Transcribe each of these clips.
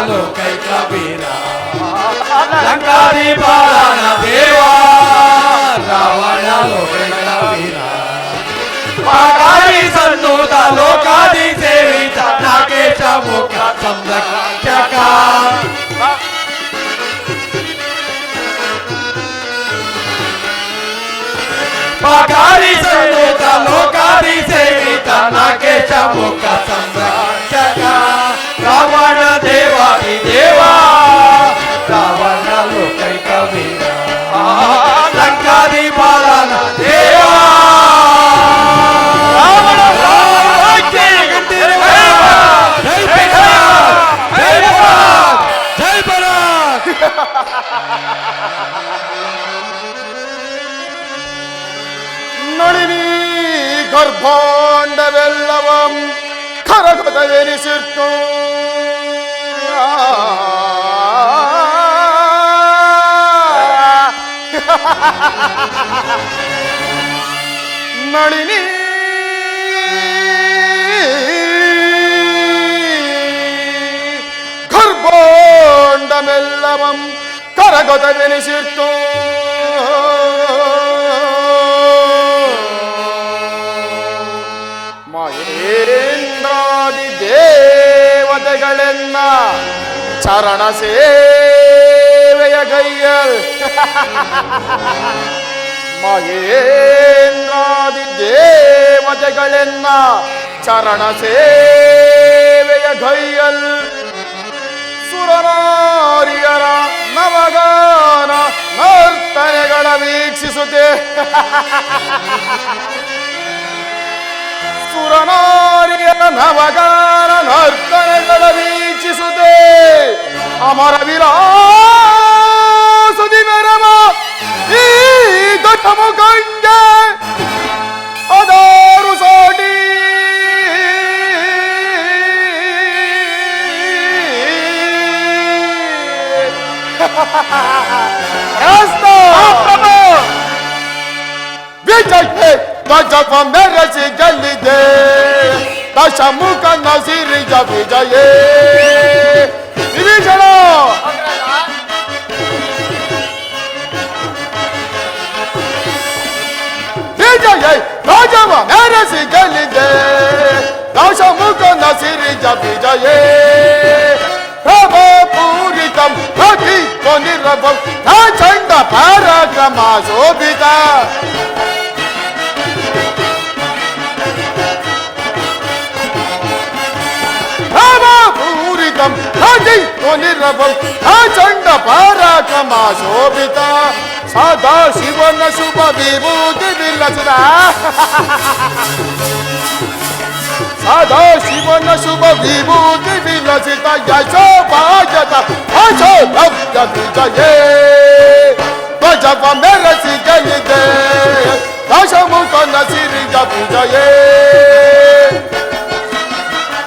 ಲೋಕೈಕ ವೀರ ಲಂಕಾದಿ ಬಾಳನ ದೇವ ರಾವಣ ಲೋಕೈಕ ವೀರ ಪಾಕಾರಿ ಸನ್ನೂತ ಲೋಕಾದಿ ಸೇವಿತ ನಾಗೇಶ ಮುಖ ಸಂರಕ್ಷಕ ಪಾಕಾರಿ ಸನ್ನೂತ ಲೋಕಾದಿ ಸೇವಿತ ನಾಗೇಶ ಮುಖ ಸಂರಕ್ಷಕ ರಾವಣ ದೇವಾದಿ ದೇವ ರಾವಣ ಲೋಕೈಕ ವೀರ ಲಂಕಾದಿ ಬಾಳನ ದೇವ ನಳಿನಿ ಗರ್ಭಾಂಡವೆಲ್ಲವಂ ಕರಗತವೆನಿಸಿತ್ತು ನಳಿನಿ ಗರ್ಭಾಂಡವೆಲ್ಲವಂ ಕರಗತವೆನಿಸಿತ್ತು ಮಹೇಂದ್ರಾದಿ ದೇವತೆಗಳೆನ್ನ ಚರಣ ಸೇವೆಯ ಗೈಯಲ್ ಮಹೇಂದ್ರಾದಿ ದೇವತೆಗಳೆನ್ನ ಚರಣ ಸೇವೆಯ ಗೈಯಲ್ ಸುರನಾರಿಯರ ನವಗಾನ ನರ್ತನೆಗಳ ವೀಕ್ಷಿಸುತ್ತೆ ಸುರನಾರಿಯರ ನವಗಾನ ನರ್ತನೆಗಳ ವೀಕ್ಷಿಸುತ್ತೆ ಅಮರ ವಿಲಾಸದಿ ಮೆರವ ಈ ದೊಡ್ಡ ಮುಖಂಡೆ ಅದಾರು ಸಾಟಿ ವಿಜಯ ಧ್ವಜವ ಮೆರಸಿ ಗೆಲ್ಲಿದೆ ದಶಮುಖ ನಸಿರಿಜ ವಿಜಯ ವಿಭೀಷಣ ವಿಜಯ ಧ್ವಜವ ಮೆರಸಿ ಗೆಲ್ಲಿದೆ ದಶಮುಖ ನಸಿರಿಜ ವಿಜಯ ಪ್ರಭಾಪೂರಿತಂ ಭಕ್ತಿ ಧ್ವನಿರಭಂ ಚಂಡ ಪರಾಕ್ರಮ ಶೋಭಿತ ಪ್ರಭಾಪೂರಿತಂ ಭಕ್ತಿ ಧ್ವನಿರಭಂ ಚಂಡ ಪರಾಕ್ರಮ ಶೋಭಿತ ಸದಾ ಶಿವನ ಶುಭ ವಿಭೂತಿ ವಿಲಸಿತ ಸದಾ ಶಿವನ ಶುಭ ವಿಭೂತಿ ವಿಲಸಿತ ಯಶೋಭಾಯತ ಅಶೋಭ್ಯ ವಿಜಯೇ ಧ್ವಜವ ಮೆರಸಿ ಗೆಲ್ಲಿದೆ ದಶಮುಖ ನಸಿರಿಜ ವಿಜಯೇ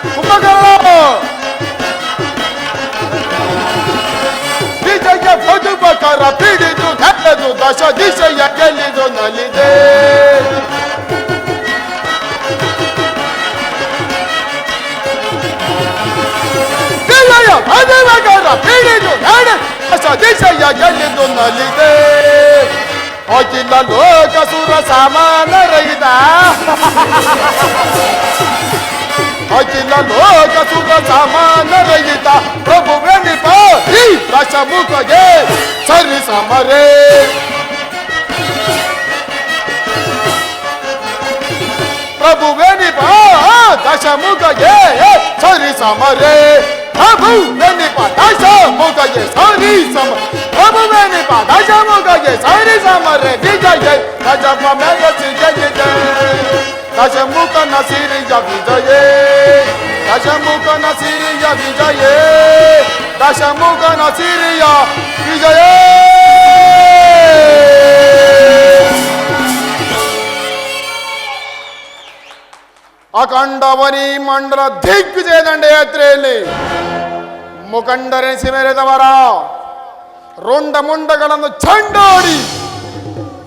ಕುಂಭಕರ್ಣ ವಿಜಯ ಮಧುಮಕರ ಪಿಡಿದು ನಡೆದು ದಶ ದಿಶೆಯ ಗೆಲ್ಲಿದು ನಲಿದೆ ಮಧುಮಕರ ಪಿಡಿದು ನಡೆ ದಶ ದಿಶೆಯ ಗೆಲ್ಲಿದು ನಲಿದೆ ಅಖಿಲ ಲೋಕ ಸುರ ಸಮಾನ ರಹಿತ ಅಖಿಲ ಲೋಕ ಸುರ ಸಮಾನ ರಹಿತ ಪ್ರಭುವೆ ನಿಪ ಈ ದಶಮುಖಗೆ ಸರಿ ಸಮರೇ ಪ್ರಭುವೆ ನಿಪ ದಶಮುಖಗೆ ಸರಿ ಸಮರೇ ಪ್ರಭುವೆ ನಿಪ ದಶಮುಖಗೆ ಸರಿ ಸಮ ಪ್ರಭುವೆ ನಿಪ ದಶಮುಖಗೆ ಸರಿ ಸಮರೇ ವಿಜಯ ದಶಮ ಮೆರಸಿ ಗೆಲ್ಲಿದೆ ದಶಮುಖ ನಸಿರಿಯ ವಿಜಯೇ ದಶಮುಖ ನಸಿರಿಯ ವಿಜಯೇ ದಶಮುಖ ನಸಿರಿಯ ವಿಜಯೇ ಅಖಂಡವನಿ ಮಂಡಲ ದಿಗ್ವಿಜಯ ದಂಡಯಾತ್ರೆಯಲ್ಲಿ ಮುಖಂಡರೆನಿಸಿ ಮೆರೆದವರ ರುಂಡ ಮುಂಡಗಳನ್ನು ಚಂಡಾಡಿ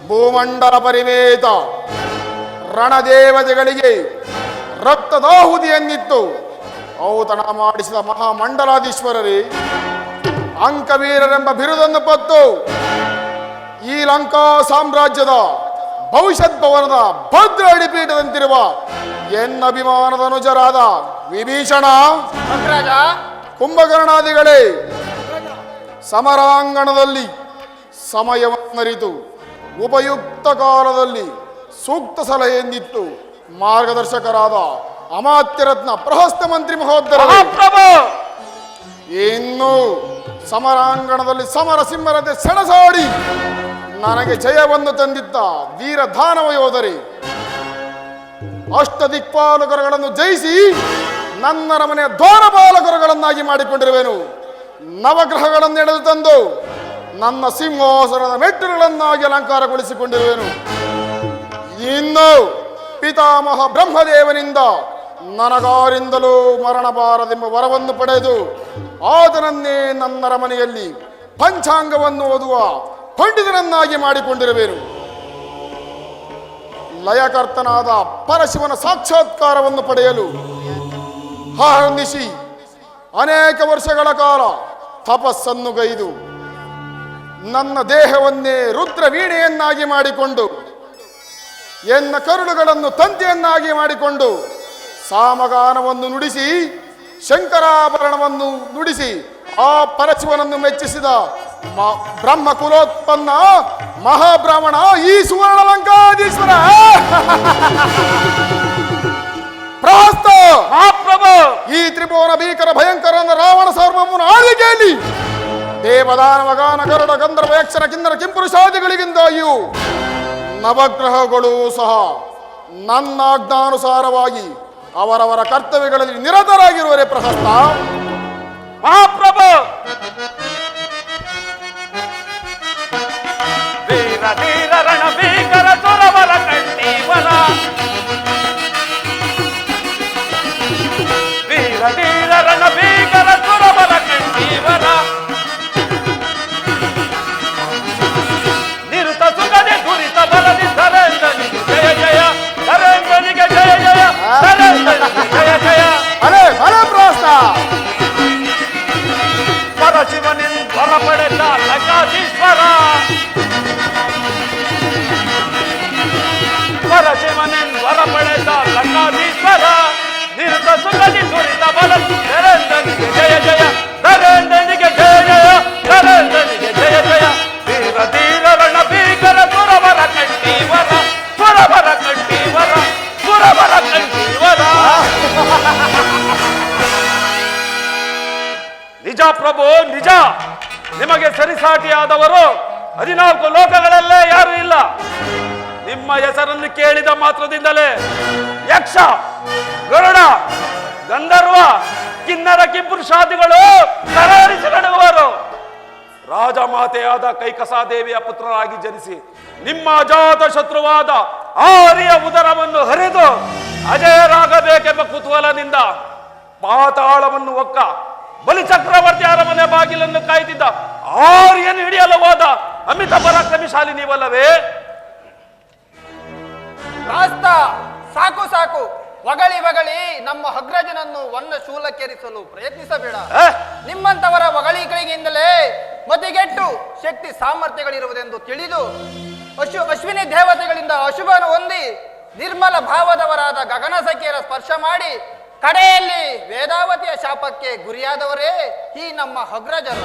ಭೂಮಂಡಲ ಪರಿವೇತ ರಣದೇವತೆಗಳಿಗೆ ರಕ್ತದಾಹುತಿಯನ್ನಿತ್ತು ಔತಣ ಮಾಡಿಸಿದ ಮಹಾಮಂಡಲಾಧೀಶ್ವರರೇ, ಅಂಕವೀರರೆಂಬ ಬಿರುದನ್ನು ಪತ್ತು ಈ ಲಂಕಾ ಸಾಮ್ರಾಜ್ಯದ ಭವಿಷ್ಯತ್ ಭವನದ ಭದ್ರ ಅಡಿಪೀಠದಂತಿರುವ ಎನ್ನ ಅಭಿಮಾನದ ಅನುಜರಾದ ವಿಭೀಷಣ, ಮಹಾರಾಜ, ಕುಂಭಕರ್ಣಾದಿಗಳೇ, ಸಮರಾಂಗಣದಲ್ಲಿ ಸಮಯವನ್ನರಿತು ಉಪಯುಕ್ತ ಕಾಲದಲ್ಲಿ ಸೂಕ್ತ ಸಲಹೆಯನ್ನಿತ್ತು ಮಾರ್ಗದರ್ಶಕರಾದ ಅಮಾತ್ಯರತ್ನ ಪ್ರಹಸ್ತ ಮಂತ್ರಿ ಮಹೋದರರೇ, ಇನ್ನು ಸಮರಾಂಗಣದಲ್ಲಿ ಸಮರ ಸಿಂಹರತೆ ಸೆಣಸಾಡಿ ನನಗೆ ಜಯವನ್ನು ತಂದಿದ್ದ ವೀರ ದಾನವ ಯೋಧರೇ, ಅಷ್ಟ ದಿಕ್ಪಾಲಕರುಗಳನ್ನು ಜಯಿಸಿ ನನ್ನ ರಮನೆಯ ದ್ವಾರಪಾಲಕರುಗಳನ್ನಾಗಿ ಮಾಡಿಕೊಂಡಿರುವೆನು. ನವಗ್ರಹಗಳನ್ನು ಎಳೆದು ತಂದು ನನ್ನ ಸಿಂಹಾಸನದ ಮೆಟ್ಟಿಲುಗಳನ್ನಾಗಿ ಅಲಂಕಾರಗೊಳಿಸಿಕೊಂಡಿರುವೆನು. ಇನ್ನು ಪಿತಾಮಹ ಬ್ರಹ್ಮದೇವನಿಂದ ನನಗಾರಿಂದಲೂ ಮರಣಬಾರದೆಂಬ ವರವನ್ನು ಪಡೆದು ಆತನನ್ನೇ ನನ್ನ ರಮನೆಯಲ್ಲಿ ಪಂಚಾಂಗವನ್ನು ಓದುವ ಪಂಡಿತನನ್ನಾಗಿ ಮಾಡಿಕೊಂಡಿರುವೆನು. ಲಯಕರ್ತನಾದ ಪರಶಿವನ ಸಾಕ್ಷಾತ್ಕಾರವನ್ನು ಪಡೆಯಲು ಹರಣಿಸಿ ಅನೇಕ ವರ್ಷಗಳ ಕಾಲ ತಪಸ್ಸನ್ನು ಗೈದು ನನ್ನ ದೇಹವನ್ನೇ ರುದ್ರ ವೀಣೆಯನ್ನಾಗಿ ಮಾಡಿಕೊಂಡು ಎನ್ನ ಕರುಳುಗಳನ್ನು ತಂತಿಯನ್ನಾಗಿ ಮಾಡಿಕೊಂಡು ಸಾಮಗಾನವನ್ನು ನುಡಿಸಿ ಶಂಕರಾಭರಣವನ್ನು ನುಡಿಸಿ ಆ ಪರಶಿವನನ್ನು ಮೆಚ್ಚಿಸಿದ ಬ್ರಹ್ಮ ಕುಲೋತ್ಪನ್ನ ಮಹಾಬ್ರಾಹ್ಮಣ ಈ ಸುವರ್ಣ ಲಂಕಾಧೀಶ್ವರ ಪ್ರಹಸ್ತ ಮಹಾಪ್ರಭು, ಈ ತ್ರಿಭುವನ ಭೀಕರ ಭಯಂಕರ ರಾವಣ ಸಾರ್ವಭೌಮನ ಆಳ್ವಿಕೆಯಲ್ಲಿ ದೇವದಾನವ ಗಾನ ಗರುಡ ಗಂಧರ್ವ ಯಕ್ಷರ ಕಿನ್ನರ ಕಿಂಪುರುಷಾದಿಗಳಿಗಿಂದಾಗಿಯೂ ನವಗ್ರಹಗಳು ಸಹ ನನ್ನ ಆಜ್ಞಾನುಸಾರವಾಗಿ ಅವರವರ ಕರ್ತವ್ಯಗಳಲ್ಲಿ ನಿರತರಾಗಿರುವರೆ ಪ್ರಹಸ್ತ. ಮಹಾಪ್ರಭು, ವೀರ ಧೀರ ರಣ ಭೀಕರ ಸುರವರ ಕಂಠೀವರ, ವೀರ ಧೀರ ರಣ ಭೀಕರ ಸುರವರ ಕಂಠೀವರ, ನಿರುತ ಸುಖದೆ ದುರಿತ ಬಲದಿ ಧರೇಂದ್ರನಿಗೆ ಜಯ ಜಯ, ಧರೇಂದ್ರನಿಗೆ ಜಯ ಜಯ, ಧರೇಂದ್ರನಿಗೆ ಜಯ ಜಯ. ಅಲೆ ಅಲೆ ಪ್ರಹಸ್ತ ಪರಶಿವನಿಂದ ವರ ಪಡೆದ ಲಂಕಾಧೀಶ್ವರ, ಪರಶಿವನಿಂದ ವರ ಪಡೆದ ಲಂಕಾಧೀಶ್ವರ, ನಿರುತ ಸುಖದಿ ದುರಿತ ಬಲ ಧರೇಂದ್ರನಿಗೆ ಜಯ ಜಯ, ಧರೇಂದ್ರನಿಗೆ ಜಯ ಜಯ, ಧರೇಂದ್ರನಿಗೆ ಜಯ ಜಯ. ವೀರ ಧೀರ ರಣ ಭೀಕರ ಸುರವರ ಕಂಠೀವರ, ಸುರವರ ಕಂಠೀವರ, ಸುರವರ ಕಂಠೀವರ. ನಿಜ ಪ್ರಭು, ನಿಜ. ನಿಮಗೆ ಸರಿಸಾಟಿಯಾದವರು 14 ಲೋಕಗಳಲ್ಲೇ ಯಾರು ಇಲ್ಲ. ನಿಮ್ಮ ಹೆಸರನ್ನು ಕೇಳಿದ ಮಾತ್ರದಿಂದಲೇ ಯಕ್ಷ, ಗರುಡ, ಗಂಧರ್ವ, ಕಿನ್ನರ ಕಿಂಪುರುಷಾದಿಗಳು ಕರಾರಿಸಿ ನಡುವರು. ರಾಜಮಾತೆಯಾದ ಕೈಕಸಾದೇವಿಯ ಪುತ್ರರಾಗಿ ಜನಿಸಿ ನಿಮ್ಮ ಅಜಾತ ಶತ್ರುವಾದ ಆರ್ಯ ಉದರವನ್ನು ಹರಿದು ಅಜಯರಾಗಬೇಕೆಂಬ ಕುತೂಹಲದಿಂದ ಪಾತಾಳವನ್ನು ಒಕ್ಕ ಬಲಿಚಕ್ರವರ್ತಿ ಅರಮನೆ ಬಾಗಿಲನ್ನು ಕಾಯ್ದಿದ್ದ ಆರ್ಯನು ಹಿಡಿಯಲು ಹೋದ ಅಮಿತ ಪರಾಕ್ರಮಿಶಾಲಿ ನೀವಲ್ಲವೇ? ರಾಸ್ತ, ಸಾಕು ಸಾಕು. ಹೊಗಳಿ ನಮ್ಮ ಅಗ್ರಜನನ್ನು ಒನ್ನ ಶೂಲಕ್ಕೇರಿಸಲು ಪ್ರಯತ್ನಿಸಬೇಡ. ನಿಮ್ಮಂತವರ ಹೊಗಳಿಕೆಯಿಂದಲೇ ಮತಿಗೆಟ್ಟು ಶಕ್ತಿ ಸಾಮರ್ಥ್ಯಗಳಿರುವುದೆಂದು ತಿಳಿದು ಅಶ್ವಿನಿ ದೇವತೆಗಳಿಂದ ಅಶುಭನ ಹೊಂದಿ ನಿರ್ಮಲ ಭಾವದವರಾದ ಗಗನ ಸಖಿಯರ ಸ್ಪರ್ಶ ಮಾಡಿ ಕಡೆಯಲ್ಲಿ ವೇದಾವತಿಯ ಶಾಪಕ್ಕೆ ಗುರಿಯಾದವರೇ ಈ ನಮ್ಮ ಅಗ್ರಜರು.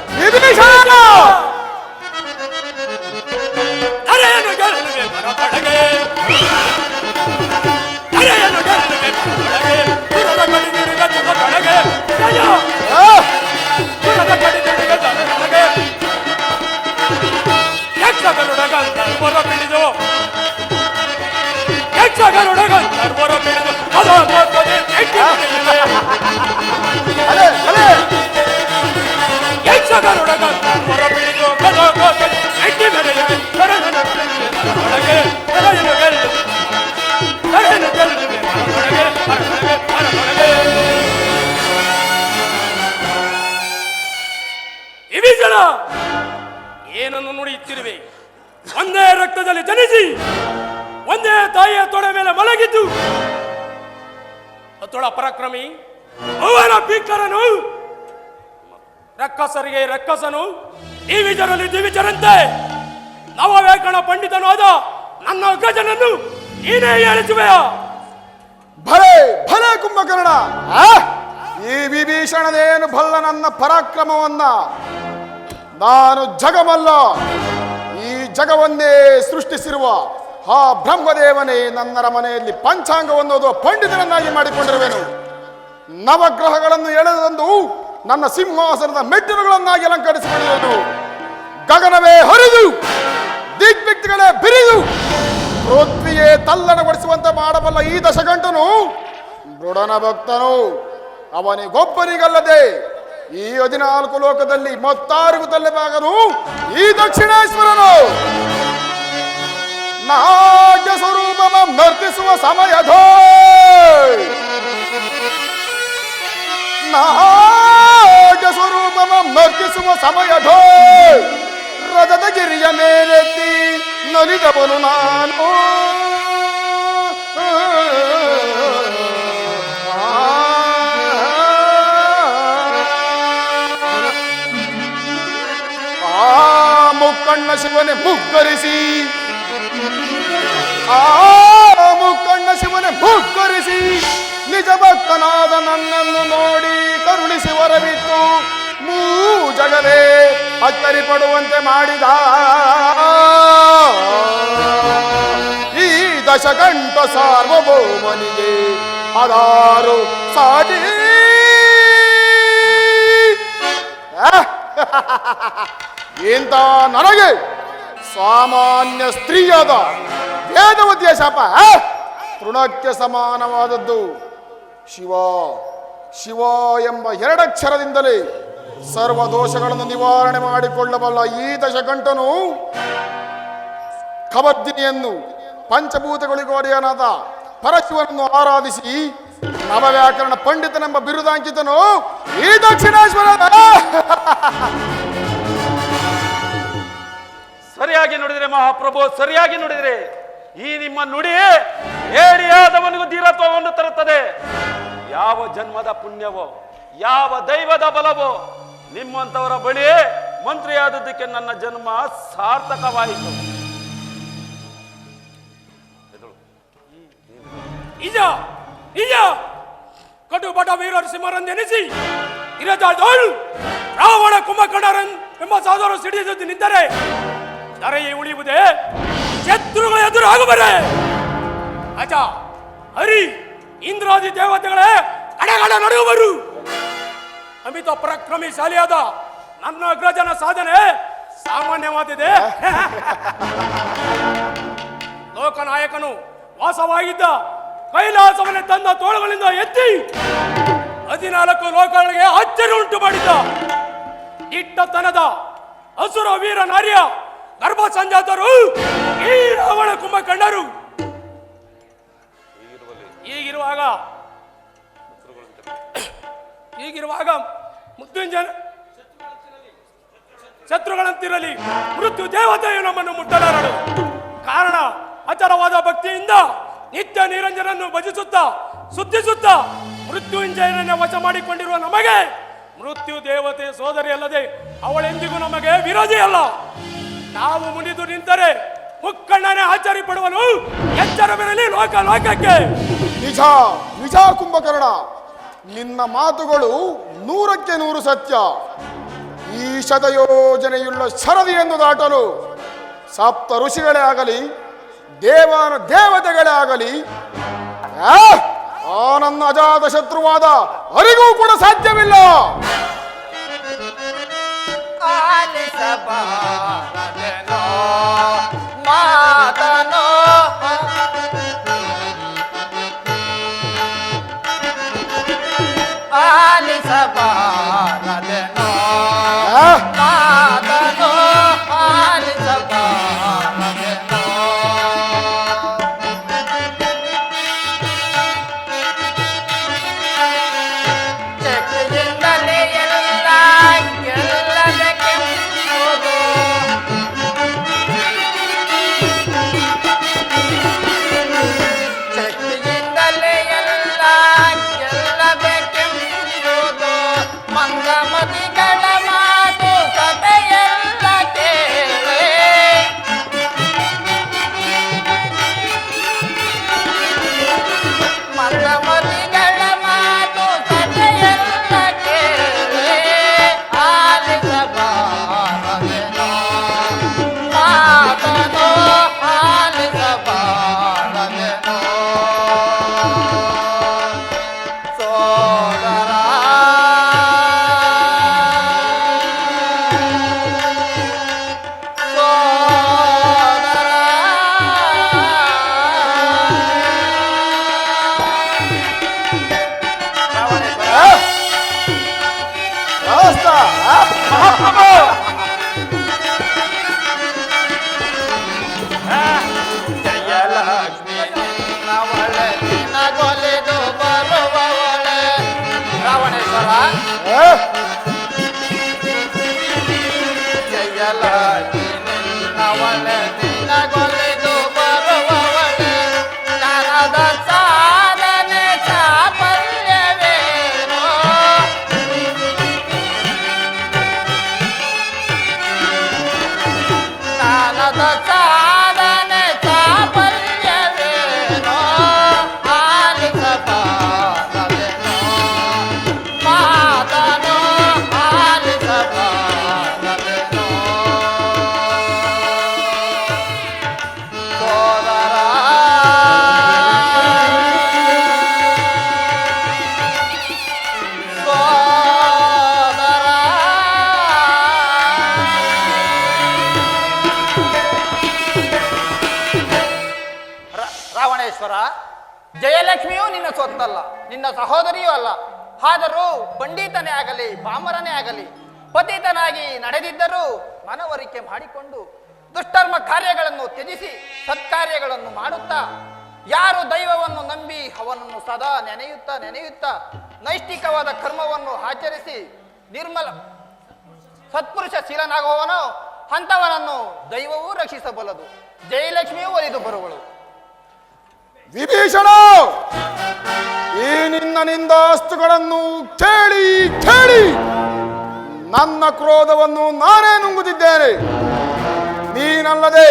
ಏನನ್ನು ನುಡಿಯುತ್ತಿರುವೆ? ಒಂದೇ ರಕ್ತದಲ್ಲಿ ಜನಿಸಿ ಒಂದೇ ತಾಯಿಯ ತೊಡೆ ಮೇಲೆ ಮಲಗಿದ್ದು ಅತುಳ ಪರಾಕ್ರಮಿ ಅವನ ಭೀಕರನು ರಕ್ಕಸರಿಗೆ ರಕ್ಕಸನು, ದಿವಿಜರಲ್ಲಿ ದಿವಿಜರಂತೆ ನವವೇಕಣ ಪಂಡಿತನು ಆದ ನನ್ನ ಅಗ್ರಜನನ್ನು ನೀನೇ ಹೇಳಿಸುವೆಯಾ? ಭಲೆ ಭಲೆ ಕುಂಭಕರ್ಣ, ಈ ವಿಭೀಷಣನೇನು ಬಲ್ಲ ನನ್ನ ಪರಾಕ್ರಮವನ್ನ? ನಾನು ಜಗಮಲ್ಲ, ಈ ಜಗವನ್ನೇ ಸೃಷ್ಟಿಸಿರುವ ಆ ಬ್ರಹ್ಮದೇವನೇ ನನ್ನರ ಮನೆಯಲ್ಲಿ ಪಂಚಾಂಗವನ್ನು ಓದುವ ಪಂಡಿತರನ್ನಾಗಿ ಮಾಡಿಕೊಂಡಿರುವೆನು. ನವಗ್ರಹಗಳನ್ನು ಎಳೆದಂದು ನನ್ನ ಸಿಂಹಾಸನದ ಮೆಟ್ಟಿಲುಗಳನ್ನಾಗಿ ಅಲಂಕರಿಸಿಕೊಂಡಿರುವೆನು. ಗಗನವೇ ಹರಿದು ದಿಗ್ವಿಕ್ತಿಗಳೇ ಬಿರಿದು ಪೃಥ್ವಿಯೇ ತಲ್ಲಣಗೊಳಿಸುವಂತೆ ಮಾಡಬಲ್ಲ ಈ ದಶಗಂಟನು ಮೃಡನ ಭಕ್ತನು. ಅವನಿಗೊಬ್ಬನಿಗಲ್ಲದೆ ಈ 14 ಲೋಕದಲ್ಲಿ ಮತ್ತಾರಿಗೂ ತಲ್ಲಬಾಗನು ಈ ದಕ್ಷಿಣೇಶ್ವರನು. ನಾಟ್ಯ ಸ್ವರೂಪವ ನರ್ತಿಸುವ ಸಮಯದೋ, ನಾಟ್ಯ ಸ್ವರೂಪವ ನರ್ತಿಸುವ ಸಮಯದೋ, ರಥದ ಗಿರಿಯ ಮೇಲೆತ್ತಿ ನಲಿದವನು ನಾನು. ಮುಕ್ಕಣ್ಣ ಶಿವನೇ ಮುಗ್ಗರಿಸಿ, ಮುಕ್ಕಣ್ಣ ಶಿವನೇ ಮುಗ್ಗರಿಸಿ ನಿಜ ಭಕ್ತನಾದ ನನ್ನನ್ನು ನೋಡಿ ಕರುಣಿಸಿ ವರವಿತ್ತು ಜಗವೇ ಅಚ್ಚರಿ ಪಡುವಂತೆ ಮಾಡಿದ ಈ ದಶಗಂಟ ಸಾರ್ವಭೌಮನಿಗೆ ಅದಾರು ಸಾಟಿ. ಇಂಥ ನನಗೆ ಸಾಮಾನ್ಯ ಸ್ತ್ರೀಯಾದ ವೇದವತಿಯ ಶಾಪ ತೃಣಕ್ಕೆ ಸಮಾನವಾದದ್ದು. ಶಿವ ಶಿವ ಎಂಬ 2 ಅಕ್ಷರದಿಂದಲೇ ಸರ್ವ ದೋಷಗಳನ್ನು ನಿವಾರಣೆ ಮಾಡಿಕೊಳ್ಳಬಲ್ಲ ಈ ದಶಗಂಟನು ಕಬದ್ದಿನಿಯನ್ನು ಪಂಚಭೂತಗಳಿಗೂ ಒಡೆಯನಾದ ಪರಶಿವನನ್ನು ಆರಾಧಿಸಿ ನವವ್ಯಾಕರಣ ಪಂಡಿತನೆಂಬ ಬಿರುದಾಂಕಿತನು ಈ ದಕ್ಷಿಣೇಶ್ವರ. ಸರಿಯಾಗಿ ನುಡಿದ್ರೆ ಮಹಾಪ್ರಭು, ಸರಿಯಾಗಿ ನುಡಿದ್ರೆ. ಈ ನಿಮ್ಮ ನುಡಿ ಹೇಡಿಯಾದವನಿಗೂ ಧೀರತ್ವವನ್ನು ತರುತ್ತದೆ. ಯಾವ ಜನ್ಮದ ಪುಣ್ಯವೋ, ಯಾವ ದೈವದ ಬಲವೋ, ನಿಮ್ಮಂಥವರ ಬಳಿ ಮಂತ್ರಿಯಾದದ್ದಕ್ಕೆ ನನ್ನ ಜನ್ಮ ಸಾರ್ಥಕವಾಯಿತು. ನಿಜ ನಿಜ ಕಟುಬಟ ವೀರ ಸಿಂಹರನ್ನೆನಿಸಿ ಇರದಾಳು ರಾವಣ ಕುಂಭಕರ್ಣರನ್ ಎಂಬ ಸಾಧುರು ಸಿಡಿದು ನಿಂತರೆ ಧರೆಯೇ ಉಳಿಯುವುದೇ, ಶತ್ರುಗಳ ಎದುರಾಗುವರೆ. ಅಜ ಹರಿ ಇಂದ್ರಾದಿ ದೇವತೆಗಳೇ ಕಡೆಗಡ ನಡೆಯುವರು. ಅಮಿತ ಪರಾಕ್ರಮಿಶಾಲಿಯಾದ ನನ್ನ ಅಗ್ರಜನ ಸಾಧನೆ ಸಾಮಾನ್ಯವಾದಿದೆ. ಲೋಕನಾಯಕನು ವಾಸವಾಗಿದ್ದ ಕೈಲಾಸವನ್ನೇ ತನ್ನ ತೋಳುಗಳಿಂದ ಎತ್ತಿ 14 ಲೋಕಗಳಿಗೆ ಅಚ್ಚರಿ ಉಂಟು ಮಾಡಿದ್ದ ದಿಟ್ಟತನದ ಅಸುರ ವೀರ ನಾರ್ಯ ಗರ್ಭ ಸಂಜಾತರು ಈ ರಾವಣ ಕುಂಭಕರ್ಣರು. ಹೀಗಿರುವಾಗ ಮೃತ್ಯುಂಜಯ ಶತ್ರುಗಳಂತಿರಲಿ ಮೃತ್ಯು ದೇವತೆಯು ನಮ್ಮನ್ನು ಮುಟ್ಟಲಾರಳು. ಕಾರಣ ಅಚರವಾದ ಭಕ್ತಿಯಿಂದ ನಿತ್ಯ ನಿರಂಜನನ್ನು ಭಜಿಸುತ್ತಾ ಸುತ್ತಿಸುತ್ತಾ ಮೃತ್ಯುಂಜಯನನ್ನೇ ವಶ ಮಾಡಿಕೊಂಡಿರುವ ನಮಗೆ ಮೃತ್ಯು ದೇವತೆ ಸೋದರಿ ಅಲ್ಲದೆ ಅವಳೆಂದಿಗೂ ನಮಗೆ ವಿರೋಧಿ ಅಲ್ಲ. ನಾವು ಮುನಿದು ನಿಂತರೆ ಮುಕ್ಕಣ್ಣನೇ ಆಚಾರಿ ಪಡುವನು. ಎಚ್ಚರವಿರಲಿ ಲೋಕ ಲೋಕಕ್ಕೆ. ನಿಜ ನಿಜ ಕುಂಭಕರ್ಣ, ನಿನ್ನ ಮಾತುಗಳು 100ಕ್ಕೆ 100 ಸತ್ಯ. ಈ ಶತಯೋಜನೆಯುಳ್ಳ ಶರದಿಯನ್ನು ದಾಟಲು ಸಪ್ತ ಋಷಿಗಳೇ ಆಗಲಿ ದೇವತೆಗಳೇ ಆಗಲಿ ಆ ನನ್ನ ಅಜಾತ ಶತ್ರುವಾದ ಅವರಿಗೂ ಕೂಡ ಸಾಧ್ಯವಿಲ್ಲ. ಮಾತನೋ ಆಲಿಸಬಾರದೆನೋ ಮಾತನೋ ಆಲಿಸಬಾರದೆನೋ. ಶಕ್ತಿಯಿಂದಲೇ ಎಲ್ಲ ಗೆಲ್ಲದೆ ಕೆಂಪುದು ಜಯಲಕ್ಷ್ಮಿ ನಿನ್ನವಳೆ ನಿನ್ನಗೊಲಿದು ಬರುವವಳೆ ಜ್ಞಾನದ ಸಾಧನೆ ಚಾಪಲ್ಯವೇನೋ ಜ್ಞಾನದ ಸಾಧನೆ ಚಾಪಲ್ಯವೇನೋ ಆಲಿಸಬಾರದೇನೋ ಮಾತನೋ ಆಲಿಸಬಾರದೇನೋ ಸೋದರ ರಾವಣೇಶ್ವರ, ಜಯಲಕ್ಷ್ಮಿಯೂ ನಿನ್ನ ಸೊತ್ತಲ್ಲ, ನಿನ್ನ ಸಹೋದರಿಯೂ ಅಲ್ಲ. ಆದರೂ ಪಂಡಿತನೇ ಆಗಲಿ ಪಾಮರನೇ ಆಗಲಿ ಪತಿತನಾಗಿ ನಡೆದಿದ್ದರೂ ಮನವರಿಕೆ ಮಾಡಿಕೊಂಡು ದುಷ್ಕರ್ಮ ಕಾರ್ಯಗಳನ್ನು ತ್ಯಜಿಸಿ ಸತ್ಕಾರ್ಯಗಳನ್ನು ಮಾಡುತ್ತಾ ಯಾರು ದೈವವನ್ನು ನಂಬಿ ಅವನನ್ನು ಸದಾ ನೆನೆಯುತ್ತಾ ನೈಷ್ಠಿಕವಾದ ಕರ್ಮವನ್ನು ಆಚರಿಸಿ ನಿರ್ಮಲ ಸತ್ಪುರುಷ ಶೀಲನಾಗುವವನೋ ಅಂಥವನನ್ನು ದೈವವೂ ರಕ್ಷಿಸಬಲ್ಲದು, ಜಯಲಕ್ಷ್ಮಿಯೂ ಒಲಿದು ಬರುವಳು. ವಿಭೀಷಣ, ಈ ನಿನ್ನ ನಿಂದಾಸ್ತುಗಳನ್ನು ಕೇಳಿ ಕೇಳಿ ನನ್ನ ಕ್ರೋಧವನ್ನು ನಾನೇ ನುಂಗುತ್ತಿದ್ದೇನೆ. ನೀನಲ್ಲದೆ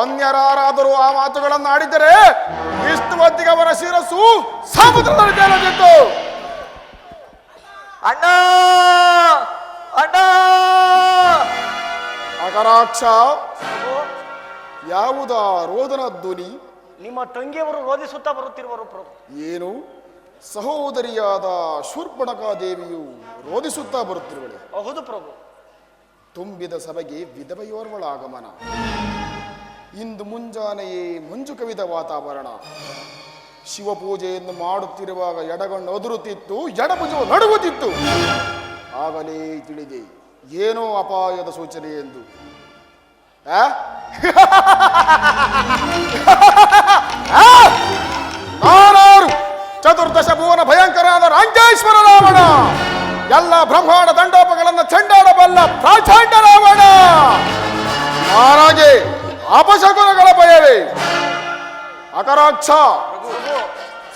ಅನ್ಯರಾರಾದರೂ ಆ ಮಾತುಗಳನ್ನು ಆಡಿದರೆ ಇಷ್ಟು ಹೊತ್ತಿಗೆ ಅವರ ಶಿರಸ್ಸು ಸಮುದ್ರದಲ್ಲಿ ತೇಲುತ್ತಿತ್ತು. ಅಣ್ಣ ಅಣ್ಣ ಅಗರಾಕ್ಷ, ಯಾವುದಾ ರೋದನ ಧ್ವನಿ? ನಿಮ್ಮ ತಂಗಿಯವರು ರೋಧಿಸುತ್ತಾ ಬರುತ್ತಿರುವರು ಪ್ರಭು. ಏನು, ಸಹೋದರಿಯಾದ ಶೂರ್ಪಣಖಾ ದೇವಿಯು ರೋಧಿಸುತ್ತಾ ಬರುತ್ತಿರುವಳೆ? ಹೌದು ಪ್ರಭು. ತುಂಬಿದ ಸಭೆಗೆ ವಿಧವೆಯೋರ್ವಳ ಆಗಮನ. ಇಂದು ಮುಂಜಾನೆಯೇ ಮಂಜು ಕವಿದ ವಾತಾವರಣ. ಶಿವಪೂಜೆಯನ್ನು ಮಾಡುತ್ತಿರುವಾಗ ಎಡಗಣ್ಣು ಒದುರುತ್ತಿತ್ತು, ಎಡಭುಜವು ನಡುಗುತ್ತಿತ್ತು. ಆಗಲೇ ತಿಳಿದೆ ಏನೋ ಅಪಾಯದ ಸೂಚನೆ ಎಂದು. ನಾನಾರು ಚತುರ್ದಶ ಭುವನ ಭಯಂಕರಾದ ರಂಗೇಶ್ವರ ರಾವಣ, ಎಲ್ಲ ಬ್ರಹ್ಮಾಂಡ ದಂಡೋಪಗಳನ್ನು ಚೆಂಡಾಡಬಲ್ಲ ಪ್ರಾಚಂಡ ರಾವಣ. ನಾನಾಗೆ ಅಪಶಕುನಗಳ ಭಯವೇ? ಅಕರಾಕ್ಷ,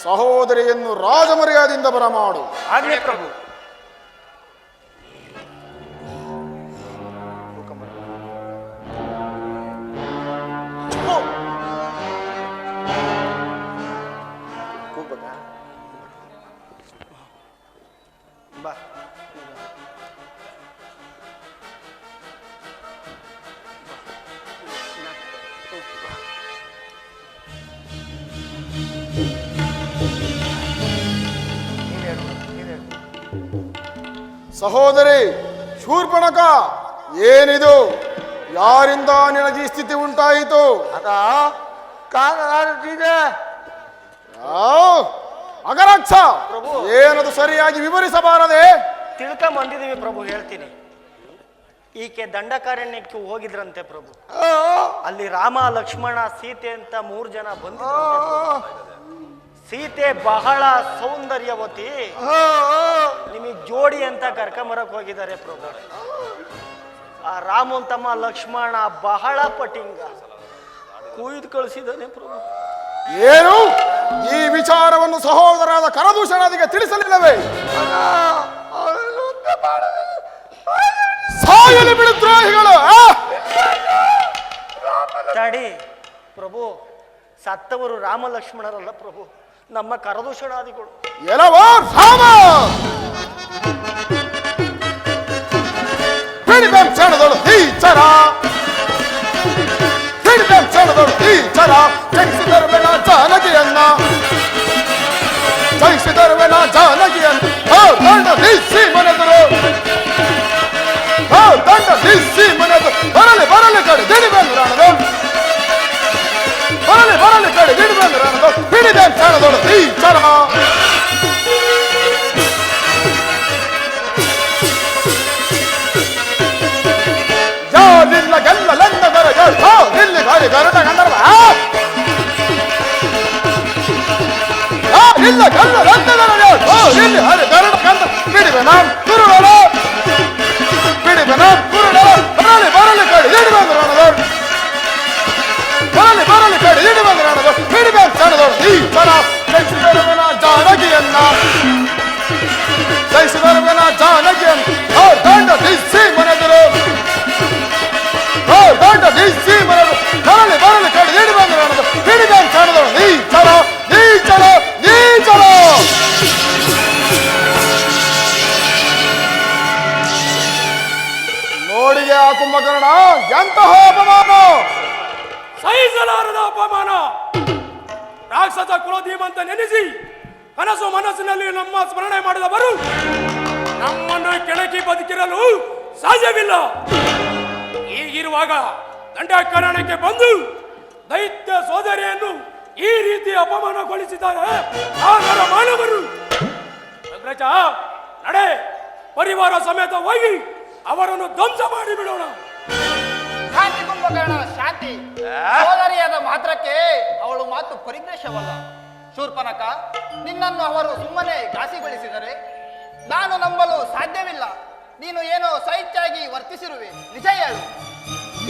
ಸಹೋದರಿಯನ್ನು ರಾಜಮರ್ಯಾದೆಯಿಂದ ಬರಮಾಡು. ಆಗ್ಲಿ ಪ್ರಭು. ಬಾ. ಸಹೋದರಿ ಶೂರ್ಪಣಖ, ಏನಿದು? ಯಾರಿಂದ ನಿನಗೆ ಈ ಸ್ಥಿತಿ ಉಂಟಾಯಿತು? ಅಗರಾಕ್ಷ, ಏನದು ಸರಿಯಾಗಿ ವಿವರಿಸಬಾರದೆ? ತಿಳ್ಕೊಂಬಂದಿದ್ದೀವಿ ಪ್ರಭು, ಹೇಳ್ತೀನಿ. ಈಕೆ ದಂಡಕಾರಣ್ಯಕ್ಕೆ ಹೋಗಿದ್ರಂತೆ ಪ್ರಭು. ಅಲ್ಲಿ ರಾಮ ಲಕ್ಷ್ಮಣ ಸೀತೆ ಅಂತ 3 ಜನ ಬಂದಿದ್ರು. ಸೀತೆ ಬಹಳ ಸೌಂದರ್ಯವತಿ, ನಿಮಗೆ ಜೋಡಿ ಅಂತ ಕರ್ಕೊಂಬರಕ್ ಹೋಗಿದ್ದಾರೆ ಪ್ರಭು. ಆ ರಾಮನ್ ತಮ್ಮ ಲಕ್ಷ್ಮಣ ಬಹಳ ಪಟಿಂಗ, ಕುಯ್ದು ಕಳಿಸಿದ್ದಾನೆ ಪ್ರಭು. ಏನು, ಈ ವಿಚಾರವನ್ನು ಸಹೋದರಾದ ಕರದೂಷಣಾದಿಗೆ ತಿಳಿಸಲಿಲ್ಲವೇ? ಸಾಯಲು ಬಿಡುದ್ರೋಹಿಗಳು. ತಡಿ ಪ್ರಭು, ಸತ್ತವರು ರಾಮ ಲಕ್ಷ್ಮಣರಲ್ಲ ಪ್ರಭು, ನಮ್ಮ ಕರದೂಷಣಾದಿಗಳು. ಎಲ್ಲವೋ ರಾಮ ಕ್ಷಣದೊಳು ಟೀಚರ ಕ್ಷಣದೊಳು ಟೀಚರ ಜಯಿಸಿದರುವೆನ ಜಾನಕಿಯನ್ನ, ಜಯಿಸಿದರುವೆನ ಜಾನಕಿಯನ್ನ. ದಂಡ ನಿಲ್ಲಿಸಿ ಮನೆದರು, ದಂಡ ನಿಲ್ಲಿಸಿ ಮನೆದು. ಬರಲಿ ಬರಲಿ ಕಡೆ ದಿಡಿಬಂದು ರಾಣದು, ಬರಲಿ ಕಡೆ ದಿಡಿಬಂದು ರಾಣದು. ಹಿಡಿದ ಕ್ಷಣದೊಳು ಟೀಚರ. ದಿಸಿ ಮನೆದರು ದೊಡ್ಡ ದಿಸಿ ಮನೆದು ಬರಲಿ ಬರಲಿ ಕಡೆ ಹಿಡಿ ಬಂದು ಕಾಣದು ಹಿಡಿ ಬಂದು ಕಾಣದಳು ನೀ ಚಲೋ ನೀ ಚಲೋ ನೀ ಚಲೋ. ನೋಡಿಗೆ ಆ ಕುಂಭಕರ್ಣ ಎಂತಹ ಅಪಮಾನ, ಸಹಿಸಲಾರದ ಅಪಮಾನ. ರಾಕ್ಷಸ ಕುಲಧೀಮಂತ ನೆನೆಸಿ ಕನಸು ಮನಸ್ಸಿನಲ್ಲಿ ನಮ್ಮ ಸ್ಮರಣೆ ಮಾಡಿದವರು ನಮ್ಮನ್ನು ಕೆಣಕಿ ಬದುಕಿರಲು ಸಾಧ್ಯವಿಲ್ಲ. ಹೀಗಿರುವಾಗ ದಂಡಕಾರಣಕ್ಕೆ ಬಂದು ದೈತ್ಯ ಸೋದರಿಯನ್ನು ಈ ರೀತಿ ಅಪಮಾನಗೊಳಿಸಿದ್ದಾರೆ ಆ ನರಮಾನವರು. ಅಗ್ರಜ, ನಡೆ, ಪರಿವಾರ ಸಮೇತ ಹೋಗಿ ಅವರನ್ನು ಧ್ವಂಸ ಮಾಡಿ ಬಿಡೋಣ. ಶಾಂತಿ ಕುಂಭಕರ್ಣ, ಶಾಂತಿ. ಸೋದರಿಯಾದ ಮಾತ್ರಕ್ಕೆ ಅವಳು ಮಾತು ಪರಿಗ್ರಹವಲ್ಲ. ಶೂರ್ಪನಖ, ನಿನ್ನನ್ನು ಅವರು ಸುಮ್ಮನೆ ಘಾಸಿಗೊಳಿಸಿದರೆ ನಾನು ನಂಬಲು ಸಾಧ್ಯವಿಲ್ಲ. ನೀನು ಏನೋ ಸ್ವಇಚ್ಛಾಗಿ ವರ್ತಿಸಿರುವೆ, ನಿಜ ಹೇಳು.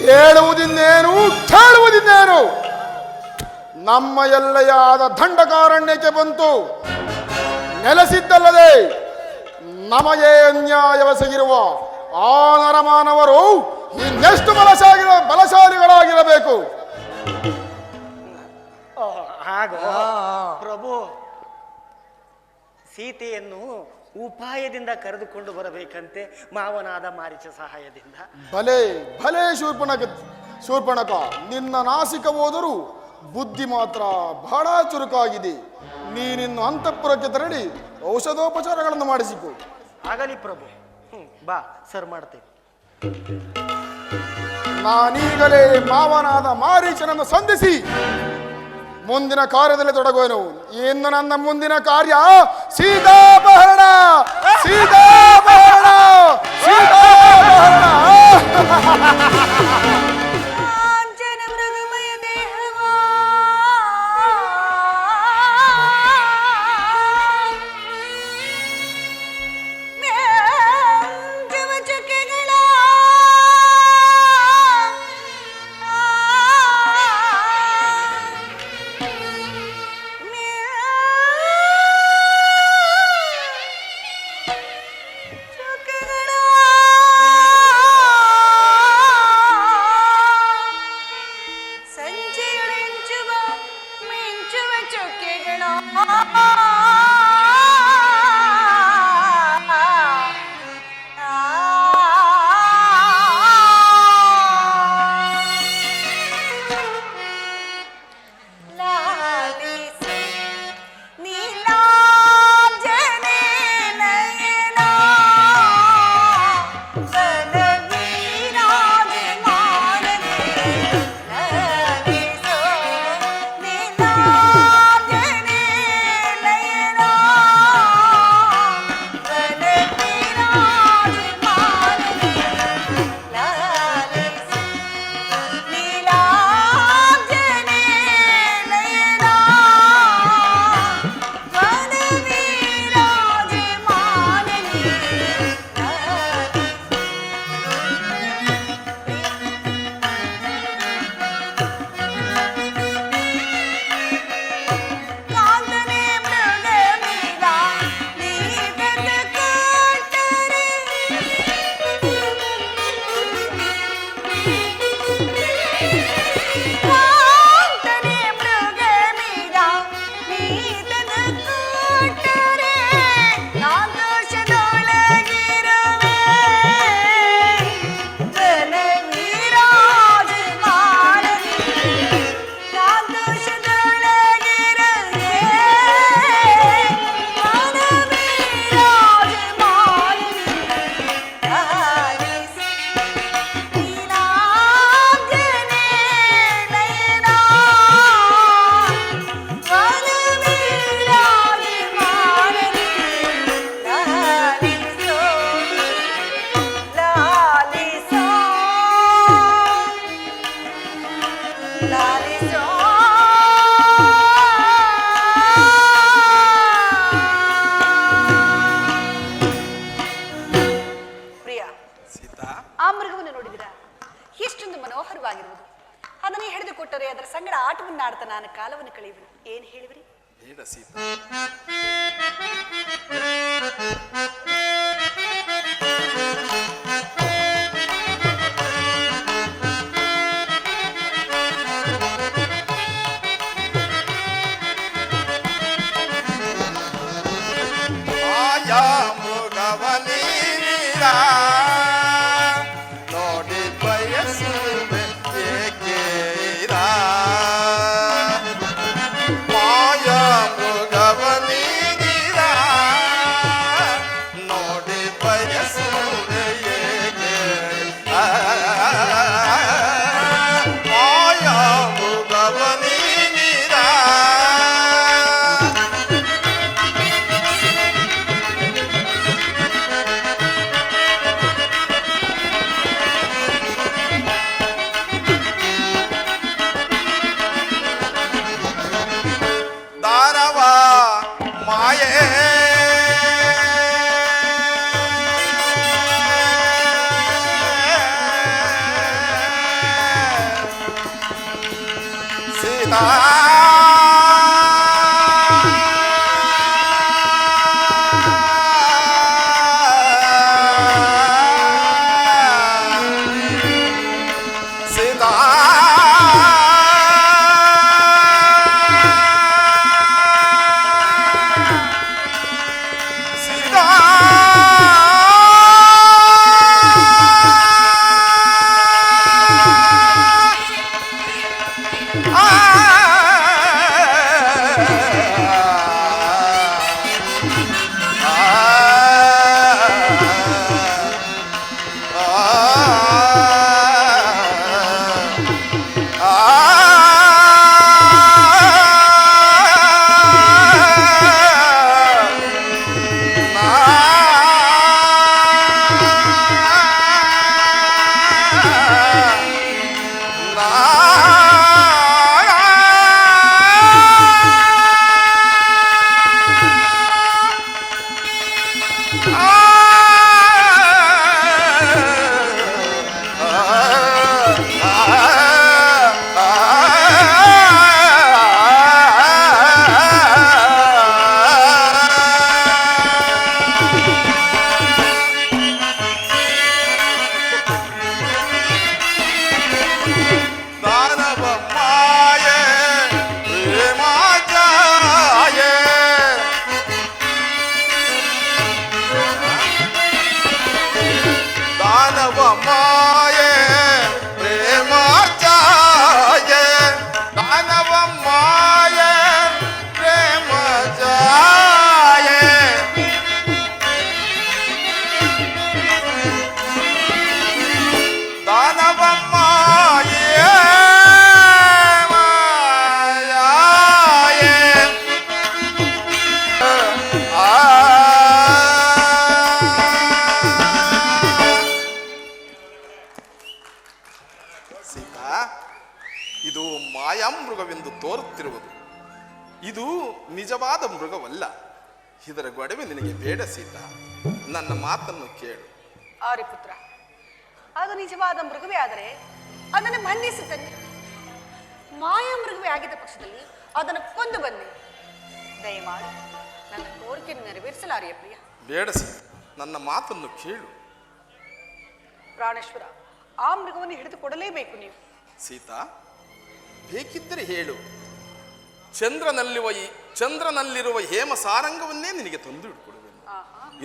ಹೇಳುವುದಿನ್ನೇನು ಕೇಳುವುದಿನ್ನೇನು? ನಮ್ಮ ಎಲ್ಲೆಯಾದ ದಂಡಕಾರಣ್ಯಕ್ಕೆ ಬಂತು ನೆಲೆಸಿದ್ದಲ್ಲದೆ ನಮಗೆ ಅನ್ಯಾಯವೆಸಗಿರುವ ಆ ನರಮಾನವರು ಇನ್ನೆಷ್ಟು ಬಲಶಾಲಿಗಳಾಗಿರಬೇಕು. ಹಾಗ ಪ್ರಭು, ಸೀತೆಯನ್ನು ಉಪಾಯದಿಂದ ಕರೆದುಕೊಂಡು ಬರಬೇಕಂತೆ ಮಾವನಾದ ಮಾರೀಚ ಸಹಾಯದಿಂದ. ಭಲೆ ಭಲೆ ಶೂರ್ಪಣಕ, ನಿನ್ನ ನಾಸಿಕ ಹೋದರೂ ಬುದ್ಧಿ ಮಾತ್ರ ಬಹಳ ಚುರುಕಾಗಿದೆ. ನೀನಿನ್ನು ಅಂತಃಪುರಕ್ಕೆ ತೆರಳಿ ಔಷಧೋಪಚಾರಗಳನ್ನು ಮಾಡಿಸಿಕೊ. ಆಗಲಿ ಪ್ರಭು, ಬಾ ಸರ್ ಮಾಡ್ತೇವೆ. ನಾನೀಗಲೇ ಮಾವನಾದ ಮಾರೀಚನನ್ನು ಸಂಧಿಸಿ ಮುಂದಿನ ಕಾರ್ಯದಲ್ಲಿ ತೊಡಗುವೆನು. ಇನ್ನು ನನ್ನ ಮುಂದಿನ ಕಾರ್ಯ ಸೀತಾಪಹರಣ, ಸೀತಾಪಹರಣ, ಸೀತಾಪಹರಣ. ಮನೋಹರವಾಗಿರುವುದು. ಅದನ್ನೇ ಹಿಡಿದುಕೊಟ್ಟರೆ ಅದರ ಸಂಗಡ ಆಟವನ್ನು ಆಡ್ತಾ ನಾನು ಕಾಲವನ್ನು ಕಳೆಯುವೆನು. ಏನು ಹೇಳಿದ್ರಿ? ಬೇಡ ಸೀತಾ. ಸೀತಾ ಸೀತಾ ಸೀತಾ ಇದು ಮಾಯಾಮೃಗವೆಂದು ತೋರುತ್ತಿರುವುದು. ಇದು ನಿಜವಾದ ಮೃಗವಲ್ಲ. ಇದರ ಗೊಡವೆ ನಿನಗೆ ಬೇಡ ಸೀತಾ, ನನ್ನ ಮಾತನ್ನು ಕೇಳು. ಆರ್ಯಪುತ್ರ, ಅದು ನಿಜವಾದ ಮೃಗವೇ ಆದರೆ ಅದನ್ನು ಬಂಧಿಸಿ ತನ್ನಿ. ಮಾಯಾ ಮೃಗವೇ ಆಗಿದ್ದ ಪಕ್ಷದಲ್ಲಿ ಅದನ್ನು ಕೊಂದು ಬನ್ನಿ. ದಯಮಾಡಿ ನನ್ನ ಕೋರಿಕೆಯನ್ನು ನೆರವೇರಿಸಲಾರಿಯ ಪ್ರಿಯ. ಬೇಡ ಸೀತಾ, ನನ್ನ ಮಾತನ್ನು ಕೇಳು. ಪ್ರಾಣೇಶ್ವರ, ಆ ಮೃಗವನ್ನು ಹಿಡಿದು ಕೊಡಲೇಬೇಕು ನೀವು. ಸೀತಾ, ಬೇಕಿದ್ದರೆ ಹೇಳು. ಚಂದ್ರನಲ್ಲಿರುವ ಹೇಮ ಸಾರಂಗವನ್ನೇ ನಿನಗೆ ತಂದು ಇಟ್ಕೊಡುವೆನು.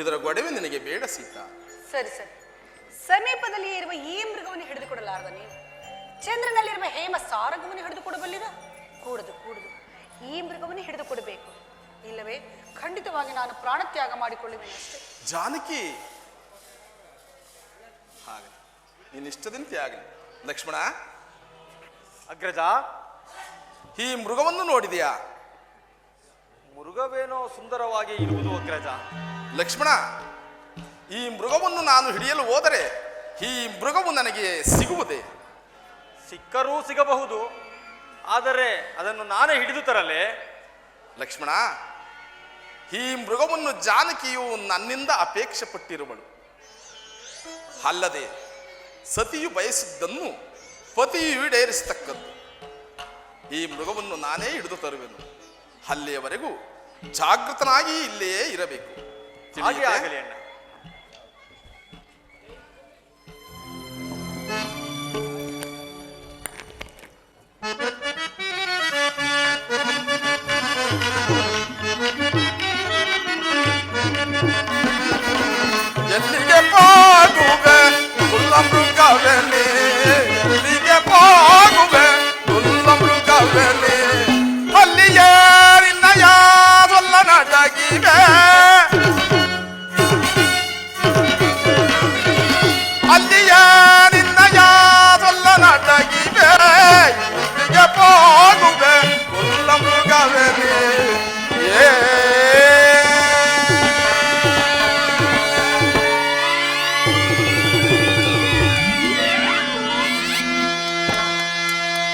ಇದರ ಗೊಡವೆ ನಿನಗೆ ಬೇಡ ಸೀತಾ. ಸರಿ ಸರಿ, ಸಮೀಪದಲ್ಲಿ ಇರುವ ಈ ಮೃಗವನ್ನು ಹಿಡಿದು ಕೊಡಲಾರದ ನೀವು ಚಂದ್ರನಲ್ಲಿರುವ ಹೇಮ ಸಾರಂಗವನ್ನು ಹಿಡಿದು ಕೊಡಬಲ್ಲಿರ? ಕೂಡದು ಕೂಡದು, ಈ ಮೃಗವನ್ನು ಹಿಡಿದು ಕೊಡಬೇಕು. ಇಲ್ಲವೇ ಖಂಡಿತವಾಗಿ ನಾನು ಪ್ರಾಣತ್ಯಾಗ ಮಾಡಿಕೊಳ್ಳುವೇನೆ ಅಷ್ಟೇ. ಜಾನಕಿ, ಹಾಗೆ ನಿನ್ನಿಷ್ಟದಂತೆ ಆಗಲಿ. ಲಕ್ಷ್ಮಣ, ಅಗ್ರಜ, ಈ ಮೃಗವನ್ನು ನೋಡಿದೆಯಾ? ಮೃಗವೇನೋ ಸುಂದರವಾಗಿ ಇರುವುದು ಅಗ್ರಜ. ಲಕ್ಷ್ಮಣ, ಈ ಮೃಗವನ್ನು ನಾನು ಹಿಡಿಯಲು ಹೋದರೆ ಈ ಮೃಗವು ನನಗೆ ಸಿಗುವುದೇ? ಸಿಕ್ಕರೂ ಸಿಗಬಹುದು, ಆದರೆ ಅದನ್ನು ನಾನೇ ಹಿಡಿದು ತರಲೇ? ಲಕ್ಷ್ಮಣ, ಈ ಮೃಗವನ್ನು ಜಾನಕಿಯು ನನ್ನಿಂದ ಅಪೇಕ್ಷೆ ಪಟ್ಟಿರುವಳು. ಅಲ್ಲದೆ ಸತಿಯು ಬಯಸಿದ್ದನ್ನು ಪತಿಯು ಈಡೇರಿಸತಕ್ಕದ್ದು. ಈ ಮೃಗವನ್ನು ನಾನೇ ಹಿಡಿದು ತರುವೆನು. ಅಲ್ಲಿಯವರೆಗೂ ಜಾಗೃತನಾಗಿ ಇಲ್ಲಿಯೇ ಇರಬೇಕು. ಹಾಗೆ ಆಗಲಿ ಅಣ್ಣ. ಎಲ್ಲಿಗೆ ಹೋಗುವೆ ಕುಲ್ಲ ಮೃಗವೆಲೆ, ಎಲ್ಲಿಗೆ ಹೋಗುವೆ ಕುಲ್ಲ ಮೃಗವೆಲೆ, ಅಲ್ಲಿಯೇ ನಿನ್ನಯ ಸೊಲ್ಲ ನಡಗಿವೆ, ಅಲ್ಲಿಯೇ ನಿನ್ನಯ ಸೊಲ್ಲ ನಡಗಿವೆ, ಎಲ್ಲಿಗೆ ಹೋಗುವೆ ಕುಲ್ಲ ಮೃಗವೆಲೆ.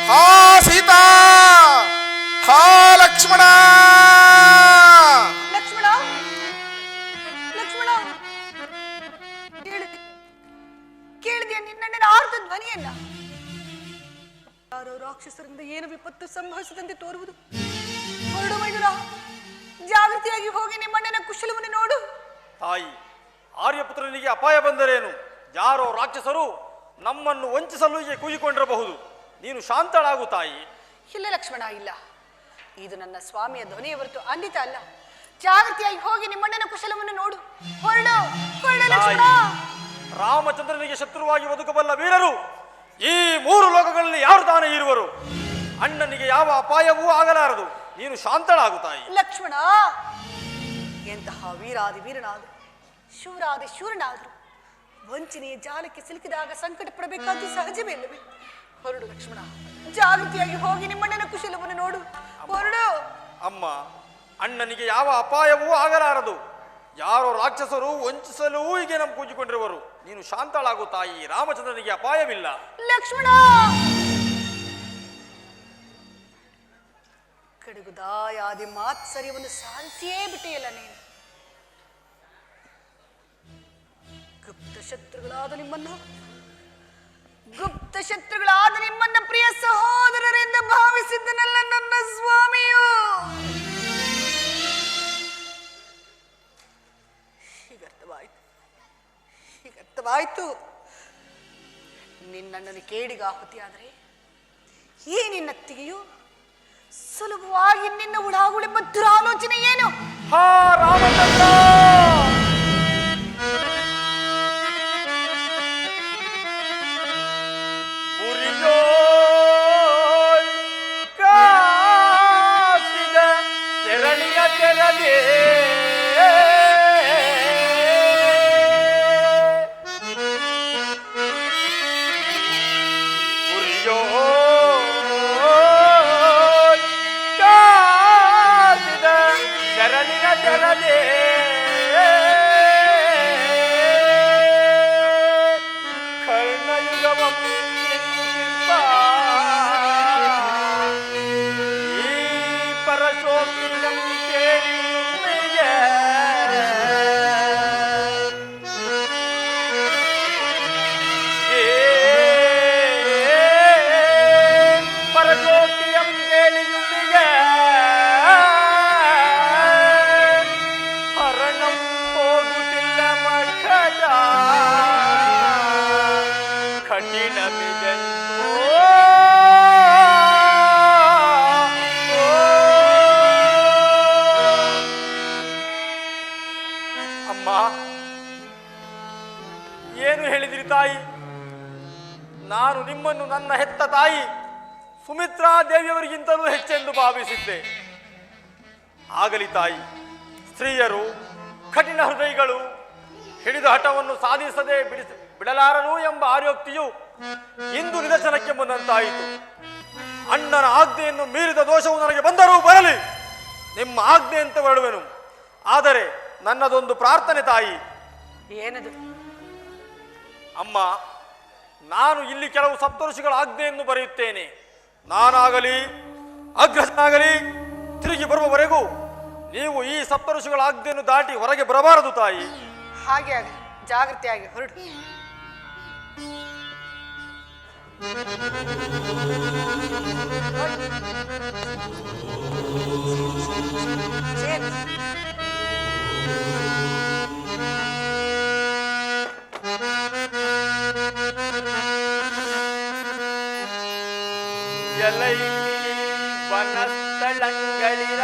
ಹಾ ಸೀತಾ, ಹಾ ಲಕ್ಷ್ಮಣ. ಲಕ್ಷ್ಮಣ, ಲಕ್ಷ್ಮಣ, ಕೇಳಿದೆಯಾ ನಿನ್ನಣ್ಣನ ಆರ್ತ ಧ್ವನಿಯನ್ನ? ಯಾರೋ ರಾಕ್ಷಸರಿಂದ ಏನು ವಿಪತ್ತು ಸಂಭವಿಸಿದಂತೆ ತೋರುವುದು. ಹೊರಡು ಮೈದುನ, ಜಾಗೃತಿಯಾಗಿ ಹೋಗಿ ನಿಮ್ಮಣ್ಣನ ಕುಶಲವನ್ನು ನೋಡು. ತಾಯಿ, ಆರ್ಯಪುತ್ರನಿಗೆ ಅಪಾಯ ಬಂದರೇನು? ಯಾರೋ ರಾಕ್ಷಸರು ನಮ್ಮನ್ನು ವಂಚಿಸಲು ಹೀಗೆ ಕೂಗಿಕೊಂಡಿರಬಹುದು. ನೀನು ಶಾಂತಳಾಗು ತಾಯಿ. ಇಲ್ಲ ಲಕ್ಷ್ಮಣ, ಇಲ್ಲ. ಇದು ನನ್ನ ಸ್ವಾಮಿಯ ಧ್ವನಿಯ ಹೊರತು ಅನ್ವಿತ ಅಲ್ಲ. ಜಾಗೃತಿಯಾಗಿ ಹೋಗಿ ನಿಮ್ಮಣ್ಣನ ಕುಶಲವನ್ನು ನೋಡು. ಹೊರಡು, ಹೊರಡು ಲಕ್ಷ್ಮಣ. ರಾಮಚಂದ್ರನಿಗೆ ಶತ್ರುವಾಗಿ ಬದುಕಬಲ್ಲ ವೀರರು ಈ 3 ಲೋಕಗಳಲ್ಲಿ ಯಾರು ತಾನೇ ಇರುವರು? ಅಣ್ಣನಿಗೆ ಯಾವ ಅಪಾಯವೂ ಆಗಲಾರದು. ನೀನು ಶಾಂತಳಾಗು ತಾಯಿ. ಲಕ್ಷ್ಮಣ, ಎಂತಹ ವೀರಾದಿ ವೀರನಾದರು, ಶೂರಾದಿ ಶೂರನಾದರು ವಂಚನೆಯ ಜಾಲಕ್ಕೆ ಸಿಲುಕಿದಾಗ ಸಂಕಟ ಪಡಬೇಕಾದ್ದು ಸಹಜವೇ ಇಲ್ಲವೇ? ಹೊರಡು ಲಕ್ಷ್ಮಣ, ಜಾಗೃತಿಯಾಗಿ ಹೋಗಿ ನಿಮ್ಮಣ್ಣನ ಕುಶಲವನ್ನು ನೋಡು. ಹೊರಡು. ಅಮ್ಮ, ಅಣ್ಣನಿಗೆ ಯಾವ ಅಪಾಯವೂ ಆಗಲಾರದು. ಯಾರೋ ರಾಕ್ಷಸರು ವಂಚಿಸಲು ಹೀಗೆ ನಮ್ಮ ಕೂಗಿಕೊಂಡಿರುವರು. ನೀನು ಶಾಂತಳಾಗು ತಾಯಿ. ರಾಮಚಂದ್ರನಿಗೆ ಅಪಾಯವಿಲ್ಲ. ಲಕ್ಷ್ಮಣ, ಕಡುಗುದಾಯಾದಿ ಮಾತ್ಸರ್ಯವನ್ನು ಸಾಧಿಸಿಯೇ ಬಿಟ್ಟೆಯಲ್ಲ ನೀನು. ಗುಪ್ತ ಶತ್ರುಗಳಾದ ನಿಮ್ಮನ್ನ ಪ್ರಿಯ ಸಹೋದರರೆಂದು ಭಾವಿಸಿದ್ದನಲ್ಲ ನನ್ನ ಸ್ವಾಮಿಯು. ಹೀಗರ್ಥವಾಯ್ತು. ನಿನ್ನನ್ನು ಕೇಡಿಗಾಹುತಿಯಾದರೆ ಈ ನಿನ್ನತ್ತಿಗೆಯು ಸುಲಭವಾಗಿ ನಿನ್ನ ಉಡಾಗುಳೆಂಬ ದುರಾಲೋಚನೆ ಏನು? ಹಾ ರಾಮಚಂದ್ರ, ಏನು ಹೇಳಿದಿರಿ ತಾಯಿ? ನಾನು ನಿಮ್ಮನ್ನು ನನ್ನ ಹೆತ್ತ ತಾಯಿ ಸುಮಿತ್ರಾ ದೇವಿಯವರಿಗಿಂತಲೂ ಹೆಚ್ಚೆಂದು ಭಾವಿಸಿದ್ದೆ. ಆಗಲಿ ತಾಯಿ, ಸ್ತ್ರೀಯರು ಕಠಿಣ ಹೃದಯಗಳು ಹಿಡಿದ ಹಠವನ್ನು ಸಾಧಿಸದೆ ಬಿಡಲಾರರು ಎಂಬ ಆರ್ಯೋಕ್ತಿಯು ಇಂದು ನಿದರ್ಶನಕ್ಕೆ ಬಂದಂತಾಯಿತು. ಅಣ್ಣನ ಆಜ್ಞೆಯನ್ನು ಮೀರಿದ ದೋಷವು ನನಗೆ ಬಂದರೂ ಬರಲಿ, ನಿಮ್ಮ ಆಜ್ಞೆ ಅಂತ ಹೊರಡುವೆನು. ಆದರೆ ನನ್ನದೊಂದು ಪ್ರಾರ್ಥನೆ ತಾಯಿ. ಏನದು? ಅಮ್ಮ, ನಾನು ಇಲ್ಲಿ ಕೆಲವು ಸಪ್ತಋಷಿಗಳ ಆಜ್ಞೆಯನ್ನು ಬರೆಯುತ್ತೇನೆ. ನಾನಾಗಲಿ ಅಗ್ರಜನಾಗಲಿ ತಿರುಗಿ ಬರುವವರೆಗೂ ನೀವು ಈ ಸಪ್ತಋಷಿಗಳ ಆಜ್ಞೆಯನ್ನು ದಾಟಿ ಹೊರಗೆ ಬರಬಾರದು ತಾಯಿ. ಹಾಗೆ ಆಗಲಿ, ಜಾಗೃತಿಯಾಗಿ ಹೊರಡು. ಎಲೈ ವನಸ್ಥಳಂಗಳಿರ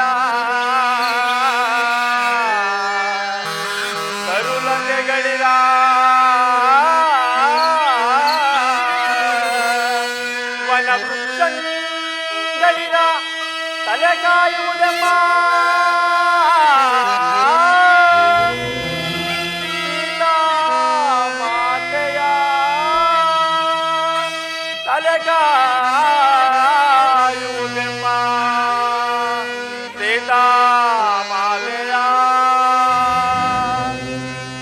ಕರುಲಂಗೆಗಳಿರ ವನವೃಕ್ಷಗಳಿರ ತಲೆ ಕಾಯುವುದೆಮ್ಮ ಸೀತಾ ಮಾತೆಯ ತಲೆ ಕಾಯುವುದೆಮ್ಮ ಸೀತಾ ಮಾತೆಯ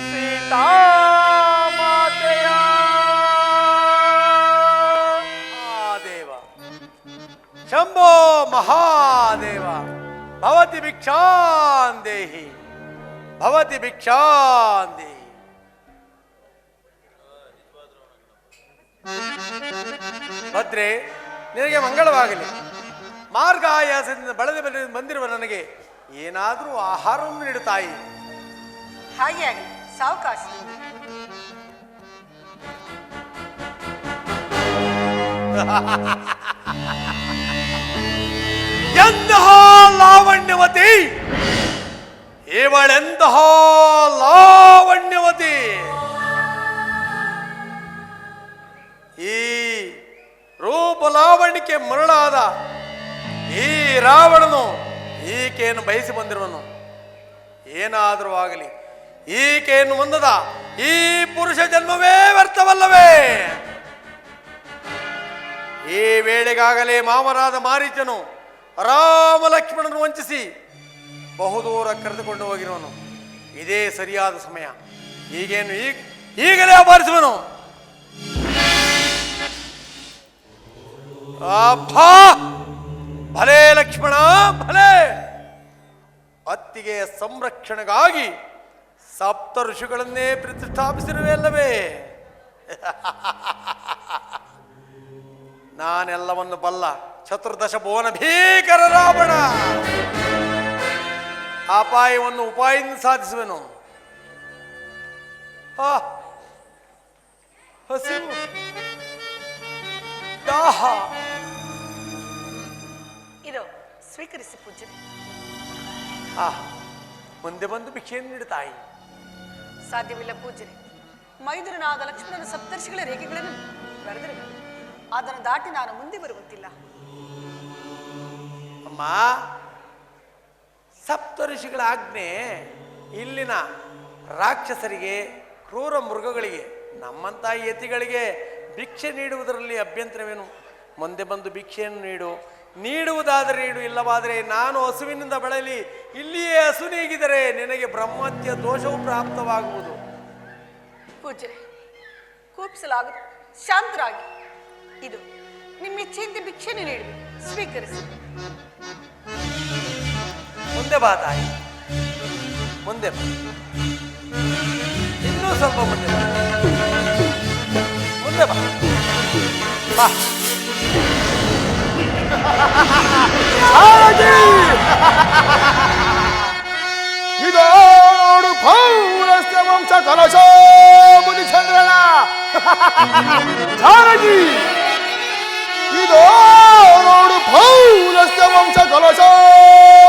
ಸೀತಾ ಮಾತೆಯ. ಮಹಾದೇವ ಶಂಭೋ ಮಹಾದೇವ, ಭವತಿ ಭಿಕ್ಷಾಂದೇಹಿ, ಭವತಿ ಭಿಕ್ಷಾಂದೇಹಿ. ಭದ್ರೆ, ನಿನಗೆ ಮಂಗಳವಾಗಲಿ. ಮಾರ್ಗ ಆಯಾಸದಿಂದ ಬಳಲಿ ಬಂದಿರುವ ನನಗೆ ಏನಾದರೂ ಆಹಾರವನ್ನು ನೀಡು ತಾಯಿ. ಹಾಗೆ ಆಗಲಿ, ಸಾವಕಾಶ. ಎಂತಹ ಲಾವಣ್ಯವತಿ, ಇವಳೆಂತಹ ಲಾವಣ್ಯವತಿ. ಈ ರೂಪ ಲಾವಣ್ಯಕ್ಕೆ ಮರಳಾದ ಈ ರಾವಣನು ಈಕೆಯನ್ನು ಬಯಸಿ ಬಂದಿರುವನು. ಏನಾದರೂ ಆಗಲಿ, ಈಕೆಯನ್ನು ಹೊಂದದ ಈ ಪುರುಷ ಜನ್ಮವೇ ವ್ಯರ್ಥವಲ್ಲವೇ? ಈ ವೇಳೆಗಾಗಲೇ ಮಾವನಾದ ಮಾರೀಚನು ರಾಮ ಲಕ್ಷ್ಮಣನು ವಂಚಿಸಿ ಬಹುದೂರ ಕರೆದುಕೊಂಡು ಹೋಗಿರುವನು. ಇದೇ ಸರಿಯಾದ ಸಮಯ. ಈಗೇನು ಈಗಲೇ ಅಪಹರಿಸುವನು. ಅಪ್ಪಾ, ಭಲೇ ಲಕ್ಷ್ಮಣ ಭಲೇ. ಅತ್ತಿಗೆಯ ಸಂರಕ್ಷಣೆಗಾಗಿ ಸಪ್ತ ಋಷಿಗಳನ್ನೇ ಪ್ರತಿಷ್ಠಾಪಿಸಿರುವೆ ಅಲ್ಲವೇ? ನಾನೆಲ್ಲವನ್ನು ಬಲ್ಲ ಚತುರ್ದಶ ಭುವನ ಭೀಕರ ರಾವಣ. ಅಪಾಯವನ್ನು ಉಪಾಯದಿಂದ ಸಾಧಿಸುವೆನು. ಹಸಿವು, ದಾಹ. ಇದು ಸ್ವೀಕರಿಸಿ ಪೂಜ್ಯರೇ. ಮುಂದೆ ಬಂದು ಭಿಕ್ಷೆಯನ್ನು ನೀಡು ತಾಯಿ. ಸಾಧ್ಯವಿಲ್ಲ ಪೂಜ್ಯರೇ. ಮೈದುರನಾದ ಲಕ್ಷ್ಮಣನ ಸಪ್ತರ್ಷಿಗಳ ರೇಖೆಗಳನ್ನು ಬರೆದಿರಬೇಕು. ಅದನ್ನು ದಾಟಿ ನಾನು ಮುಂದೆ ಬರುವಂತಿಲ್ಲ. ಅಮ್ಮ, ಸಪ್ತಋಷಿಗಳ ಆಜ್ಞೆ ಇಲ್ಲಿನ ರಾಕ್ಷಸರಿಗೆ, ಕ್ರೂರ ಮೃಗಗಳಿಗೆ, ನಮ್ಮಂಥ ಯತಿಗಳಿಗೆ ಭಿಕ್ಷೆ ನೀಡುವುದರಲ್ಲಿ ಅಭ್ಯಂತರವೇನು? ಮುಂದೆ ಬಂದು ಭಿಕ್ಷೆಯನ್ನು ನೀಡುವುದಾದರೆ ನೀಡು, ಇಲ್ಲವಾದರೆ ನಾನು ಹಸುವಿನಿಂದ ಬಳಲಿ ಇಲ್ಲಿಯೇ ಹಸು ನೀಗಿದರೆ ನಿನಗೆ ಬ್ರಹ್ಮತ್ಯ ದೋಷವು ಪ್ರಾಪ್ತವಾಗುವುದು. ಪೂಜ್ಯರೇ, ಕೋಪಿಸಲಾಗದು, ಶಾಂತರಾಗಿ. ಇದು ನಿಮ್ಮ ಇಚ್ಛೆಯಿಂದ ಭಿಕ್ಷೆಯನ್ನು ನೀಡಿ ಸ್ವೀಕರಿಸಿ. ಮುಂದೆ ಬಾ ತಾಯಿ, ಮುಂದೆ ಬಾ. ಇನ್ನೂ ಸ್ವಲ್ಪ ಮುಂದೆ ಬಾ. ಮುಂದೆ ಬಾ ಬಾ. ಇದೋ ನೋಡು ಪೌರಸ್ತ್ಯ ವಂಶ ಕಲಶೋ ಮುನಿ ಚಂದ್ರನ ಜಾನಕಿ. ಇದೋ ನೋಡು ಪೌರಸ್ತ್ಯ ವಂಶ ಕಲಶೋ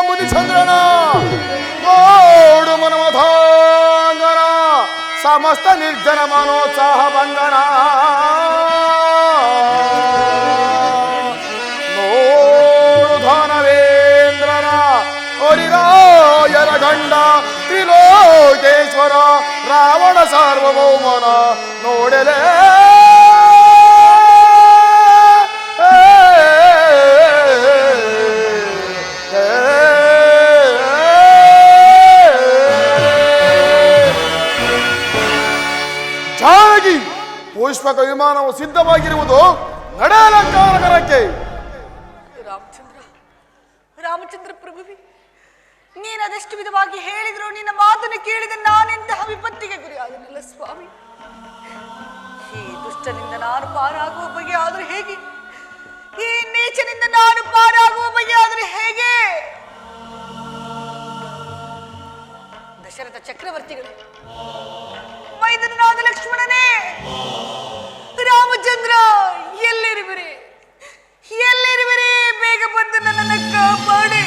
ಮುನಿ ಚಂದ್ರನ. ನೋಡು ಮನ್ಮಥಾಂಗನ ಸಮಸ್ತ ನಿರ್ಜನ ಮನೋತ್ಸಾಹ ಭಂಗನ. ಹರಿರಾಯರ ಗಂಡ ತ್ರಿಲೋಕೇಶ್ವರ ರಾವಣ ಸಾರ್ವಭೌಮನ ನೋಡಲೇ. ಜಾನಕಿ, ಪುಷ್ಪಕ ವಿಮಾನವು ಸಿದ್ಧವಾಗಿರುವುದು. ನಡೆಯಲಂಕಾರಕರಕ್ಕೆ. ರಾಮಚಂದ್ರ ಪ್ರಭುವಿ, ನೀನು ಅದೆಷ್ಟು ವಿಧವಾಗಿ ಹೇಳಿದ್ರು ನಿನ್ನ ಮಾತನ್ನು ಕೇಳಿದ ನಾನೆಂತಹ ವಿಪತ್ತಿಗೆ ಗುರಿಯಾದನಲ್ಲ ಸ್ವಾಮಿ. ಈ ದುಷ್ಟನಿಂದ ನಾನು ಪಾರಾಗುವ ಬಗೆ ಆದರೂ ಹೇಗೆ? ಈ ನೀಚನಿಂದ ನಾನು ಪಾರಾಗುವ ಬಗೆ ಆದರೂ ಹೇಗೆ? ದಶರಥ ಚಕ್ರವರ್ತಿಗಳು, ಮೈದನಾದ ಲಕ್ಷ್ಮಣನೇ, ರಾಮಚಂದ್ರ ಎಲ್ಲಿರುವಿರಿ? ಎಲ್ಲಿರುವಿರಿ? ಬೇಗ ಬಂದು ನನ್ನನ್ನು ಕಾಪಾಡಿ,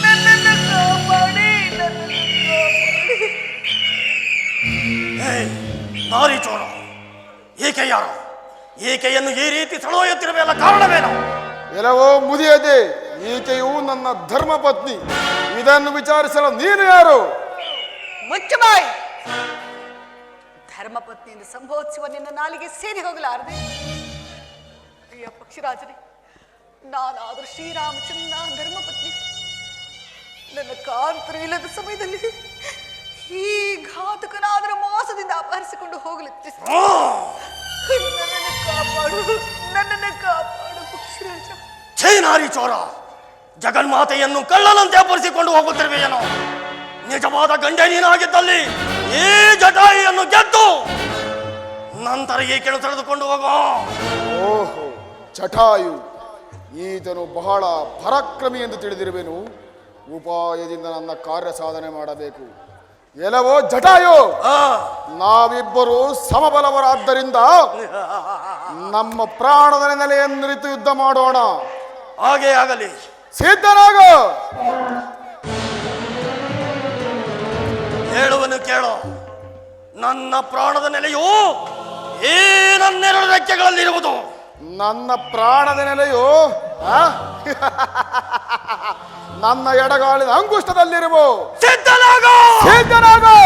ನನ್ನನ್ನು ಕಾಪಾಡಿ, ನನ್ನನ್ನು ಕಾಪಾಡಿ. ನಾರಿ ಚೋರ, ಈಕೆ ಯಾರು? ಈಕೆಯನ್ನು ಈ ರೀತಿ ಸೆಳೆಯೊಯ್ಯುತ್ತಿರಬೇಕಲ್ಲ, ಕಾರಣವೇನು? ಎಲ್ಲವೋ ಮುದಿಯದೆ, ಈಕೆಯು ನನ್ನ ಧರ್ಮ ಪತ್ನಿ. ಇದನ್ನು ವಿಚಾರಿಸಲು ನೀನು ಯಾರು? ಮುಚ್ಚಬಾಯಿ. ಧರ್ಮಪತ್ನಿಯಿಂದ ಸಂಬೋಧಿಸುವ ನಿನ್ನ ನಾಲಿಗೆ ಸೇರಿ ಹೋಗಲಾರದೆ. ಪ್ರಿಯ ಪಕ್ಷಿರಾಜನೇ, ನಾನಾದರೂ ಶ್ರೀರಾಮಚಂದ್ರ ಧರ್ಮಪತ್ನಿ. ನನ್ನ ಕಾಂತರು ಇಲ್ಲದ ಸಮಯದಲ್ಲಿ ಈ ಘಾತಕನಾದರ ಮೋಸದಿಂದ ಅಪಹರಿಸಿಕೊಂಡು ಹೋಗಲು ನನ್ನನ್ನು ಕಾಪಾಡು, ನನ್ನನ್ನು ಕಾಪಾಡು ಪಕ್ಷಿರಾಜ. ಛೇನಾರಿ ಚೋರ, ಜಗನ್ಮಾತೆಯನ್ನು ಕಳ್ಳನಂತೆ ಅಪಹರಿಸಿಕೊಂಡು ಹೋಗುತ್ತಿರುವೆಯೇನೋ? ನಿಜವಾದ ಗಂಡ ನೀನಾಗಿದ್ದಲ್ಲಿ ಈ ಜಟಾಯಿಯನ್ನು ಗೆದ್ದು ನಂತರ ಈಕೆಯನ್ನು ಸೆಳೆದುಕೊಂಡು ಹೋಗೋ. ಓಹೋ, ಜಟಾಯು, ಈತನು ಬಹಳ ಪರಾಕ್ರಮಿ ಎಂದು ತಿಳಿದಿರುವೆನು. ಉಪಾಯದಿಂದ ನನ್ನ ಕಾರ್ಯ ಸಾಧನೆ ಮಾಡಬೇಕು. ಎಲ್ಲವೋ ಜಟಾಯು, ನಾವಿಬ್ಬರು ಸಮಬಲವರಾದ್ದರಿಂದ ನಮ್ಮ ಪ್ರಾಣದ ನೆಲೆಯನ್ನಿರಿತು ಯುದ್ಧ ಮಾಡೋಣ. ಹಾಗೆ ಆಗಲಿ. ಸಿದ್ಧನಾಗು. ಹೇಳುವನು ಕೇಳೋ. ನನ್ನ ಪ್ರಾಣದ ನೆಲೆಯು ಈ ನನ್ನೆರಡು ರೆಕ್ಕೆಗಳಲ್ಲಿರುವುದು. ನನ್ನ ಪ್ರಾಣದ ನೆಲೆಯು ನನ್ನ ಎಡಗಾಲಿನ ಅಂಗುಷ್ಟದಲ್ಲಿರುವ. ಸಿದ್ಧನಾಗು. ಸಿದ್ಧನಾಗು.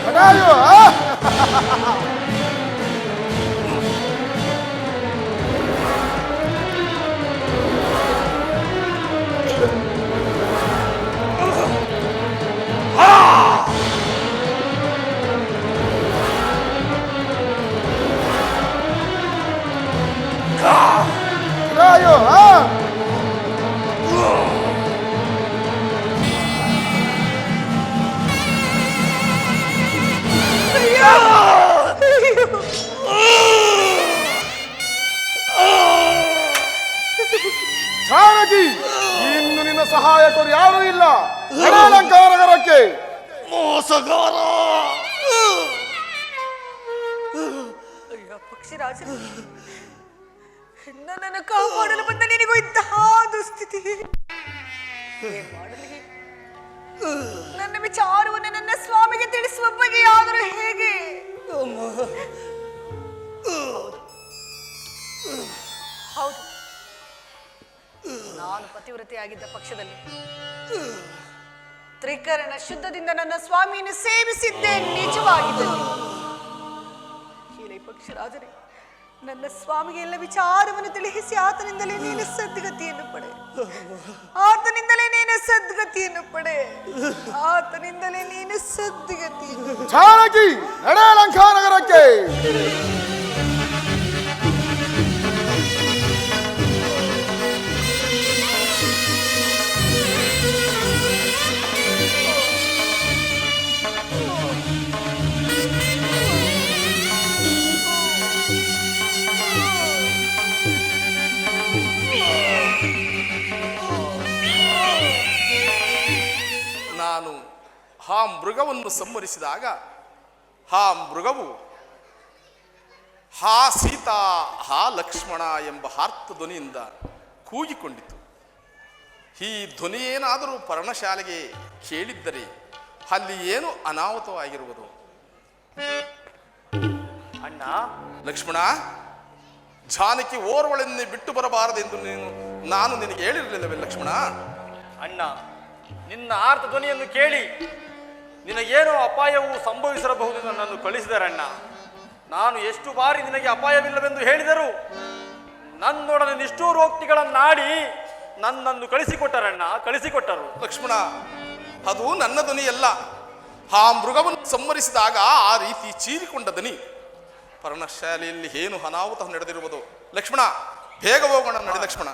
ಜಟಾಯು, ಜಟಾಯು, ಜಾನಕಿ, ಇನ್ನು ನಿನ್ನ ಸಹಾಯಕರು ಯಾರೂ ಇಲ್ಲ. ಅಲಂಕಾರಗರಕ್ಕೆ ಮೋಸಗಾರ. ಅಯ್ಯೋ ಪಕ್ಷಿರಾಜ, ನನ್ನನ್ನು ಕಾಪಾಡಲು ಬಂದ ನಿನಗೂ ಇಂತಹ ದುಸ್ಥಿತಿ. ಏನ್ ಮಾಡಲಿ? ನನ್ನ ವಿಚಾರವನ್ನು ನನ್ನ ಸ್ವಾಮಿಗೆ ತಿಳಿಸುವ ಬಗೆಯಾದರೂ ಹೇಗೆ? ಹೌದು, ನಾನು ಪತಿವ್ರತೆಯಾಗಿದ್ದ ಪಕ್ಷದಲ್ಲಿ ತ್ರಿಕರಣ ಶುದ್ಧದಿಂದ ನನ್ನ ಸ್ವಾಮಿಯನ್ನು ಸೇವಿಸಿದ್ದೇ ನಿಜವಾಗಿದ್ದಲ್ಲಿ. ಹೀಲೆ ಪಕ್ಷಿರಾಜರೇ, ನನ್ನ ಸ್ವಾಮಿಗೆ ಎಲ್ಲ ವಿಚಾರವನ್ನು ತಿಳಿಸಿ ಆತನಿಂದಲೇ ನೀನು ಸದ್ಗತಿಯನ್ನು ಪಡೆ. ಆತನಿಂದಲೇ ನೀನು ಸದ್ಗತಿಯನ್ನು ಪಡೆ. ಆತನಿಂದಲೇ ನೀನು ಸದ್ಗತಿಯನ್ನು. ಜಾನಕಿ, ನಡೆ ಅಲಂಕಾರಗರಕ್ಕೆ. ನಾನು ಆ ಮೃಗವನ್ನು ಸಂಹರಿಸಿದಾಗ ಆ ಮೃಗವು ಹಾ ಸೀತಾ ಹಾ ಲಕ್ಷ್ಮಣ ಎಂಬ ಆರ್ತ ಧ್ವನಿಯಿಂದ ಕೂಗಿಕೊಂಡಿತು. ಈ ಧ್ವನಿಯೇನಾದರೂ ಪರ್ಣಶಾಲೆಗೆ ಕೇಳಿದ್ದರೆ ಅಲ್ಲಿ ಏನು ಅನಾಹುತವಾಗಿರುವುದು? ಅಣ್ಣ, ಲಕ್ಷ್ಮಣ, ಜಾನಕಿ ಓರ್ವಳನ್ನೇ ಬಿಟ್ಟು ಬರಬಾರದೆಂದು ನಾನು ನಿನಗೆ ಹೇಳಿರಲಿಲ್ಲವೇ ಲಕ್ಷ್ಮಣ? ಅಣ್ಣ, ನಿನ್ನ ಆರ್ತ ಧ್ವನಿಯನ್ನು ಕೇಳಿ ನಿನಗೇನೋ ಅಪಾಯವು ಸಂಭವಿಸಿರಬಹುದೆಂದು ನನ್ನನ್ನು ಕಳಿಸಿದರಣ್ಣ. ನಾನು ಎಷ್ಟು ಬಾರಿ ನಿನಗೆ ಅಪಾಯವಿಲ್ಲವೆಂದು ಹೇಳಿದರು ನನ್ನೊಡನೆ ನಿಷ್ಠೂರೋಕ್ತಿಗಳನ್ನಾಡಿ ನನ್ನನ್ನು ಕಳಿಸಿಕೊಟ್ಟರಣ್ಣ, ಕಳಿಸಿಕೊಟ್ಟರು. ಲಕ್ಷ್ಮಣ, ಅದು ನನ್ನ ಧ್ವನಿಯಲ್ಲ. ಆ ಮೃಗವನ್ನು ಸಂಹರಿಸಿದಾಗ ಆ ರೀತಿ ಚೀರಿಕೊಂಡ ಧ್ವನಿ. ಪರ್ಣಶಾಲೆಯಲ್ಲಿ ಏನು ಅನಾಹುತ ನಡೆದಿರುವುದು? ಲಕ್ಷ್ಮಣ, ಬೇಗ ಹೋಗೋಣ, ನಡೆ ಲಕ್ಷ್ಮಣ.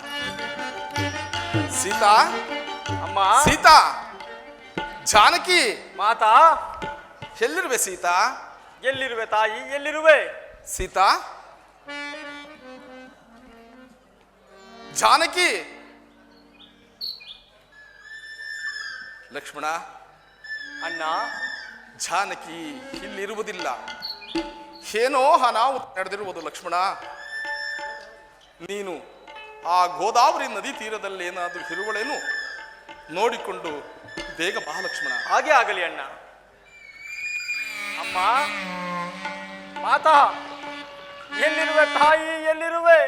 ಸೀತಾ, ಅಮ್ಮ, ಸೀತಾ, ಜಾನಕಿ, ಮಾತಾ, ಎಲ್ಲಿರುವೆ ಸೀತಾ? ಎಲ್ಲಿರುವೆ ತಾಯಿ, ಎಲ್ಲಿರುವೆ? ಸೀತಾ, ಜಾನಕಿ, ಲಕ್ಷ್ಮಣ. ಅಣ್ಣ, ಜಾನಕಿ ಇಲ್ಲಿರುವುದಿಲ್ಲ. ಏನೋ ಅನಾಹುತ ನಡೆದಿರುವುದು ಲಕ್ಷ್ಮಣ. ನೀನು ಆ ಗೋದಾವರಿ ನದಿ ತೀರದಲ್ಲಿ ಏನಾದರೂ ಇರುವಳೇನು ನೋಡಿಕೊಂಡು ಬೇಗ ಬಾ ಲಕ್ಷ್ಮಣ. ಹಾಗೆ ಆಗಲಿ ಅಣ್ಣ. ಅಮ್ಮ, ಮಾತಾ, ಎಲ್ಲಿರುವೆ ತಾಯಿ, ಎಲ್ಲಿರುವೆ?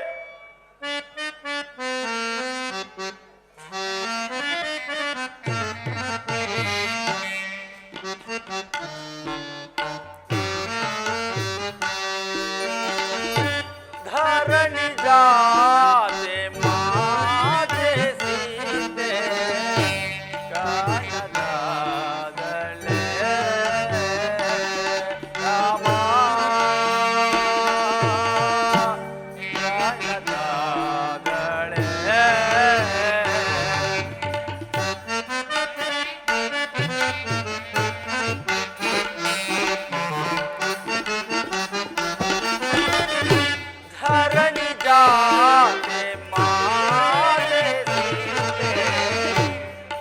ಧರಣಿ ಜಾತೆ ಮಾತೆ ಸೀತೆ ಕಾಣದಾದಳೆ ರಾಮ ಕಾಣದಾದಳೆ. ಧರಣಿ ಜಾತೆ ಮಾತೆ ಸೀತೆ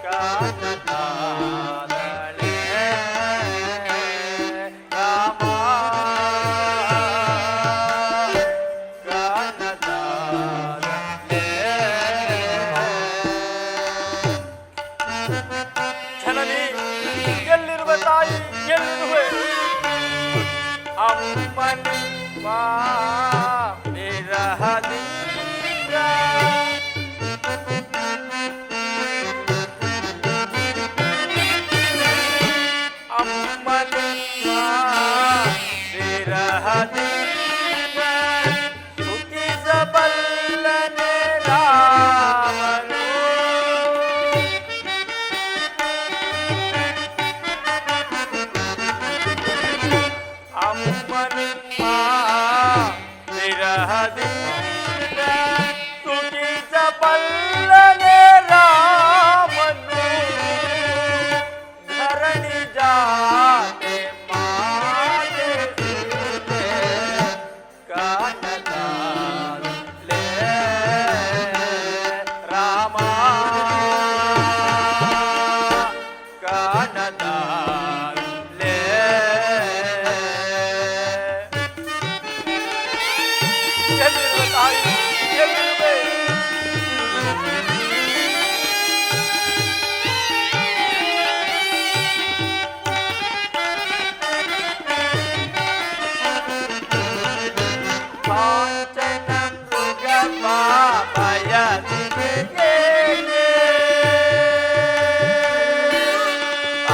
ಕಾಣದಾದಳೆ ರಾಮ ಕಾಣದಾದಳೆ. ಜನನಿ ಎಲ್ಲಿರುವ ತಾಯಿ, ಎಲ್ಲಿರುವೆ? ಅಮ್ಮನಿ ವಾ ವಿರಹದಿಂದ ಅಮ್ಮನಿ ವಾ ವಿರಹದಿಂದ ಸುಖಿಸಬಲ್ಲನೆ ರಾಮನು. ಅಮ್ಮನಿಮ್ಮ ವಿರಹದಿಂದ ಸುಖಿಸಬಲ್ಲನೆ ರಾಮನು. ಧರಣಿ ಜಾತೆ ಮಾತೆ ಸೀತೆ ಕಾಣದಾದಳೆ ರಾಮ ಕಾಣದಾದಳೆ. ಎಲ್ಲಿರುವ ತಾಯಿ, ಎಲ್ಲಿರುವೆ? ಕಾಂಚನ ಮೃಗ ಪಾಪಯ ದಿಗೆ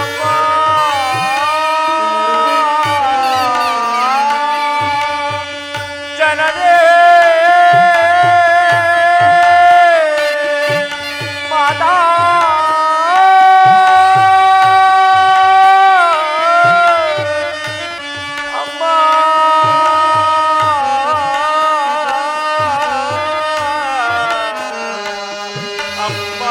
ಅಮ್ಮ ಜನರೇ ಮಾತಾ ಅಮ್ಮ ಅಮ್ಮ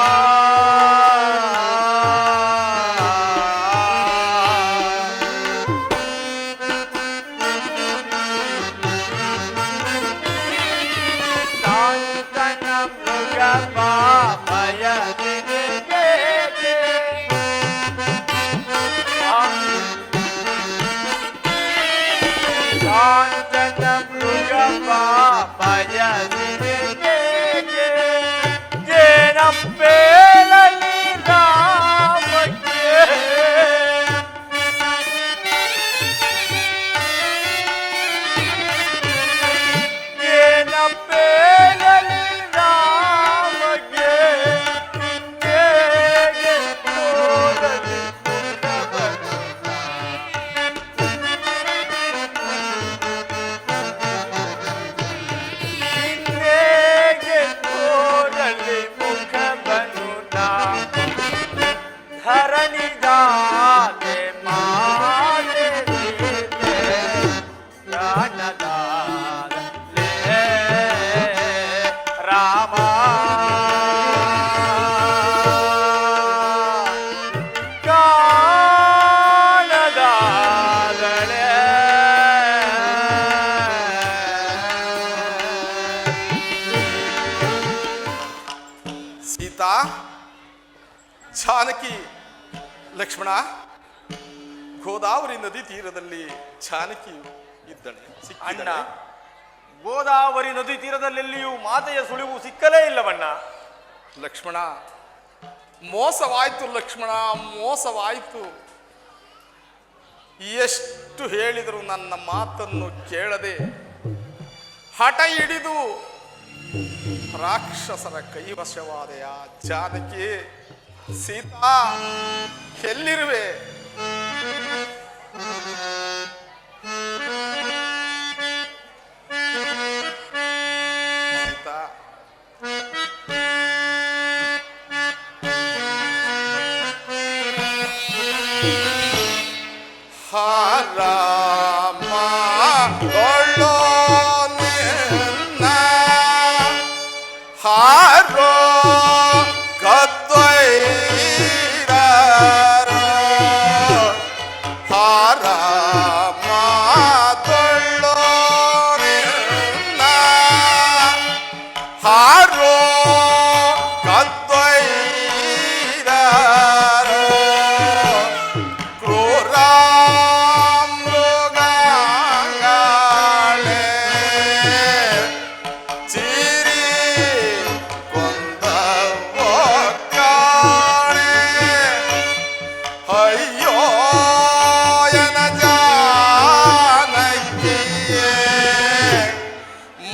ಕಾಂಚನ ಮೃಗ ಪಾಪಯ ದಿಗೆ ಕಾಂಚನ ಮೃಗ ಪಾಪಯ ದಿಗೆ ಏನಪ್ಪೇಳಲಿ ರಾಮಕ್ಕೆ. ಏನಪ್ಪೇಳಲಿ ರಾಮಗೆ ಹಿಂಗೇಗೆ ತೋರಲಿ ಹಿಂಗೇಗೆ ತೋರಲಿ ಮುಖವನ್ನು ನಾ. ಧರಣಿ ಜಾತೆ ಮಾತೆ ಸೀತೆ ಕಾಣದಾದಳೆ ರಾಮ ಕಾಣದಾದಳೆ. ಸೀತಾ, ಜಾನಕಿ, ಲಕ್ಷ್ಮಣ, ಗೋದಾವರಿ ನದಿ ತೀರದಲ್ಲಿ ಜಾನಕಿ ಇದ್ದಳೆ, ಅಣ್ಣ, ಸಿಕ್ಕಿದಳೆ. ಗೋದಾವರಿ ನದಿ ತೀರದಲ್ಲೆಲ್ಲಿಯೂ ಮಾತೆಯ ಸುಳಿವು ಸಿಕ್ಕಲೇ ಇಲ್ಲವಣ್ಣ. ಲಕ್ಷ್ಮಣ, ಮೋಸವಾಯ್ತು ಲಕ್ಷ್ಮಣ, ಮೋಸವಾಯ್ತು. ಎಷ್ಟು ಹೇಳಿದರೂ ನನ್ನ ಮಾತನ್ನು ಕೇಳದೆ ಹಠ ಹಿಡಿದು ರಾಕ್ಷಸರ ಕೈವಶವಾದೆಯ ಜಾನಕಿ ಸೀತಾ ಎಲ್ಲಿರುವೆ? ಸೀತಾ ಹಾರಾಮ ಕೊಳ್ಳೋ ನಿನ್ನ ಹಾರೋ ಕತ್ತೊಯ್ದಾರೋ ಹಾರಾಮ ಕೊಳ್ಳೋ ನಿನ್ನ ಹಾರೋ ಕತ್ತೊಯ್ದಾರೋ ಕ್ರೂರ ಮೃಗಗಳೇ ಚಿರಿ ಕೊಂದವೋ ಕಾಣೆ ಅಯ್ಯೋ ಎನ ಜಾನಕಿಯೇ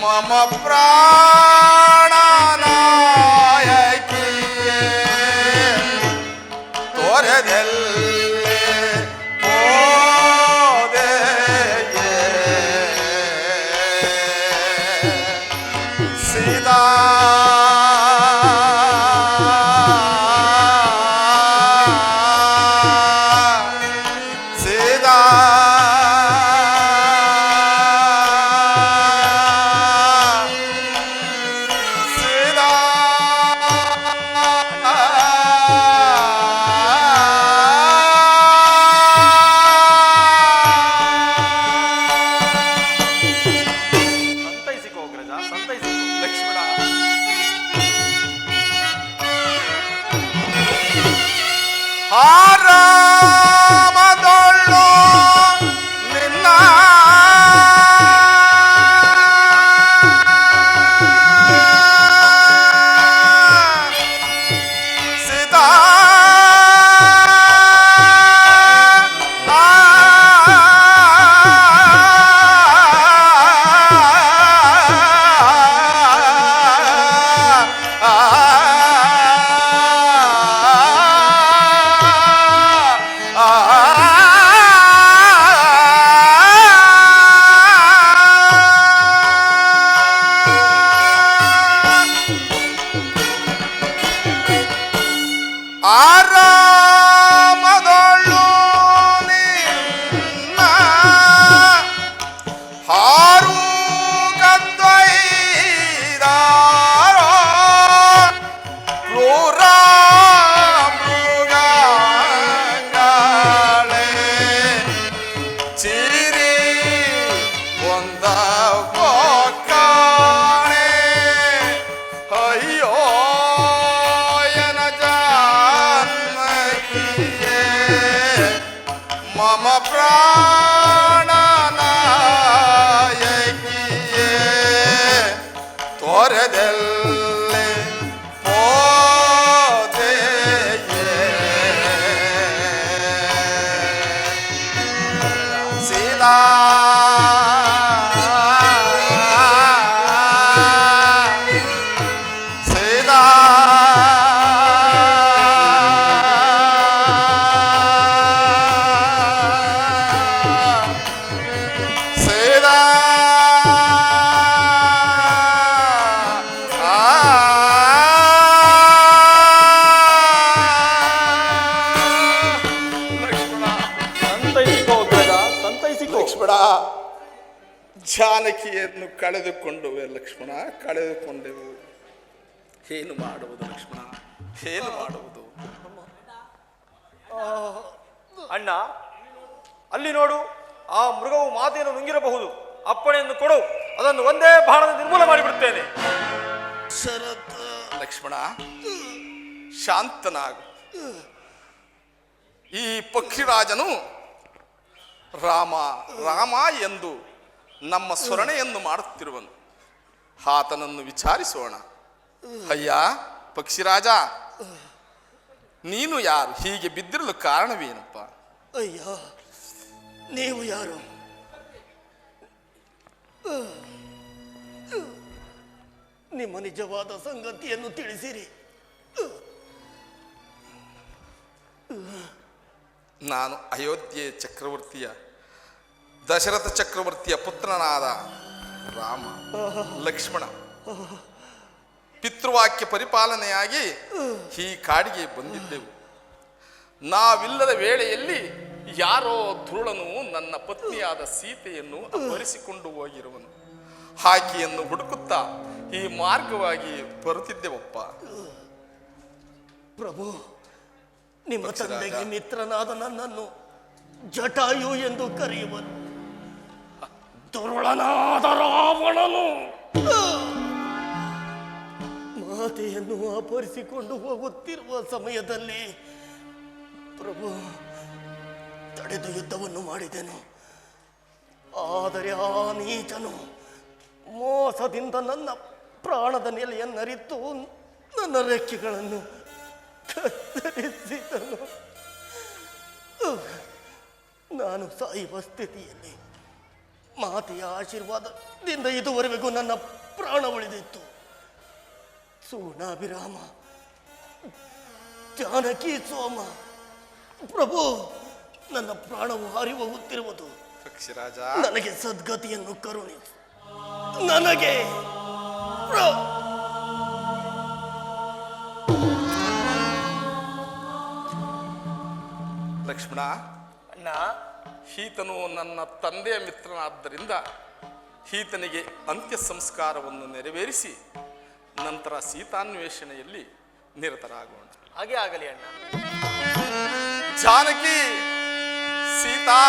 ಮಮ ಪ್ರಾಣನಾಯಕಿಯೇ ತೋರದೆಲ್ಲೇ ಹೋದೆಯೇ ಸೀತಾ ಸೀತಾ ಸೀತಾ ಸಂತೈಸಿಕೋ ಅಗ್ರಜ, ಸಂತೈಸಿಕೋ. ಲಕ್ಷ್ಮಣ ಆರಾಮದೊಳ್ಳು ನಿನ್ನ ಸೀತಾ ಆರಾಮದೊಳ್ಳು ನಿನ್ನ ಹಾರು ಕದ್ದೊಯ್ದಾರೋ ಕ್ರೂರ ಮೃಗಗಳೇ ಚಿರಿ ಒಂದವೋ ಕಾಣೆ ಅಯ್ಯೋ ಎನ ಜಾನಕಿಯೇ ಮಮ ಪ್ರಾಣನಾಯಕಿಯೇ ತೋರದೆಲ್ಲೇ ಹೋದೆಯೇ ಸೀತಾ ಸೀತಾ ಸೀತಾ ಲಕ್ಷ್ಮಣ ಸಂತೈಸಿಕೋ ಅಗ್ರಜ, ಸಂತೈಸಿಕೋ. ಲಕ್ಷ್ಮಣ ಜಾನಕಿಯನ್ನು ಕಳೆದುಕೊಂಡುವೆ ಲಕ್ಷ್ಮಣ, ಕಳೆದುಕೊಂಡೆವು. ಏನು ಮಾಡುವುದು ಲಕ್ಷ್ಮಣ, ಏನು ಮಾಡುವುದು? ಅಣ್ಣ, ಅಲ್ಲಿ ನೋಡು, ಆ ಮೃಗವು ಮಾತೆಯನ್ನು ನುಂಗಿರಬಹುದು. ಅಪ್ಪಣೆಯನ್ನು ಕೊಡು, ಅದನ್ನು ಒಂದೇ ಬಾಣದ ನಿರ್ಮೂಲ ಮಾಡಿಬಿಡುತ್ತೇನೆ. ಲಕ್ಷ್ಮಣ ಶಾಂತನಾಗು. ಈ ಪಕ್ಷಿರಾಜನು ರಾಮ ರಾಮ ಎಂದು ನಮ್ಮ ಸ್ಮರಣೆಯನ್ನು ಮಾಡುತ್ತಿರುವನು. ಆತನನ್ನು ವಿಚಾರಿಸೋಣ. ಅಯ್ಯ ಪಕ್ಷಿರಾಜ, ನೀನು ಯಾರು? ಹೀಗೆ ಬಿದ್ದಿರಲು ಕಾರಣವೇನಪ್ಪ? ಅಯ್ಯ, ನೀವು ಯಾರು? ನಿಮ್ಮ ನಿಜವಾದ ಸಂಗತಿಯನ್ನು ತಿಳಿಸಿರಿ. ನಾನು ಅಯೋಧ್ಯೆ ಚಕ್ರವರ್ತಿಯ ದಶರಥ ಚಕ್ರವರ್ತಿಯ ಪುತ್ರನಾದ ರಾಮ ಲಕ್ಷ್ಮಣ ಪಿತೃವಾಕ್ಯ ಪರಿಪಾಲನೆಯಾಗಿ ಈ ಕಾಡಿಗೆ ಬಂದಿದ್ದೆವು. ನಾವಿಲ್ಲದ ವೇಳೆಯಲ್ಲಿ ಯಾರೋ ಧುರುಳನು ನನ್ನ ಪತ್ನಿಯಾದ ಸೀತೆಯನ್ನು ಅಪಹರಿಸಿಕೊಂಡು ಹೋಗಿರುವನು. ಆಕೆಯನ್ನು ಹುಡುಕುತ್ತಾ ಈ ಮಾರ್ಗವಾಗಿ ಬರುತ್ತಿದ್ದೆವಪ್ಪ. ಪ್ರಭು, ನಿಮ್ಮ ತಂದೆಗೆ ಮಿತ್ರನಾದ ನನ್ನನ್ನು ಜಟಾಯು ಎಂದು ಕರೆಯುವನು. ದುರುಳನಾದ ರಾವಣನು ಮಾತೆಯನ್ನು ಅಪಹರಿಸಿಕೊಂಡು ಹೋಗುತ್ತಿರುವ ಸಮಯದಲ್ಲಿ ಪ್ರಭು ತಡೆದು ಯುದ್ಧವನ್ನು ಮಾಡಿದೆನು. ಆದರೆ ಆ ನೀಚನು ಮೋಸದಿಂದ ನನ್ನ ಪ್ರಾಣದ ನೆಲೆಯನ್ನರಿತು ನನ್ನ ರೆಕ್ಕೆಗಳನ್ನು ಕತ್ತರಿಸಿದನು. ನಾನು ಸಾಯುವ ಸ್ಥಿತಿಯಲ್ಲಿ ಮಾತೆಯ ಆಶೀರ್ವಾದದಿಂದ ಇದುವರೆಗೂ ನನ್ನ ಪ್ರಾಣ ಉಳಿದಿತ್ತು. ಸೂರ್ಣಾಭಿರಾಮ, ಜಾನಕಿ ಸೋಮ, ಪ್ರಭು, ನನ್ನ ಪ್ರಾಣವು ಹಾರಿ ಹೋಗುತ್ತಿರುವುದು. ಪಕ್ಷಿರಾಜ, ನನಗೆ ಸದ್ಗತಿಯನ್ನು ಕರುಣಿಸು. ನನಗೆ ಲಕ್ಷ್ಮಣ, ಅಣ್ಣ, ಈತನು ನನ್ನ ತಂದೆಯ ಮಿತ್ರನಾದ್ದರಿಂದ ಈತನಿಗೆ ಅಂತ್ಯ ಸಂಸ್ಕಾರವನ್ನು ನೆರವೇರಿಸಿ ನಂತರ ಸೀತಾನ್ವೇಷಣೆಯಲ್ಲಿ ನಿರತರಾಗೋಣ. ಹಾಗೆ ಆಗಲಿ ಅಣ್ಣ. ಜಾನಕಿ, ಸೀತಾ,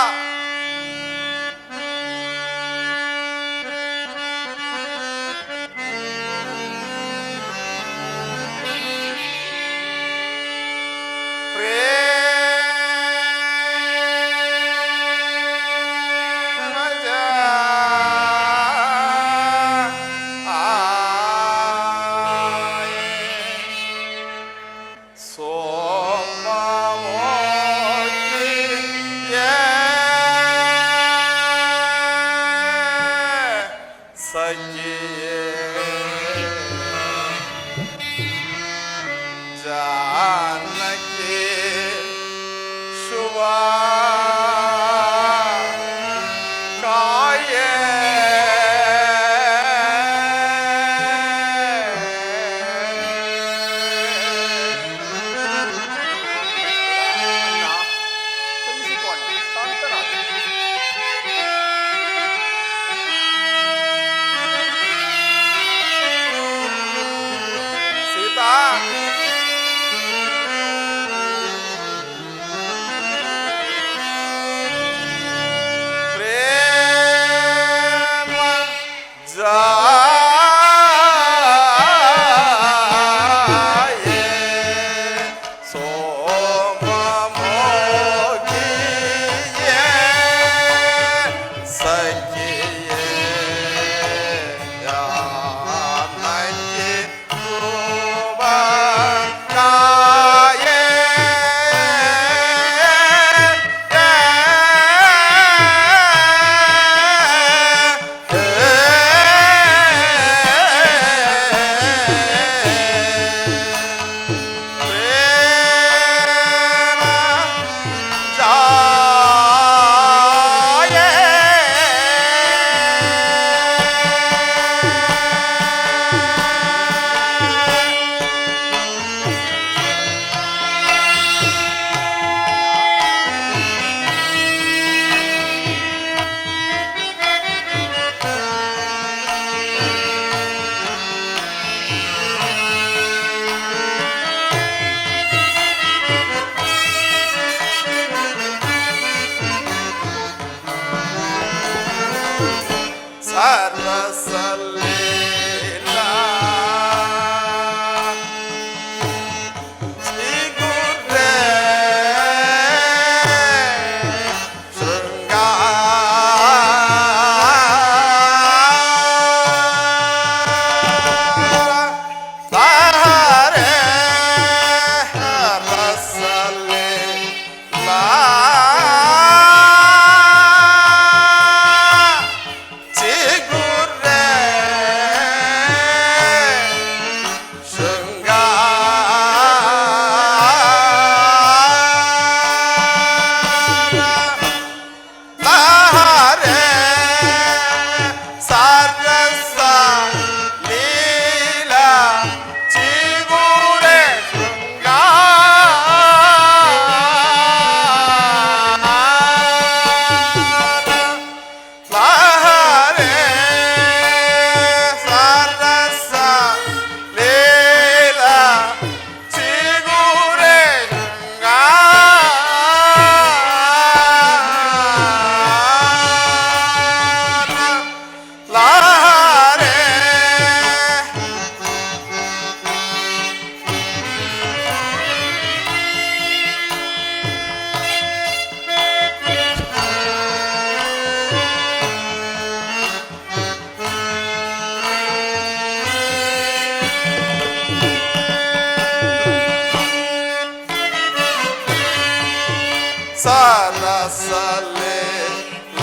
ಮನಸ್ಸಲ್ಲೇ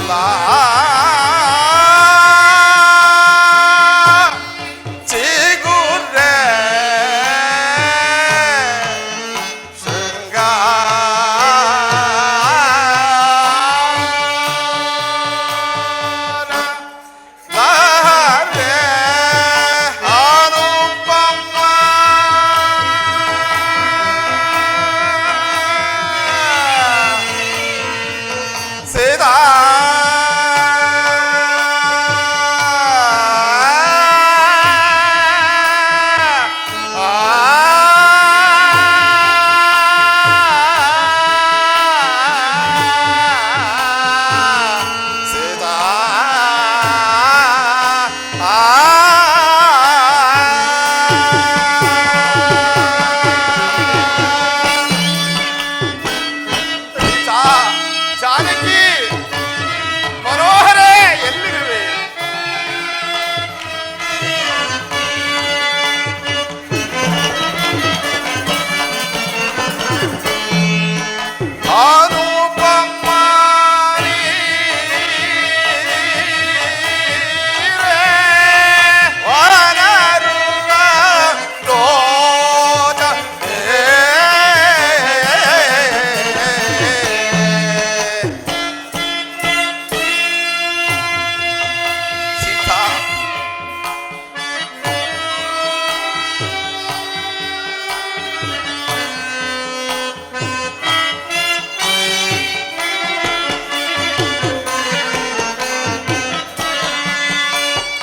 ಲಾ ಚಿಗುರೆ ಶೃಂಗಾರ ಲಾರೆ ಅನುಪಮ ಸೇದಾ ಸೇದಾ ಜಾನಕಿ ಮನೋಹರೇ ಎಲ್ಲಿರುವೆ ಅನುಪಮ ವರನರುವ ರೋಜ ಸೀತಾ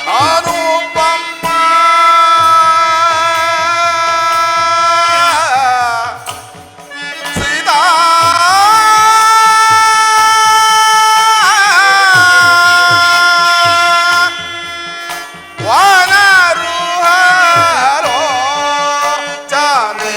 ಅನುಪಮ ಸೀತಾ ವನರುಹರೋ ಜಾನೆ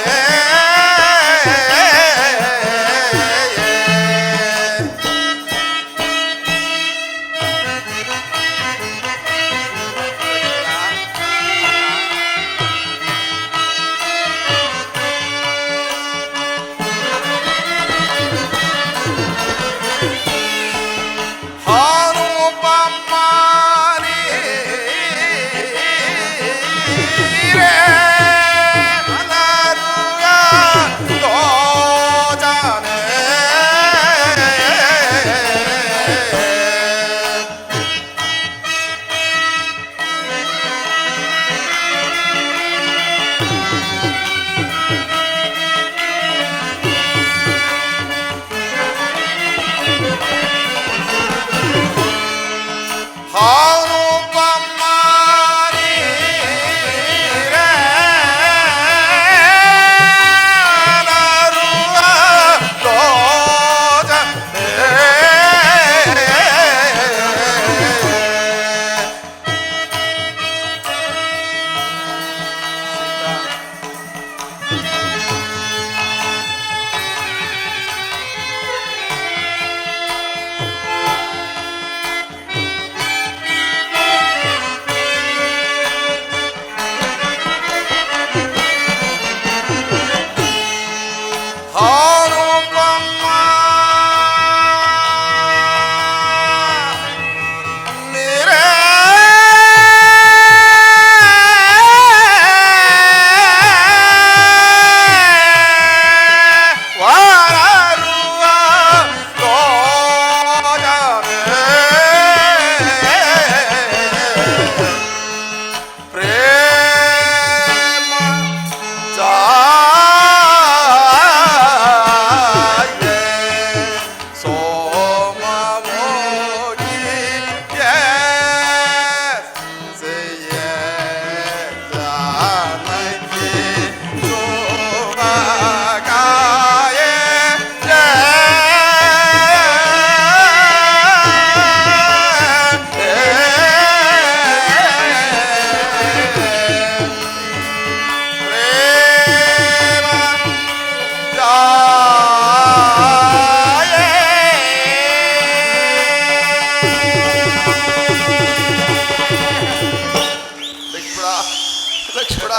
ಅನುಪಮ ಅನರುವ ರೋಜನೆ ಅನುಪಮ ಅನರುವ ಅನುಪಮ ನೀರೇ ವರರುವ ರೋಜನೆ ಪ್ರೇಮ ಜಾಯೆ ಸೋಮಮೋಗಿ ಸೆಯ ಜಾನಕಿ ಶೋಭಗಾಯೆ ಲಕ್ಷ್ಮಣ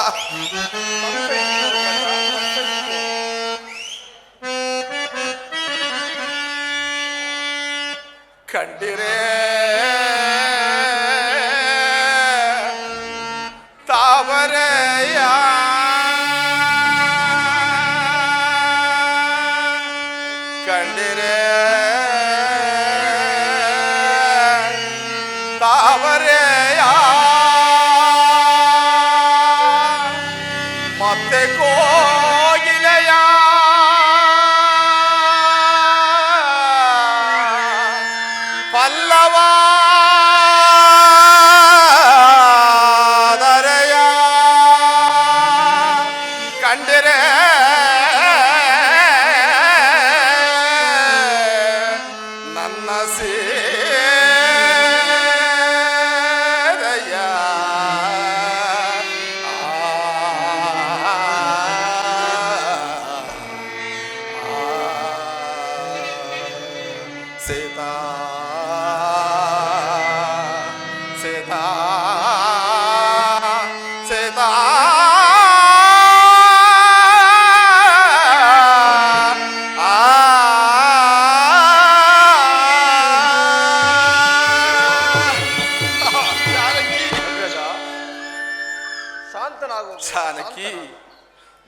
ಆಗುವ ಜಾನಕಿ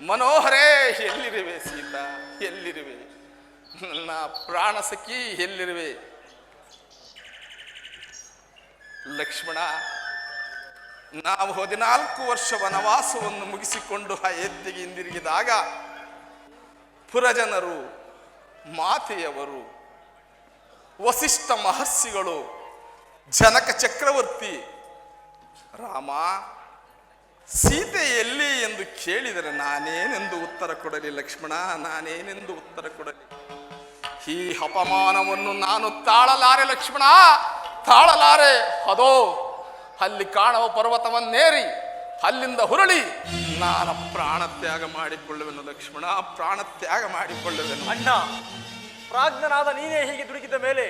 ಮನೋಹರೇ, ಎಲ್ಲಿರುವೆ ಸೀತಾ, ಎಲ್ಲಿರುವೆ ನನ್ನ ಪ್ರಾಣ ಸಖಿ, ಎಲ್ಲಿರುವೆ ಲಕ್ಷ್ಮಣ? ನಾವು 14 ವರ್ಷ ವನವಾಸವನ್ನು ಮುಗಿಸಿಕೊಂಡು ಅಯೋಧ್ಯೆಗೆ ಹಿಂದಿರುಗಿದಾಗ ಪುರಜನರು, ಮಾತೆಯವರು, ವಸಿಷ್ಠ ಮಹರ್ಷಿಗಳು, ಜನಕ ಚಕ್ರವರ್ತಿ ರಾಮ ಸೀತೆ ಎಲ್ಲಿ ಎಂದು ಕೇಳಿದರೆ ನಾನೇನೆಂದು ಉತ್ತರ ಕೊಡಲಿ ಲಕ್ಷ್ಮಣ, ನಾನೇನೆಂದು ಉತ್ತರ ಕೊಡಲಿ? ಈ ಅಪಮಾನವನ್ನು ನಾನು ತಾಳಲಾರೆ ಲಕ್ಷ್ಮಣ, ತಾಳಲಾರೆ. ಅದೋ ಅಲ್ಲಿ ಕಾಣುವ ಪರ್ವತವನ್ನೇರಿ ಅಲ್ಲಿಂದ ಹುರುಳಿ ನಾನು ಪ್ರಾಣ ತ್ಯಾಗ ಮಾಡಿಕೊಳ್ಳುವೆನು ಲಕ್ಷ್ಮಣ, ಪ್ರಾಣ ತ್ಯಾಗ ಮಾಡಿಕೊಳ್ಳುವೆನು. ಅಣ್ಣ, ಪ್ರಾಜ್ಞನಾದ ನೀನೇ ಹೀಗೆ ದುಡುಕಿದ ಮೇಲೆ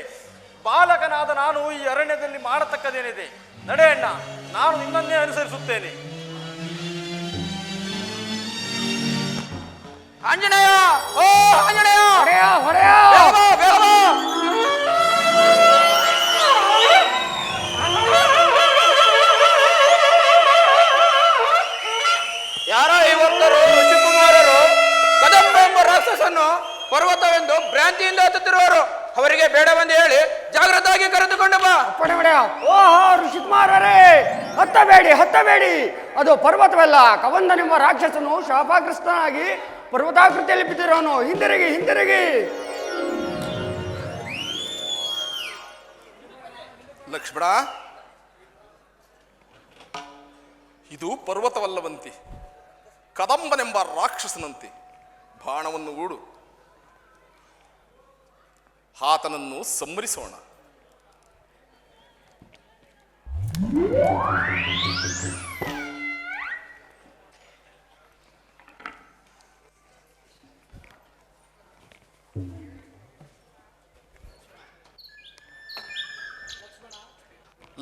ಬಾಲಕನಾದ ನಾನು ಈ ಅರಣ್ಯದಲ್ಲಿ ಮಾಡತಕ್ಕದೇನಿದೆ? ನಡೆ ಅಣ್ಣ, ನಾನು ನಿನ್ನನ್ನೇ ಅನುಸರಿಸುತ್ತೇನೆ. ಆಂಜನೇಯ, ಓ ಆಂಜನೇಯ, ಯಾರೋ ಇವತ್ತರು ಋಷಿಕುಮಾರರು ಕದಂಬ ಎಂಬ ರಾಕ್ಷಸನ್ನು ಪರ್ವತವೆಂದು ಭ್ರಾಂತಿಯಿಂದ ಹತ್ತುತ್ತಿರುವರು. ಅವರಿಗೆ ಬೇಡವೆಂದು ಹೇಳಿ ಜಾಗ್ರತೆಯಾಗಿ ಕರೆದುಕೊಂಡು ಬಾ. ಓಹೋ ಋಷಿಕುಮಾರರೇ, ಹತ್ತಬೇಡಿ. ಅದು ಪರ್ವತವಲ್ಲ, ಕವಂದನೆಂಬ ರಾಕ್ಷಸನು ಶಾಪಗ್ರಸ್ತನಾಗಿ ಪರ್ವತಾಕೃತಿಯಲ್ಲಿ ಬಿದ್ದಿರೋನು. ಹಿಂದಿರುಗಿ. ಲಕ್ಷ್ಮಣ, ಇದು ಪರ್ವತವಲ್ಲವಂತೆ, ಕದಂಬನೆಂಬ ರಾಕ್ಷಸನಂತೆ. ಬಾಣವನ್ನು ಹೂಡು, ಆತನನ್ನು ಸಂಹರಿಸೋಣ.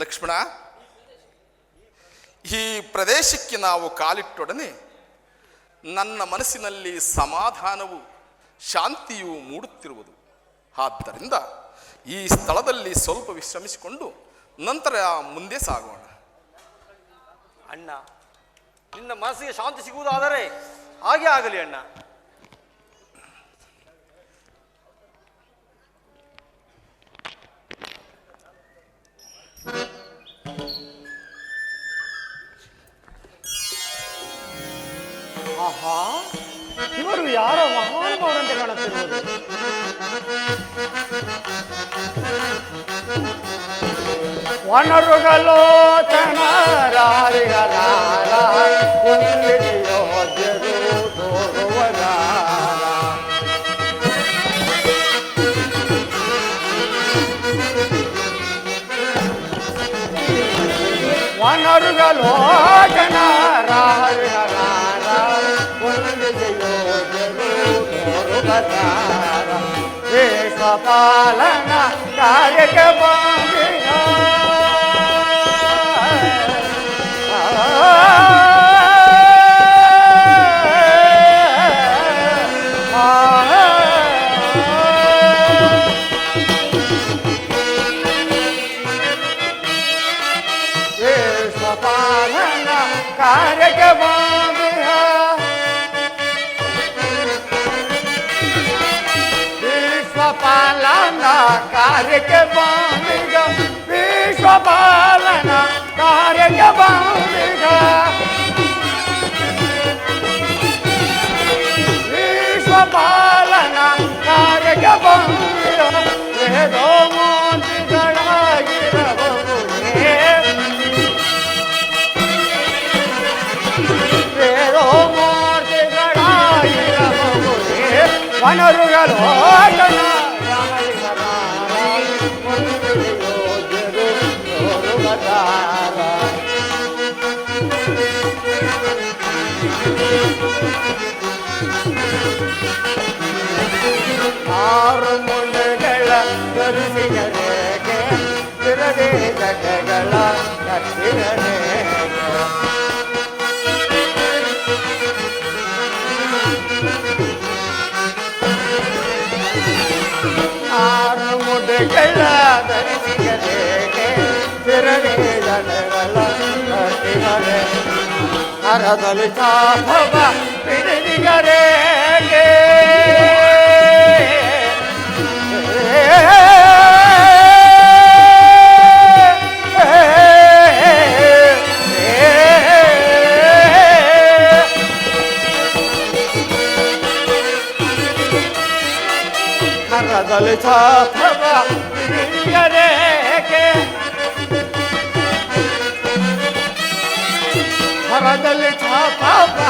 ಲಕ್ಷ್ಮಣ, ಈ ಪ್ರದೇಶಕ್ಕೆ ನಾವು ಕಾಲಿಟ್ಟೊಡನೆ ನನ್ನ ಮನಸ್ಸಿನಲ್ಲಿ ಸಮಾಧಾನವು, ಶಾಂತಿಯು ಮೂಡುತ್ತಿರುವುದು. ಆದ್ದರಿಂದ ಈ ಸ್ಥಳದಲ್ಲಿ ಸ್ವಲ್ಪ ವಿಶ್ರಮಿಸಿಕೊಂಡು ನಂತರ ಮುಂದೆ ಸಾಗೋಣ. ಅಣ್ಣ, ನಿನ್ನ ಮನಸ್ಸಿಗೆ ಶಾಂತಿ ಸಿಗುವುದಾದರೆ ಹಾಗೆ ಆಗಲಿ ಅಣ್ಣ. ಆಹಾ, ಇವರು ಯಾರೋ ಮಹಾನುಭಾವರಂತೆ ಕಾಣುತ್ತಿರುವುದು. ವಿಶ್ವಪಾಲನ ಕಾರ್ಯಕ್ಕೆ ಬಂದಿನ ವಿಶ್ವಪಾಲನ ಕಾರ್ಯಕ್ಕೆ ಬಂದಿನ ವಿಶ್ವಪಾಲನ ಕಾರ್ಯಕ್ಕೆ ಬಂದಿಗ ವಿಶ್ವಪಾಲನ ಕಾರ್ಯಕ್ಕೆ ಬಂದಿಗ ವಿಶ್ವಪಾಲನ ಕಾರ್ಯಕ್ಕೆ ಬಂದಿಗ ವೇದೋ ಮೂರ್ತಿಗಳಾಗಿರಬಹುದೇ ವೇದೋ ಮೂರ್ತಿಗಳಾಗಿರಬಹುದೇ ವನರುಗಳು ಆರು ಮುಳ್ಳುಗಳ ಧರಿಸಿದರೇಕೆ ಬಿರದೆ ಜಗಗಳ ಕಟ್ಟಿದರೇಕೆ ಆರು ಮುಡ್ಡುಗಳ ಧರಿಸಿದರೇಕೆ ಬಿರದೆ ಜಗಗಳ ಕಟ್ಟಿದರೇಕೆ ಕರದಲ್ಲಿ ಚಾಪವ ಹಿಡಿದಿಗರೇಗೆ ಕರದಲ್ಲಿ ಚಾಪವ ಹಿಡಿದಿಗರೇಗೆ ಕರದಲ್ಲಿ ಚಾಪವ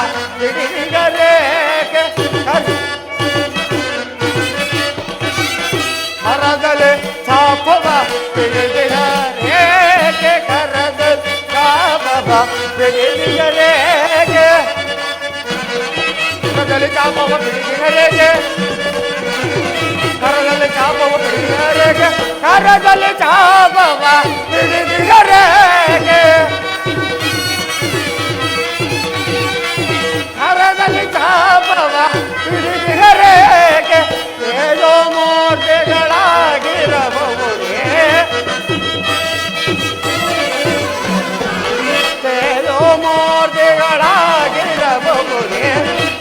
ಹಿಡಿದಿಗರೇಗೆ ಕರದಲ್ಲಿ ಚಾಪವ ಹಿಡಿದಿಗರೇಗೆ ಕರದಲ್ಲಿ ಚಾಪವ ಹಿಡಿದಿಗರೇಗೆ ಕರದಲ್ಲಿ ಚಾಪವ ಹಿಡಿದಿಗರೇಗೆ ಕರದಲ್ಲಿ ಚಾಪವ ಹಿಡಿದಿಗರೇಗೆ ಕರದಲ್ಲಿ ಚಾಪವ ಹಿಡಿದಿಗರೇಗೆ ಕರದಲ್ಲಿ ಚಾಪವ ಹಿಡಿದಿಗರೇಗೆ ಏಳೋ ಮೂರ್ತಿಗಳಾಗಿರಬಹುದೇ ಏಳೋ ಮೂರ್ತಿಗಳಾಗಿರಬಹುದೇ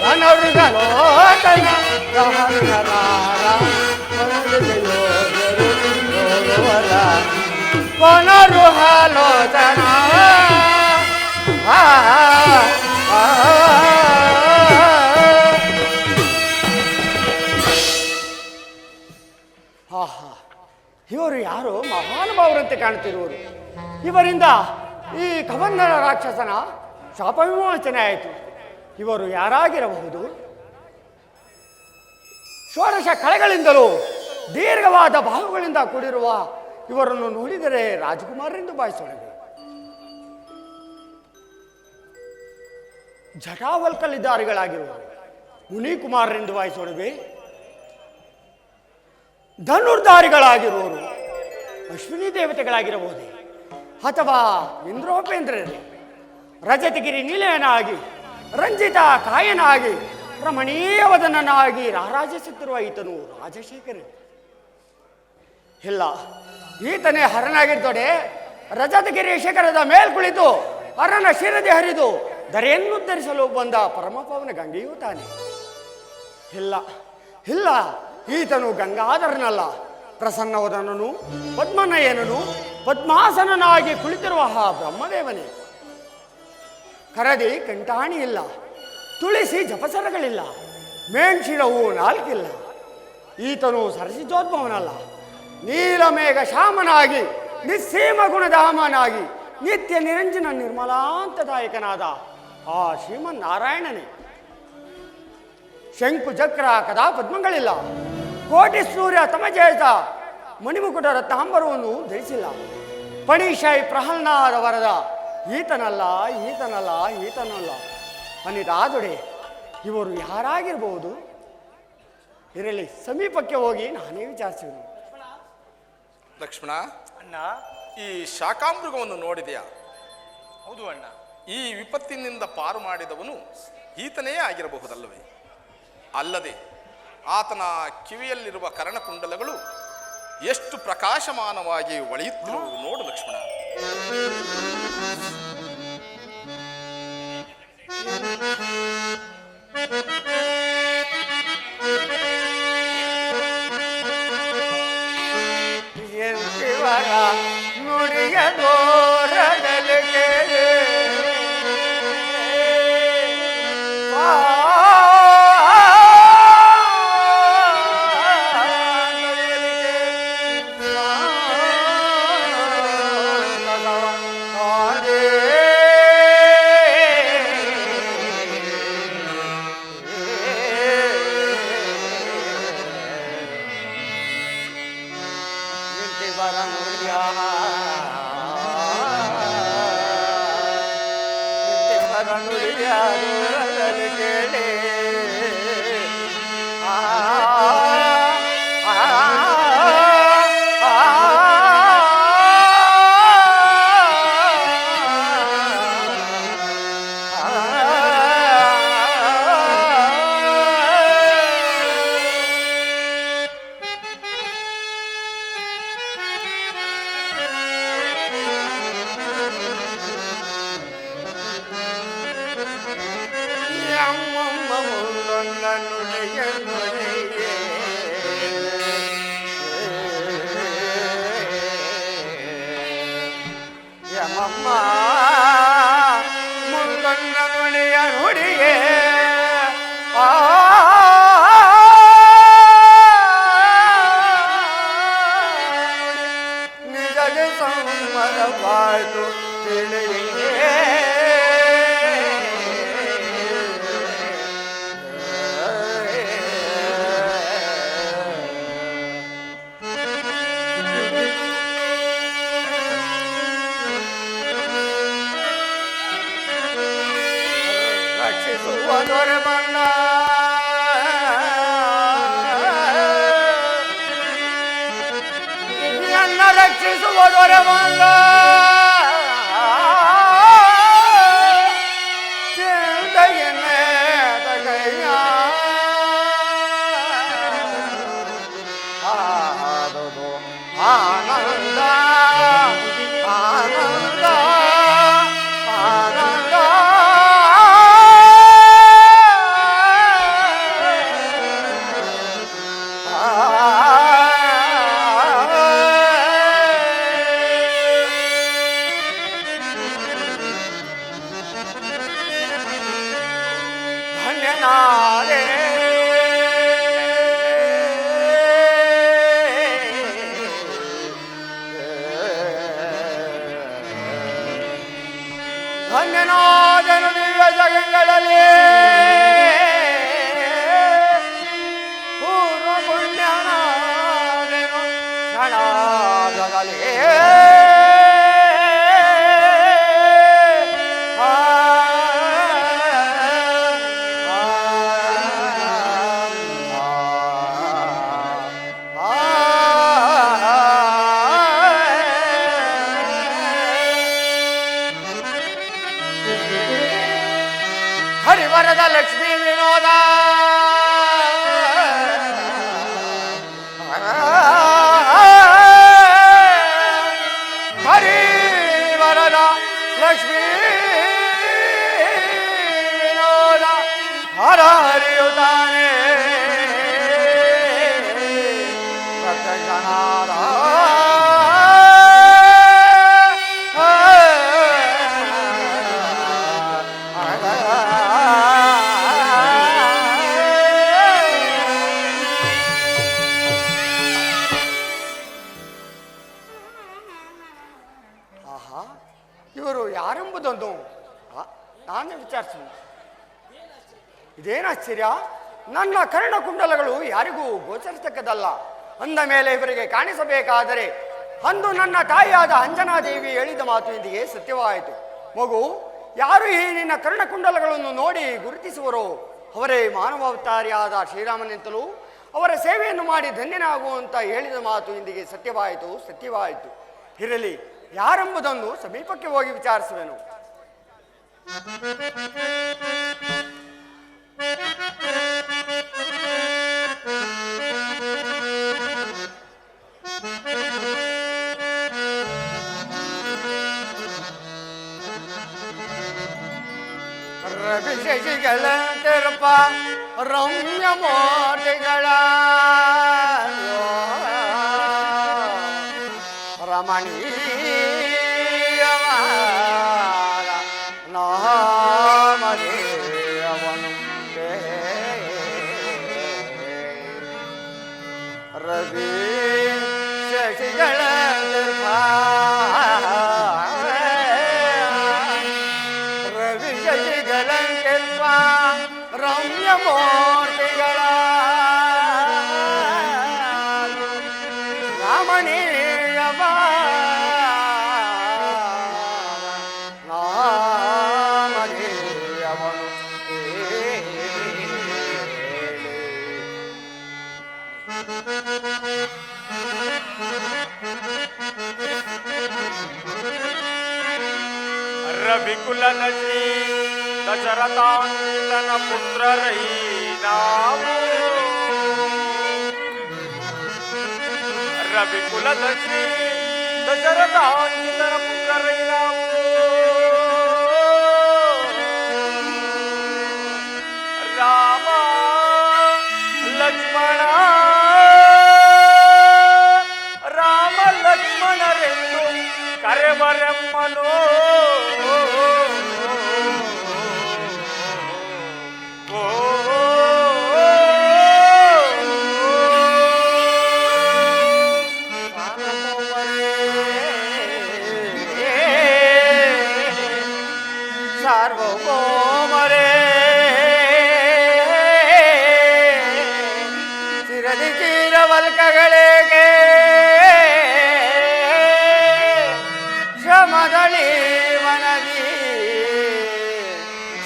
ಅನರುಗಲೋಚನ ಕೊನರು ಆಲೋಚನ ಇವರು ಯಾರು ಮಹಾನುಭಾವರಂತೆ ಕಾಣುತ್ತಿರುವರು. ಇವರಿಂದ ಈ ಕವಂದನ ರಾಕ್ಷಸನ ಶಾಪ ವಿಮೋಚನೆ ಆಯಿತು. ಇವರು ಯಾರಾಗಿರಬಹುದು? ಷೋಡಶ ಕಳೆಗಳಿಂದಲೂ ದೀರ್ಘವಾದ ಬಾಹುಗಳಿಂದ ಕೂಡಿರುವ ಇವರನ್ನು ನೋಡಿದರೆ ರಾಜಕುಮಾರರೆಂದು ಭಾವಿಸೋಣವೆ. ಜಟಾವಲ್ಕಲಿದ್ದಾರಿಗಳಾಗಿರುವರು ಮುನಿಕುಮಾರರೆಂದು ಭಾವಿಸೋಣವೆ. ಧನುರ್ಧಾರಿಗಳಾಗಿರುವರು ಅಶ್ವಿನಿ ದೇವತೆಗಳಾಗಿರಬಹುದೇ, ಅಥವಾ ಇಂದ್ರೋಪೇಂದ್ರರೇ. ರಜತಗಿರಿ ನಿಲಯನಾಗಿ ರಂಜಿತ ಕಾಯನಾಗಿ ರಮಣೀಯವದನಾಗಿ ರಾರಾಜಿಸುತ್ತಿರುವ ಈತನು ರಾಜಶೇಖರ. ಇಲ್ಲ, ಈತನೇ ಹರನಾಗಿರ್ತೊಡೆ ರಜತಗಿರಿ ಶಿಖರದ ಮೇಲ್ ಕುಳಿತು ಹರನ ಶಿರದೆ ಹರಿದು ಧರೆಯನ್ನು ಧರಿಸಲು ಬಂದ ಪರಮಪವನ ಗಂಗೆಯೂ ತಾನೆ. ಇಲ್ಲ ಇಲ್ಲ, ಈತನು ಗಂಗಾಧರನಲ್ಲ, ಪ್ರಸನ್ನವದನನು ಪದ್ಮನಯನನು ಪದ್ಮಾಸನನಾಗಿ ಕುಳಿತಿರುವ ಬ್ರಹ್ಮದೇವನೇ. ಕರದಿ ಕಂಟಾಣಿ ಇಲ್ಲ, ತುಳಸಿ ಜಪಸರಗಳಿಲ್ಲ, ಮೇಣ್ಶಿರವು ನಾಲ್ಕಿಲ್ಲ. ಈತನು ಸರಸಿಜೋದ್ಭವನಲ್ಲ, ನೀಲಮೇಘ ಶ್ಯಾಮನಾಗಿ ನಿಸ್ಸೀಮ ಗುಣಧಾಮನಾಗಿ ನಿತ್ಯ ನಿರಂಜನ ನಿರ್ಮಲಾಂತದಾಯಕನಾದ ಆ ಶ್ರೀಮನ್ನಾರಾಯಣನೇ. ಶಂಕು ಚಕ್ರ ಕದಾ ಪದ್ಮಗಳಿಲ್ಲ, ಕೋಟಿ ಸೂರ್ಯ ತಮಜೇತ ಮಣಿಮುಕುಟ ರತ್ನಾಂಬರವನ್ನು ಧರಿಸಿಲ್ಲ. ಪಣಿಶೈ ಪ್ರಹಲ್ನಾದ ವರದ ಈತನಲ್ಲ ಈತನಲ್ಲ ಈತನಲ್ಲ ಅನಿತಾದುಡೆ. ಇವರು ಯಾರಾಗಿರ್ಬೋದು? ಇರಲಿ, ಸಮೀಪಕ್ಕೆ ಹೋಗಿ ನಾನೇ ವಿಚಾರಿಸಿದ್ರು. ಲಕ್ಷ್ಮಣ, ಅಣ್ಣ. ಈ ಶಾಕಾಮೃಗವನ್ನು ನೋಡಿದೆಯಾ? ಹೌದು ಅಣ್ಣ. ಈ ವಿಪತ್ತಿನಿಂದ ಪಾರು ಮಾಡಿದವನು ಈತನೇ ಆಗಿರಬಹುದಲ್ಲವೇ? ಅಲ್ಲದೆ ಆತನ ಕಿವಿಯಲ್ಲಿರುವ ಕರ್ಣಕುಂಡಲಗಳು ಎಷ್ಟು ಪ್ರಕಾಶಮಾನವಾಗಿ ಒಳೆಯುತ್ತಿರುವುದು ನೋಡು ಲಕ್ಷ್ಮಣ. ನುಡಿಯ ದೋರದಲ್ಲಿ ಕೇಳಿ ಮುಂದೊಂದ ನುಡಿಯ ನುಡಿಯೇ ಯಮಮ್ಮ ಮುಂದೊಂದ ನುಡಿಯ ನುಡಿಯೇ ನಿಜಗೆ ಸಮ್ಮತವಾಯ್ತು ತಿಳಿಯೇ ರಕ್ಷಿಸುವ ದೊರೆ ಬಂದ ನನ್ನ ರಕ್ಷಿಸುವ ದೊರೆ ಬಂದ ಚಿಂತೆಯನ್ನೇ ತಗಯ್ಯ ಆದದು ಆನಂದ ಆನಂದ ಆನಂದ ಧನ್ಯನಾದೆ ಧನ್ಯನಾದನು ದಿವ್ಯ ಜಗಗಳಲ್ಲಿ ಪೂರ್ವ ಪುಣ್ಯನಾದನು ಕ್ಷಣಾದದಲ್ಲಿ ಹರಿವರದ ಲಕ್ಷ್ಮೀ ವಿನೋದ ಹರಿವರದ ಲಕ್ಷ್ಮೀ ವಿನೋದ ಹರ ಹರಿಯುತ್ತಾನೆ ಪ್ರತ್ಯಕ್ಷನಾದ ಆಹಾ ಇವರು ಯಾರೆಂಬುದೊಂದು ನಾನೇ ವಿಚಾರಿಸಿ ಇದೇನು ಆಶ್ಚರ್ಯ ನನ್ನ ಕರ್ಣಕುಂಡಲಗಳು ಯಾರಿಗೂ ಗೋಚರಿಸತಕ್ಕದಲ್ಲ ಅಂದ ಮೇಲೆ ಇವರಿಗೆ ಕಾಣಿಸಬೇಕಾದರೆ ಅಂದು ನನ್ನ ತಾಯಿಯಾದ ಅಂಜನಾದೇವಿ ಹೇಳಿದ ಮಾತು ಇಂದಿಗೆ ಸತ್ಯವಾಯಿತು. ಮಗು, ಯಾರು ಈ ನಿನ್ನ ಕರ್ಣಕುಂಡಲಗಳನ್ನು ನೋಡಿ ಗುರುತಿಸುವರೋ ಅವರೇ ಮಾನವಾವತಾರಿಯಾದ ಶ್ರೀರಾಮನೆಂತಲೂ ಅವರ ಸೇವೆಯನ್ನು ಮಾಡಿ ಧನ್ಯನಾಗುವಂತ ಹೇಳಿದ ಮಾತು ಇಂದಿಗೆ ಸತ್ಯವಾಯಿತು. ಇರಲಿ, ಯಾರೆಂಬುದನ್ನು ಸಮೀಪಕ್ಕೆ ಹೋಗಿ ವಿಚಾರಿಸುವೆನು. ರವಿ ಶಶಿಗಳ ತೆರಪ ರಮ್ಯ ಮೋಟಿಗಳ ರಮಣೀಯವಾದ ನಾಮದೇವನು ರವಿ ಶಶಿಗಳ ತೆರಪ ರವಿ ಶಶಿಗಳ ತೆರಪ ರಮ್ಯ ಮೂರ್ತಿಗಳ ನಾಮದೇವನು ರವಿಕುಲದ ಶ್ರೀ ದಶರಥಾಂತನ ಪುತ್ರರೈ ನಾವು ರವಿಕುಲದ ಶ್ರೀ ದಶರಥಾಂತನ ಪುತ್ರರೈ ನಾವು ರಾಮ ಕೋಮರೆ ಚಿರದಿ ಚೀರವಲ್ಕಗಳಿಗೆ ಶ್ರಮದಳಿ ವನದಿ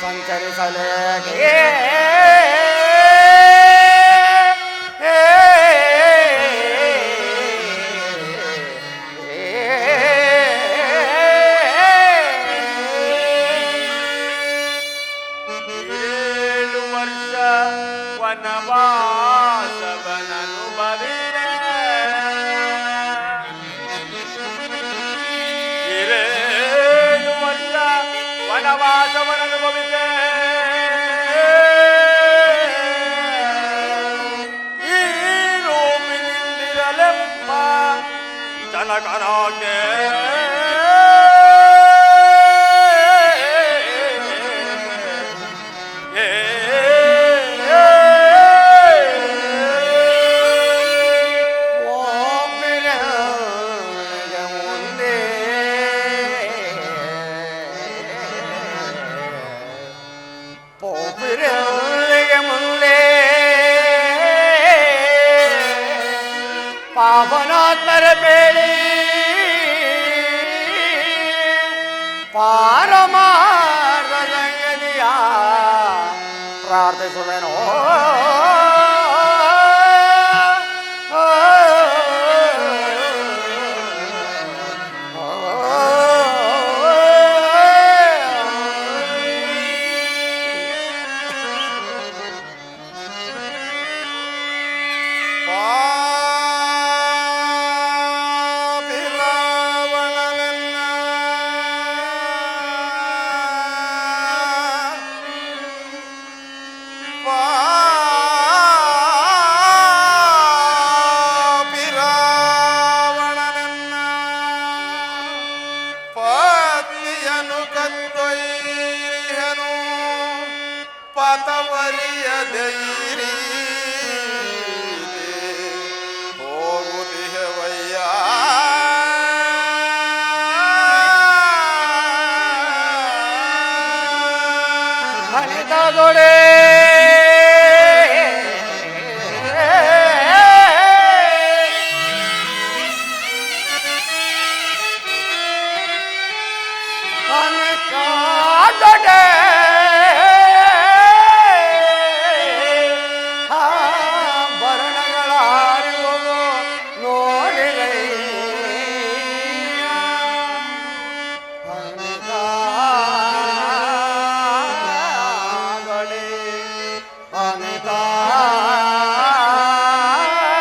ಸಂಚರಿಸಲೇಗೆ ವನವಾಸವನನುಭವಿದೆ 7 ವರ್ಷ ವನವಾಸವನನುಭವಿದೆ ಈ ರೂಪಿನಿಂದಿರಲೆಂಬ ಜನಕರಾಗೆ ಪಾವನಾತ್ಮರ ಬೇಳಿ ಪಾರಮಾರ್ಗದಯದಿಯ ಪ್ರಾರ್ಥಿಸುವೆನೋ ಹಣಿತಗೊಡೆ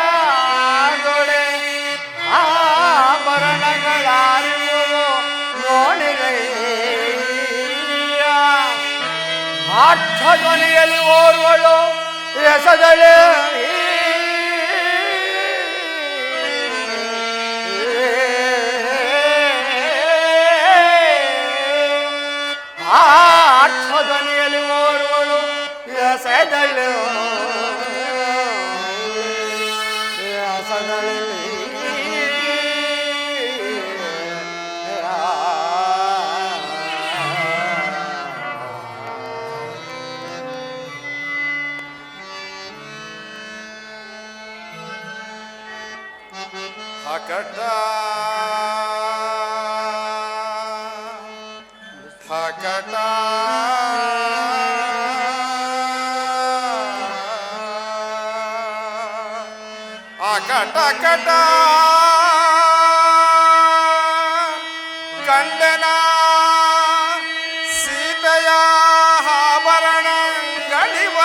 ಹಣಿತಗೊಡೆ ಭರಣಗಳ ಅರಿವು ನೋಡಿರೈ ಧ್ವನಿಯಲ್ಲಿ ಓರ್ವಳು ಎಸದಳೆ ಧ್ವನಿಯಲ್ಲಿ ಓರ್ವಳು ಎಸದಳು ಎಸದಳಿ ಹಕಟ ಹಕಟ ಅಕಟ ಕಟ ಕಂಡನ ಸೀತೆಯ ಆಭರಣ ಗಣಿವ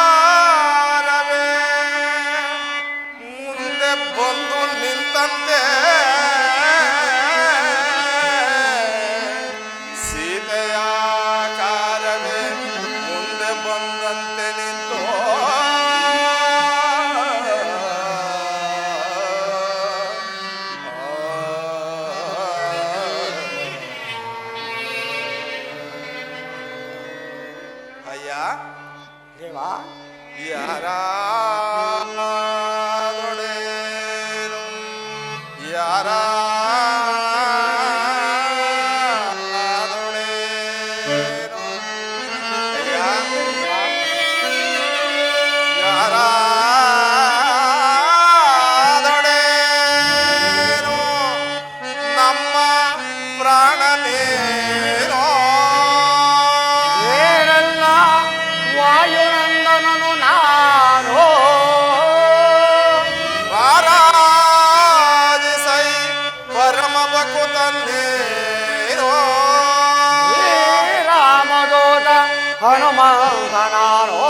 ಆಕಾರವೇ ಮುಂದೆ ಬಂದು ನಿಂತಂತೆ ಸೀತೆಯ ಆಕಾರವೇ ಮುಂದೆ ಬಂದಂತೆ ನಿಂತು ಅಯ್ಯ ದೇವಾ ಯಾರಾದೊಡೇನು ನಮ್ಮ ಪ್ರಾಣನೇನೋ ಏನೆಲ್ಲ ವಾಯುನಂದನನು ನಾನೋ ರಾರಾಜಿಸೈ ಪರಮ ಬಕುತನ್ನೇನೋ ರಾಮದೂತ ಹನುಮಂತ ನಾನೋ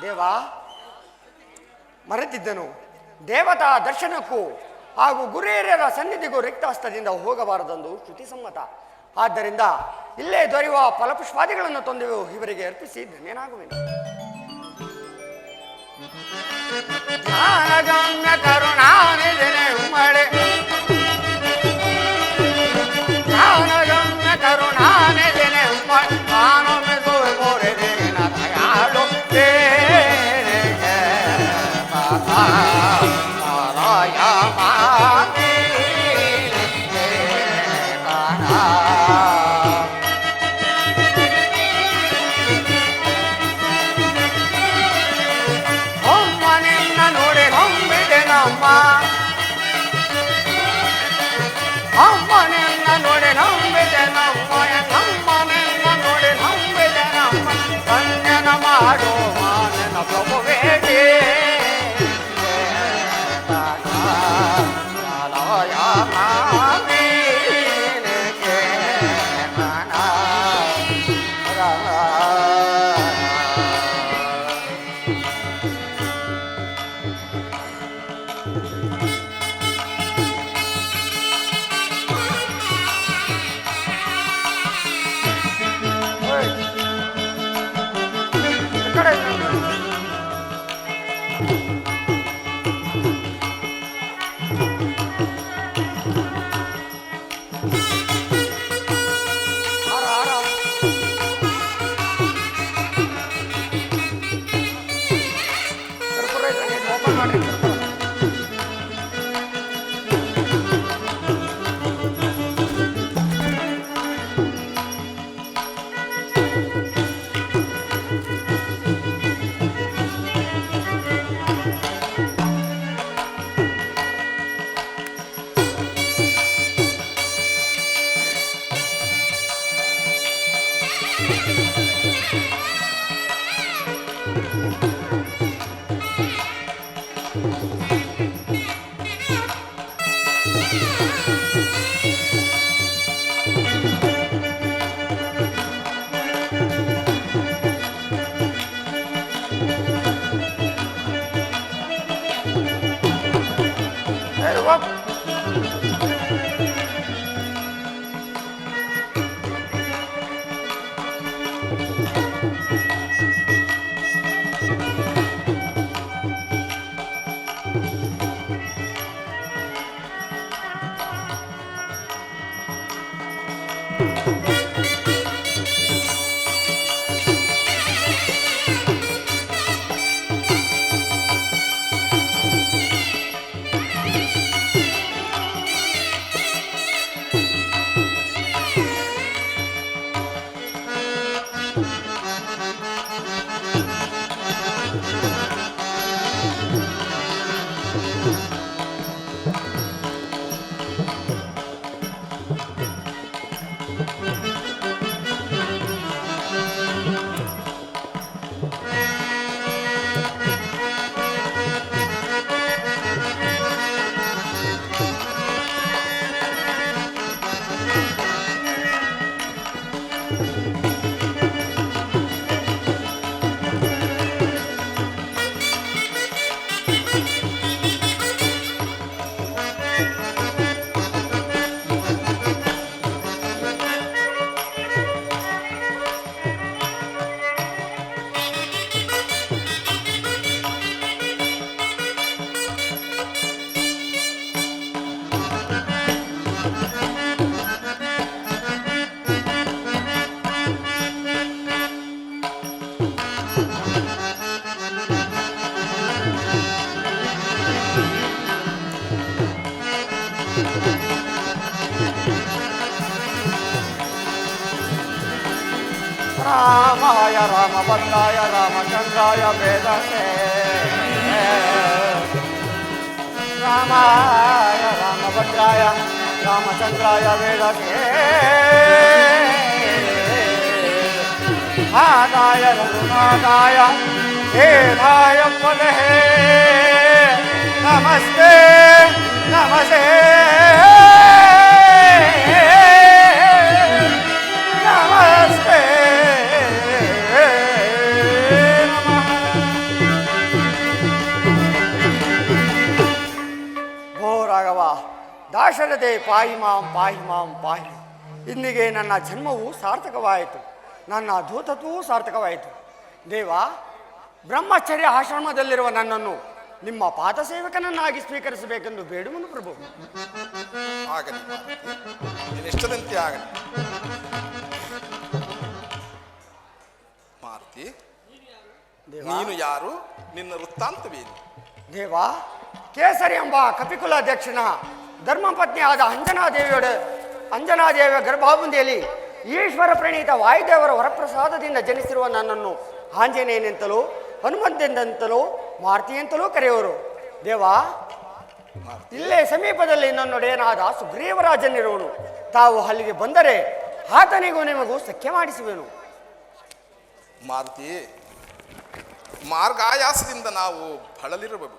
ದೇವ ಮರೆತಿದ್ದನು. ದೇವತಾ ದರ್ಶನಕ್ಕೂ ಹಾಗೂ ಗುರುಹಿರಿಯರ ಸನ್ನಿಧಿಗೂ ರಿಕ್ತಹಸ್ತದಿಂದ ಹೋಗಬಾರದೆಂದು ಶ್ರುತಿ ಸಮ್ಮತ. ಆದ್ದರಿಂದ ಇಲ್ಲೇ ದೊರೆಯುವ ಫಲಪುಷ್ಪಾದಿಗಳನ್ನು ತಂದು ಇವರಿಗೆ ಅರ್ಪಿಸಿ ಧನ್ಯನಾಗುವೆನು. ಜ್ಞಾನಗಮ್ಯ ಕರುಣಾನಿಧಿನೇ ಉಮ್ಮಳೆ, ಜ್ಞಾನಗಮ್ಯ ಕರುಣಾನಿಧಿನೇ ಉಮ್ಮಳೆ, ನಾನು ಮೆದುವೆ ಕೋರೆದೇನ ದಯಾಳು ಅಮ್ಮ ನಿನ್ನ ನೋಡಿ ನಂಬಿದೆ ನಮ್ಮ, ನಿನ್ನ ನೋಡಿ ನಂಬಿದೆ ನಮ್ಮ, ಕನ್ಯನ ಮಾಡೋ ಮಾನನ ಪ್ರಭುವೇಗೆ ರಾಮಾಯ ರಾಮಭದ್ರಾಯ ರಾಮಚಂದ್ರಾಯ ವೇದಸೇ ರಾಮಾಯ ರಾಮಭದ್ರಾಯ ರಾಮಚಂದ್ರಾಯ ವೇದಸೇ ಆದಾಯ ರಘುನಾಥಾಯ ಹೇದಾಯ ಪದಹೇ ನಮಸ್ತೆ ನಮಸ್ತೆ ನಮಸ್ತೆ ಭೋ ರಾಘವ ದಾಶರಥೆ ಪಾಹಿ ಮಾಂ ಪಾಹಿ ಮಾಂ ಪಾಹಿ. ಇಂದಿಗೆ ನನ್ನ ಜನ್ಮವು ಸಾರ್ಥಕವಾಯಿತು, ನನ್ನ ದೂತತ್ವವೂ ಸಾರ್ಥಕವಾಯಿತು. ದೇವ, ಬ್ರಹ್ಮಚರ್ಯ ಆಶ್ರಮದಲ್ಲಿರುವ ನನ್ನನ್ನು ನಿಮ್ಮ ಪಾದಸೇವಕನನ್ನಾಗಿ ಸ್ವೀಕರಿಸಬೇಕೆಂದು ಬೇಡುವನು ಪ್ರಭು. ಆಗಲಿ, ನಿನ್ನಿಷ್ಟದಂತೆ ಆಗಲಿ. ಮಾರುತಿ, ನೀನು ಯಾರು? ನಿನ್ನ ವೃತ್ತಾಂತವೇನು? ದೇವ, ಕೇಸರಿ ಎಂಬ ಕಪಿಕುಲಾಧ್ಯಕ್ಷನ ಧರ್ಮಪತ್ನಿಯಾದ ಅಂಜನಾದೇವಿಯ ಗರ್ಭಾಬುಂದಿಯಲ್ಲಿ ಈಶ್ವರ ಪ್ರಣೀತ ವಾಯುದೇವರ ವರಪ್ರಸಾದದಿಂದ ಜನಿಸಿರುವ ನನ್ನನ್ನು ಆಂಜನೇಯನೆಂತಲೂ ಹನುಮಂತೆಂತಲೂ ಮಾರುತಿ ಅಂತಲೂ ಕರೆಯುವರು. ದೇವ, ಇಲ್ಲೇ ಸಮೀಪದಲ್ಲಿ ನನ್ನೊಡೆಯನಾದ ಸುಗ್ರೀವರಾಜನಿರುವನು. ತಾವು ಅಲ್ಲಿಗೆ ಬಂದರೆ ಆತನಿಗೂ ನಿಮಗೂ ಸಖ್ಯ ಮಾಡಿಸುವೆನು. ಮಾರುತಿ, ಮಾರ್ಗಾಯಾಸದಿಂದ ನಾವು ಬಳಲಿರಬಹುದು.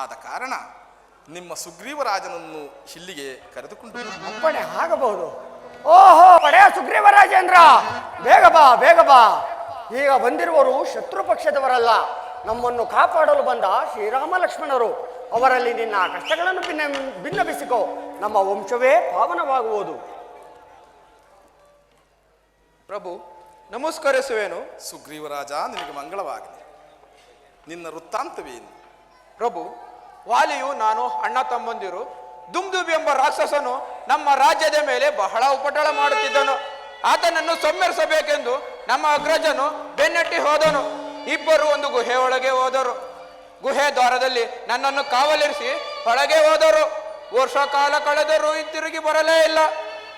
ಆದ ಕಾರಣ ನಿಮ್ಮ ಸುಗ್ರೀವರಾಜನನ್ನು ಇಲ್ಲಿಗೆ ಕರೆದುಕೊಂಡು ಅಪ್ಪಣೆ ಆಗಬಹುದು. ಓಹೋ, ಒಡೆಯ ಸುಗ್ರೀವರಾಜೇಂದ್ರ, ಬೇಗ ಬಾ, ಬೇಗ ಬಾ. ಈಗ ಬಂದಿರುವರು ಶತ್ರು ಪಕ್ಷದವರಲ್ಲ, ನಮ್ಮನ್ನು ಕಾಪಾಡಲು ಬಂದ ಶ್ರೀರಾಮ ಲಕ್ಷ್ಮಣರು. ಅವರಲ್ಲಿ ನಿನ್ನ ಕಷ್ಟಗಳನ್ನು ಭಿನ್ನಬಿಸಿಕೋ, ನಮ್ಮ ವಂಶವೇ ಪಾವನವಾಗುವುದು. ಪ್ರಭು, ನಮಸ್ಕರಿಸುವೇನು. ಸುಗ್ರೀವರಾಜ, ನಿನಗೆ ಮಂಗಳವಾಗಲಿ. ನಿನ್ನ ವೃತ್ತಾಂತವೇನು? ಪ್ರಭು, ವಾಲಿಯು ನಾನು ಅಣ್ಣ ತಮ್ಮಂದಿರು. ದುಮ್ದುಬಿ ಎಂಬ ರಾಕ್ಷಸನು ನಮ್ಮ ರಾಜ್ಯದ ಮೇಲೆ ಬಹಳ ಉಪಟಳ ಮಾಡುತ್ತಿದ್ದನು. ಆತನನ್ನು ಸಂಹರಿಸಬೇಕೆಂದು ನಮ್ಮ ಅಗ್ರಜನು ಬೆನ್ನಟ್ಟಿ ಹೋದನು. ಇಬ್ಬರು ಒಂದು ಗುಹೆ ಒಳಗೆ ಹೋದರು. ಗುಹೆ ದ್ವಾರದಲ್ಲಿ ನನ್ನನ್ನು ಕಾವಲಿರಿಸಿ ಒಳಗೆ ಹೋದರು. ವರ್ಷ ಕಾಲ ಕಳೆದರೂ ಹಿಂತಿರುಗಿ ಬರಲೇ ಇಲ್ಲ.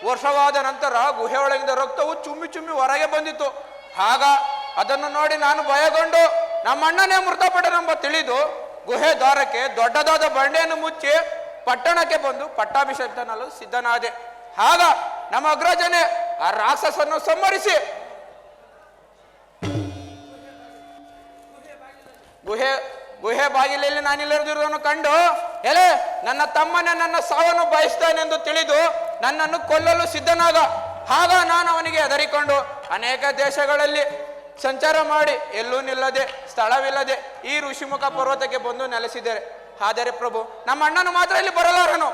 ವರ್ಷವಾದ ನಂತರ ಗುಹೆ ಒಳಗಿಂದ ರಕ್ತವು ಚುಮ್ಮಿ ಚುಮ್ಮಿ ಹೊರಗೆ ಬಂದಿತ್ತು. ಆಗ ಅದನ್ನು ನೋಡಿ ನಾನು ಭಯಗೊಂಡು ನಮ್ಮ ಅಣ್ಣನೇ ಮೃತಪಟ್ಟನೆಂಬ ತಿಳಿದು ಗುಹೆ ದ್ವಾರಕ್ಕೆ ದೊಡ್ಡದಾದ ಬಂಡೆಯನ್ನು ಮುಚ್ಚಿ ಪಟ್ಟಣಕ್ಕೆ ಬಂದು ಪಟ್ಟಾಭಿಷೇಕನಲು ಸಿದ್ಧನಾದೆ. ಆಗ ನಮ್ಮ ಅಗ್ರಜನೆ ಆ ರಾಕ್ಷಸನ್ನು ಸಂಹರಿಸಿ ಗುಹೆ ಬಾಗಿಲಲ್ಲಿ ನಾನಿಲ್ಲದಿರುವುದನ್ನು ಕಂಡು, ಎಲೆ ನನ್ನ ತಮ್ಮನೇ ನನ್ನ ಸಾವನ್ನು ಬಯಸ್ತಾನೆಂದು ತಿಳಿದು ನನ್ನನ್ನು ಕೊಲ್ಲಲು ಸಿದ್ಧನಾಗ. ಆಗ ನಾನು ಅವನಿಗೆ ಹೆದರಿಕೊಂಡು ಅನೇಕ ದೇಶಗಳಲ್ಲಿ ಸಂಚಾರ ಮಾಡಿ ಎಲ್ಲೂ ನಿಲ್ಲದೆ ಸ್ಥಳವಿಲ್ಲದೆ ಈ ಋಷಿಮುಖ ಪರ್ವತಕ್ಕೆ ಬಂದು ನೆಲೆಸಿದ್ದಾರೆ. ಆದರೆ ಪ್ರಭು, ನಮ್ಮ ಅಣ್ಣನು ಮಾತ್ರ ಇಲ್ಲಿ ಬರಲಾರನು.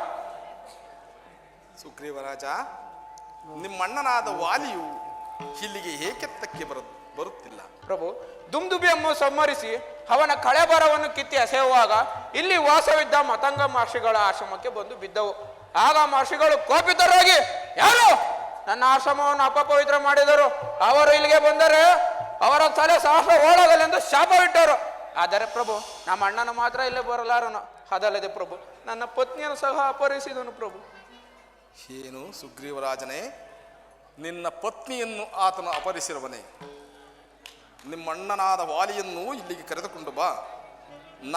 ಸುಗ್ರೀವರಾಜ, ನಿಮ್ಮಣ್ಣನಾದ ವಾಲಿಯು ಇಲ್ಲಿಗೆ ಏಕೆತ್ತಕ್ಕೆ ಬರುತ್ತಿಲ್ಲ? ಪ್ರಭು, ದುಮ್ದುಬಿಯನ್ನು ಸಂಹರಿಸಿ ಅವನ ಕಳೆಬರವನ್ನು ಕಿತ್ತಿ ಎಸೆಯುವಾಗ ಇಲ್ಲಿ ವಾಸವಿದ್ದ ಮತಂಗ ಮಹರ್ಷಿಗಳ ಆಶ್ರಮಕ್ಕೆ ಬಂದು ಬಿದ್ದವು. ಆಗ ಮಹರ್ಷಿಗಳು ಕೋಪಿತರಾಗಿ, ಯಾರು ನನ್ನ ಆಶ್ರಮವನ್ನು ಅಪಪವಿತ್ರ ಮಾಡಿದರು, ಅವರು ಇಲ್ಲಿಗೆ ಬಂದರೆ ಅವರ ತಲೆ ಸಹಸ್ರ ಓಡೋಗಲೆಂದು ಶಾಪವಿಟ್ಟರು. ಆದರೆ ಪ್ರಭು, ನಮ್ಮ ಅಣ್ಣನ ಮಾತ್ರ ಇಲ್ಲೇ ಬರಲಾರನು. ಅದಲ್ಲದೆ ಪ್ರಭು, ನನ್ನ ಪತ್ನಿಯನ್ನು ಸಹ ಅಪಹರಿಸಿದನು. ಪ್ರಭು, ಏನು ಸುಗ್ರೀವರಾಜನೇ, ನಿನ್ನ ಪತ್ನಿಯನ್ನು ಆತನು ಅಪಹರಿಸಿರುವನೇ? ನಿಮ್ಮಣ್ಣನಾದ ವಾಲಿಯನ್ನು ಇಲ್ಲಿಗೆ ಕರೆದುಕೊಂಡು ಬಾ,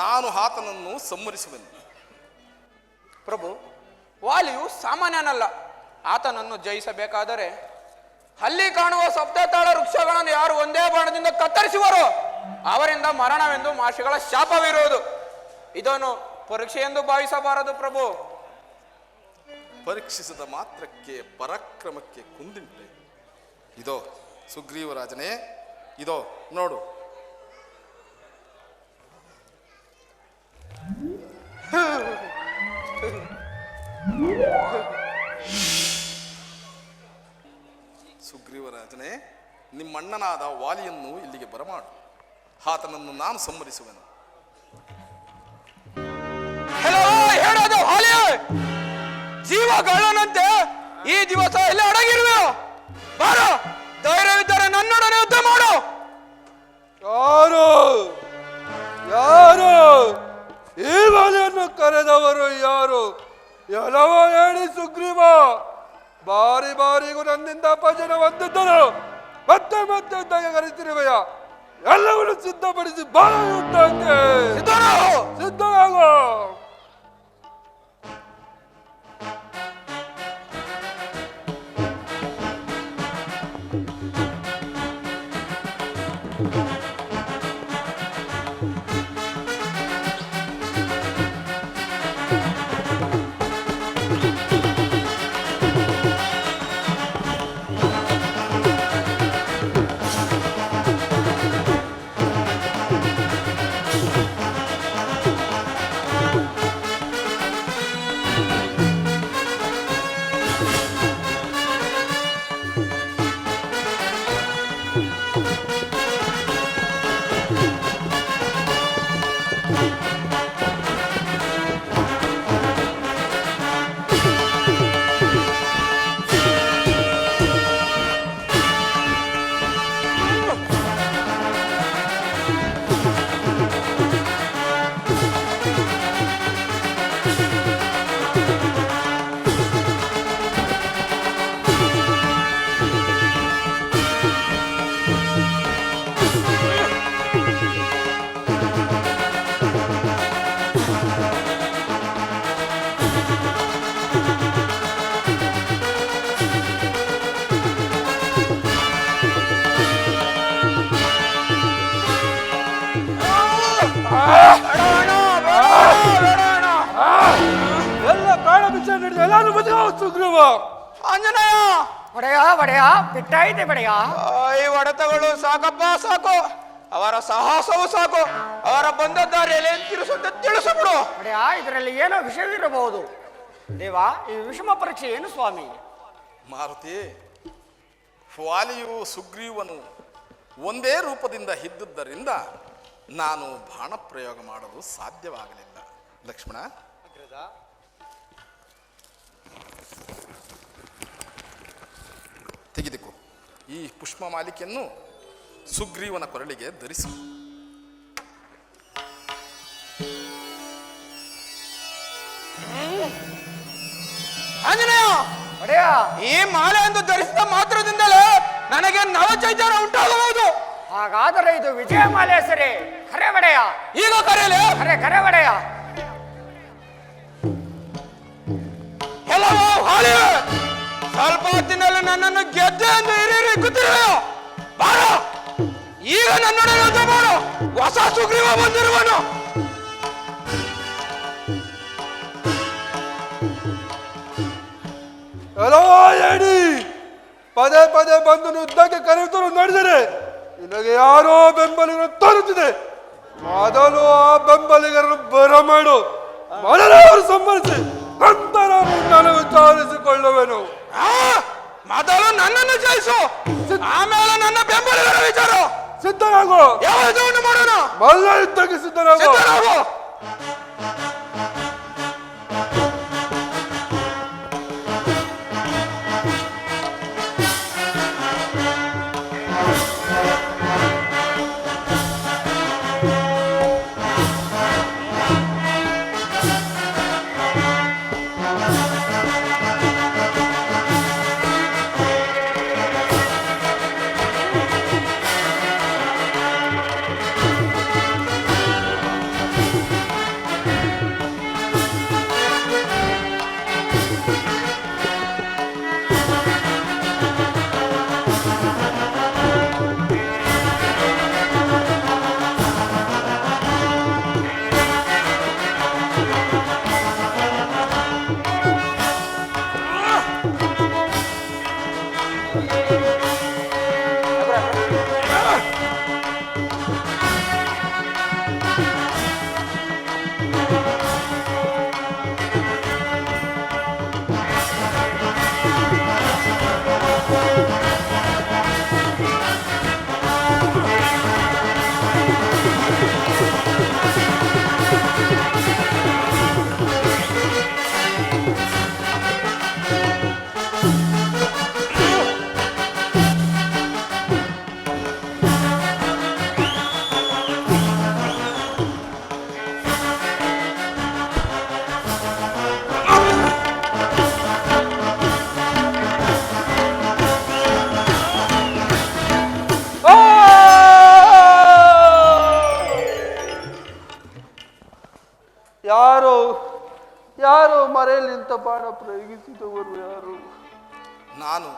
ನಾನು ಆತನನ್ನು ಸಂಹರಿಸುವೆನು. ಪ್ರಭು, ವಾಲಿಯು ಸಾಮಾನ್ಯನಲ್ಲ. ಆತನನ್ನು ಜಯಿಸಬೇಕಾದರೆ ಅಲ್ಲಿ ಕಾಣುವ ಸಪ್ತತಾಳ ವೃಕ್ಷಗಳನ್ನು ಯಾರು ಒಂದೇ ಬಾಣದಿಂದ ಕತ್ತರಿಸುವರೋ ಅವರಿಂದ ಮರಣವೆಂದು ಮಹರ್ಷಿಗಳ ಶಾಪವಿರುವುದು. ಇದನ್ನು ಪರೀಕ್ಷೆ ಎಂದು ಭಾವಿಸಬಾರದು. ಪ್ರಭು, ಪರೀಕ್ಷಿಸಿದ ಮಾತ್ರಕ್ಕೆ ಪರಾಕ್ರಮಕ್ಕೆ ಕುಂದಿಂಟೆ. ಇದೋ ಸುಗ್ರೀವರಾಜನೇ, ಇದೋ ನೋಡು. ಸುಗ್ರೀವರಾಜನೇ, ನಿಮ್ಮಣ್ಣನಾದ ವಾಲಿಯನ್ನು ಇಲ್ಲಿಗೆ ಬರಮಾಡು, ಆತನನ್ನು ನಾನು ಸಂಹರಿಸುವೆನು. ಹೇಳೋದು ವಾಲಿ, ಜೀವಗಳಂತೆ ಈ ದಿವಸ ಎಲ್ಲ ಅಡಗಿರುವೆ. ಬಾರ, ಧೈರ್ಯವಿದ್ದರೆ ನನ್ನೊಡನೆ ಯುದ್ಧ ಮಾಡು. ಯಾರು ಯಾರು ಈ ಬಲಿಯನ್ನು ಕರೆದವರು ಯಾರು? ಎಲ್ಲವೋ ಹೇಳಿ ಸುಗ್ರೀವ. ಬಾರಿ ಬಾರಿಗೂ ನನ್ನಿಂದ ಅಪಜನ ಹೊಂದಿದ್ದರು. ಮತ್ತೆ ಮತ್ತೆ ಯುದ್ಧಕ್ಕೆ ಕರೆಯುತ್ತಿರುವೆಯ? ಎಲ್ಲವನ್ನು ಸಿದ್ಧಪಡಿಸಿ ಬಾಳ ಯುದ್ಧಕ್ಕೆ ಸಿದ್ಧರಾಗು. ಎಲ್ಲ ಪ್ರಾಣ ಬಿಚ್ಚ ನಡೆದ ಎಲ್ಲಾರು ಬದುಕಾವ ಸುಗ್ರೀವ. ಆಂಜನೇಯ ಒಡೆಯ ಒಡೆಯ ಬಿಟ್ಟಾಯಿತೆ ಒಡೆಯ. ಈ ಹೊಡೆತಗಳು ಸಾಕಪ್ಪ ಸಾಕು. ಅವರ ಸಾಹಸವು ಸಾಕು. ಅವರ ಬಂದ ದಾರಿಯಲ್ಲಿ ತಿಳಿಸಬಿಡು. ಒಡೆಯ ಇದರಲ್ಲಿ ಏನೋ ವಿಷಯವಿರಬಹುದು. ದೇವ ಈ ವಿಷಮ ಪರೀಕ್ಷೆ ಏನು ಸ್ವಾಮಿ? ಮಾರುತಿ, ವಾಲಿಯು ಸುಗ್ರೀವನು ಒಂದೇ ರೂಪದಿಂದ ಇದ್ದುದರಿಂದ ನಾನು ಬಾಣ ಪ್ರಯೋಗ ಮಾಡಲು ಸಾಧ್ಯವಾಗಲಿಲ್ಲ. ಲಕ್ಷ್ಮಣ, ತೆಗೆದುಕೋ ಈ ಪುಷ್ಪ ಮಾಲಿಕೆಯನ್ನು ಸುಗ್ರೀವನ ಕೊರಳಿಗೆ ಧರಿಸು. ಆಂಜನೇಯ ಒಡೆಯ ಈ ಮಾಲೆಯನ್ನು ಧರಿಸಿದ ಮಾತ್ರದಿಂದಲೇ ನನಗೆ ನವ ಚೈತನ್ಯ ಉಂಟಾಗಬಹುದು. ಹಾಗಾದರೆ ಇದು ವಿಜಯ ಮಾಲೆ ಸರಿ. ಖರೆ ಒಡೆಯ, ಈಗ ಕರೆಯಲೇ? ಖರೆ ಒಡೆಯ. ಎಲ್ಲವೋ ಹಾಲಿ ಸ್ವಲ್ಪ ಹೊತ್ತಿನಲ್ಲಿ ನನ್ನನ್ನು ಗೆದ್ದೆ ಎಂದು ಹಿರಿಯರು ಗೊತ್ತಿರುವೆಯೋ? ಬಾರ, ಈಗ ನನ್ನೊಡನೆ ಯುದ್ಧ ಮಾಡು. ಹೊಸ ಸುಗ್ರೀವ ಬಂದಿರುವನು. ಎಲ್ಲೋ ಹೇಳಿ ಪದೇ ಪದೇ ಬಂದು ಯುದ್ಧಕ್ಕೆ ಕರೆಯುತ್ತರು ನಡೆದರೆ ನಿನಗೆ ಯಾರೋ ಬೆಂಬಲಿಗರು ತೋರುತ್ತಿದೆ. ಮೊದಲು ಆ ಬೆಂಬಲಿಗರನ್ನು ಬರಮಾಡು. ಮೊದಲೇ ಅವರು ಸಂಬರಿಸಿ ನಂತರ ನಾನು ವಿಚಾರಿಸಿಕೊಳ್ಳುವೆನು. ಮೊದಲು ನನ್ನನ್ನು ಜಯಿಸು, ಆಮೇಲೆ ನನ್ನ ಬೆಂಬಲಿಗರ ವಿಚಾರ. ಸಿದ್ಧರಾಗು. ಯಾವ ಯುದ್ಧವನ್ನು ಮಾಡೋಣ? ಮಲ್ಲ ಯುದ್ಧಕ್ಕೆ ಸಿದ್ಧರಾಗು. ಯಾರು ಮರೆಯಲ್ಲಿ ನಿಂತ ಬಾಣ ಪ್ರಯೋಗಿಸಿದವರು ಯಾರು? ನಾನು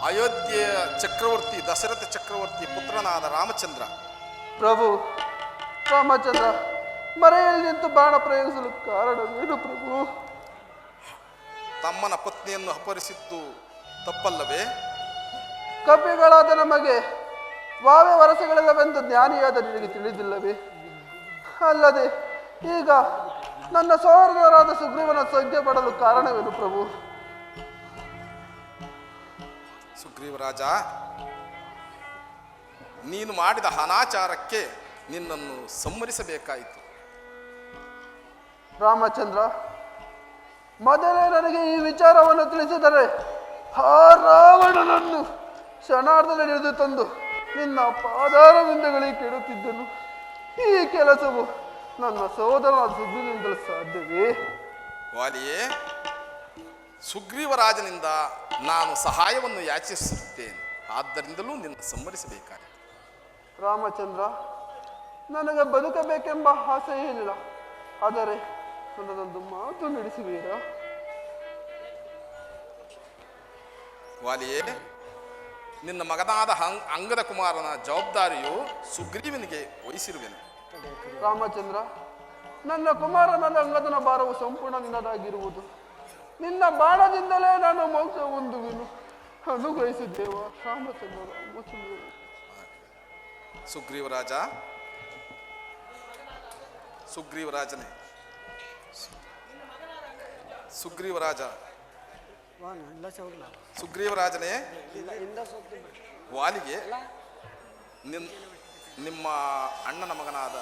ಅಯೋಧ್ಯೆಯ ಚಕ್ರವರ್ತಿ ದಶರಥ ಚಕ್ರವರ್ತಿ ಪುತ್ರನಾದ ರಾಮಚಂದ್ರ. ಪ್ರಭು ರಾಮಚಂದ್ರ ಮರೆಯಲ್ಲಿ ನಿಂತು ಬಾಣ ಪ್ರಯೋಗಿಸಲು ಕಾರಣವೇನು ಪ್ರಭು? ತಮ್ಮನ ಪತ್ನಿಯನ್ನು ಅಪಹರಿಸಿದ್ದು ತಪ್ಪಲ್ಲವೇ? ಕಪಿಗಳಾದ ನಮಗೆ ವಾವೆ ವರಸೆಗಳಿಲ್ಲವೆಂದು ಜ್ಞಾನಿಯಾದ ನಿನಗೆ ತಿಳಿದಿಲ್ಲವೇ? ಅಲ್ಲದೆ ಈಗ ನನ್ನ ಸಹೋದರರಾದ ಸುಗ್ರೀವನ ಸಂಖ್ಯೆ ಪಡಲು ಕಾರಣವೇನು ಪ್ರಭು? ಸುಗ್ರೀವರಾಜ, ನೀನು ಮಾಡಿದ ಅನಾಚಾರಕ್ಕೆ ನಿನ್ನನ್ನು ಸಂಹರಿಸಬೇಕಾಯಿತು. ರಾಮಚಂದ್ರ, ಮೊದಲೇ ನನಗೆ ಈ ವಿಚಾರವನ್ನು ತಿಳಿಸಿದರೆ ಆ ರಾವಣನನ್ನು ಕ್ಷಣಾರ್ಧದಲ್ಲಿ ಹಿಡಿದು ತಂದು ನಿನ್ನ ಪಾದಾರವಿಂದಗಳಿಗೆ ಕೆಡುತ್ತಿದ್ದನು. ಈ ಕೆಲಸವು ನನ್ನ ಸಹೋದರನ ಸುಗ್ರೀವನಿಂದಲೂ ಸಾಧ್ಯವೇ? ವಾಲಿಯೇ, ಸುಗ್ರೀವರಾಜನಿಂದ ನಾನು ಸಹಾಯವನ್ನು ಯಾಚಿಸುತ್ತೇನೆ. ಆದ್ದರಿಂದಲೂ ನಿನ್ನ ಸಂಹರಿಸಬೇಕಾಯಿತು. ರಾಮಚಂದ್ರ, ನನಗೆ ಬದುಕಬೇಕೆಂಬ ಆಸೆ ಇಲ್ಲ. ಆದರೆ ನನ್ನದೊಂದು ಮಾತು ನಡೆಸುವೀರಾ? ವಾಲಿಯೇ, ನಿನ್ನ ಮಗನಾದ ಅಂಗದ ಕುಮಾರನ ಜವಾಬ್ದಾರಿಯು ಸುಗ್ರೀವನಿಗೆ ವಹಿಸಿರುವೆನು. ರಾಮಚಂದ್ರ, ನನ್ನ ಕುಮಾರನಾದ ಅಂಗದನ ಭಾರವು ಸಂಪೂರ್ಣ ನಿನ್ನದಾಗಿರುವುದು. ನಿನ್ನ ಬಾಣದಿಂದಲೇ ನಾನು ಮೋಕ್ಷ ಹೊಂದುವೆನು. ಅನುಗ್ರಹಿಸು ದೇವ. ರಾಮಚಂದ್ರ ರಾಮಚಂದ್ರ. ಸುಗ್ರೀವರಾಜ, ಸುಗ್ರೀವರಾಜನೇ, ಸುಗ್ರೀವರಾಜ, ಸುಗ್ರೀವರಾಜನೇ, ವಾಲಿಗೆ ನಿಮ್ಮ ಅಣ್ಣನ ಮಗನಾದ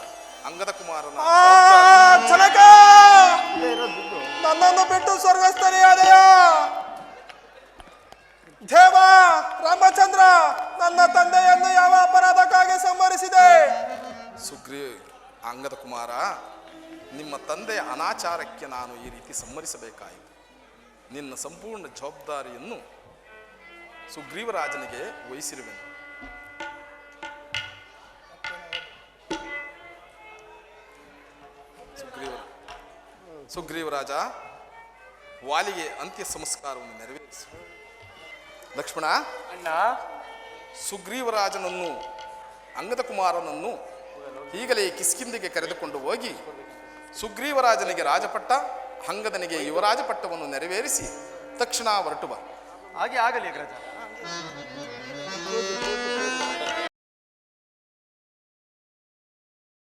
ಅಂಗದ ಕುಮಾರನ ಜನಕ, ನನ್ನನ್ನು ಬಿಟ್ಟು ಸ್ವರ್ಗಸ್ಥನಿಯಾದೆಯ ದೇವ ರಾಮಚಂದ್ರ, ನನ್ನ ತಂದೆಯನ್ನು ಯಾವ ಅಪರಾಧಕ್ಕಾಗಿ ಸಂಹರಿಸಿದೆ? ಅಂಗದ ಕುಮಾರ, ನಿಮ್ಮ ತಂದೆಯ ಅನಾಚಾರಕ್ಕೆ ನಾನು ಈ ರೀತಿ ಸಂಹರಿಸಬೇಕಾಯಿತು. ನಿನ್ನ ಸಂಪೂರ್ಣ ಜವಾಬ್ದಾರಿಯನ್ನು ಸುಗ್ರೀವರಾಜನಿಗೆ ವಹಿಸಿರುವೆನು. ಸುಗ್ರೀವರಾಜ, ವಾಲಿಗೆ ಅಂತ್ಯ ಸಂಸ್ಕಾರವನ್ನು ನೆರವೇರಿಸು. ಲಕ್ಷ್ಮಣ, ಅಣ್ಣ, ಸುಗ್ರೀವರಾಜನನ್ನು ಅಂಗದ ಕುಮಾರನನ್ನು ಈಗಲೇ ಕಿಷ್ಕಿಂಧೆಗೆ ಕರೆದುಕೊಂಡು ಹೋಗಿ ಸುಗ್ರೀವರಾಜನಿಗೆ ರಾಜಪಟ್ಟ, ಅಂಗದನಿಗೆ ಯುವರಾಜ ಪಟ್ಟವನ್ನು ನೆರವೇರಿಸಿ ತಕ್ಷಣ ಹೊರಟು ಬಾ. ಹಾಗೆ ಆಗಲಿ ಅಗ್ರಜ.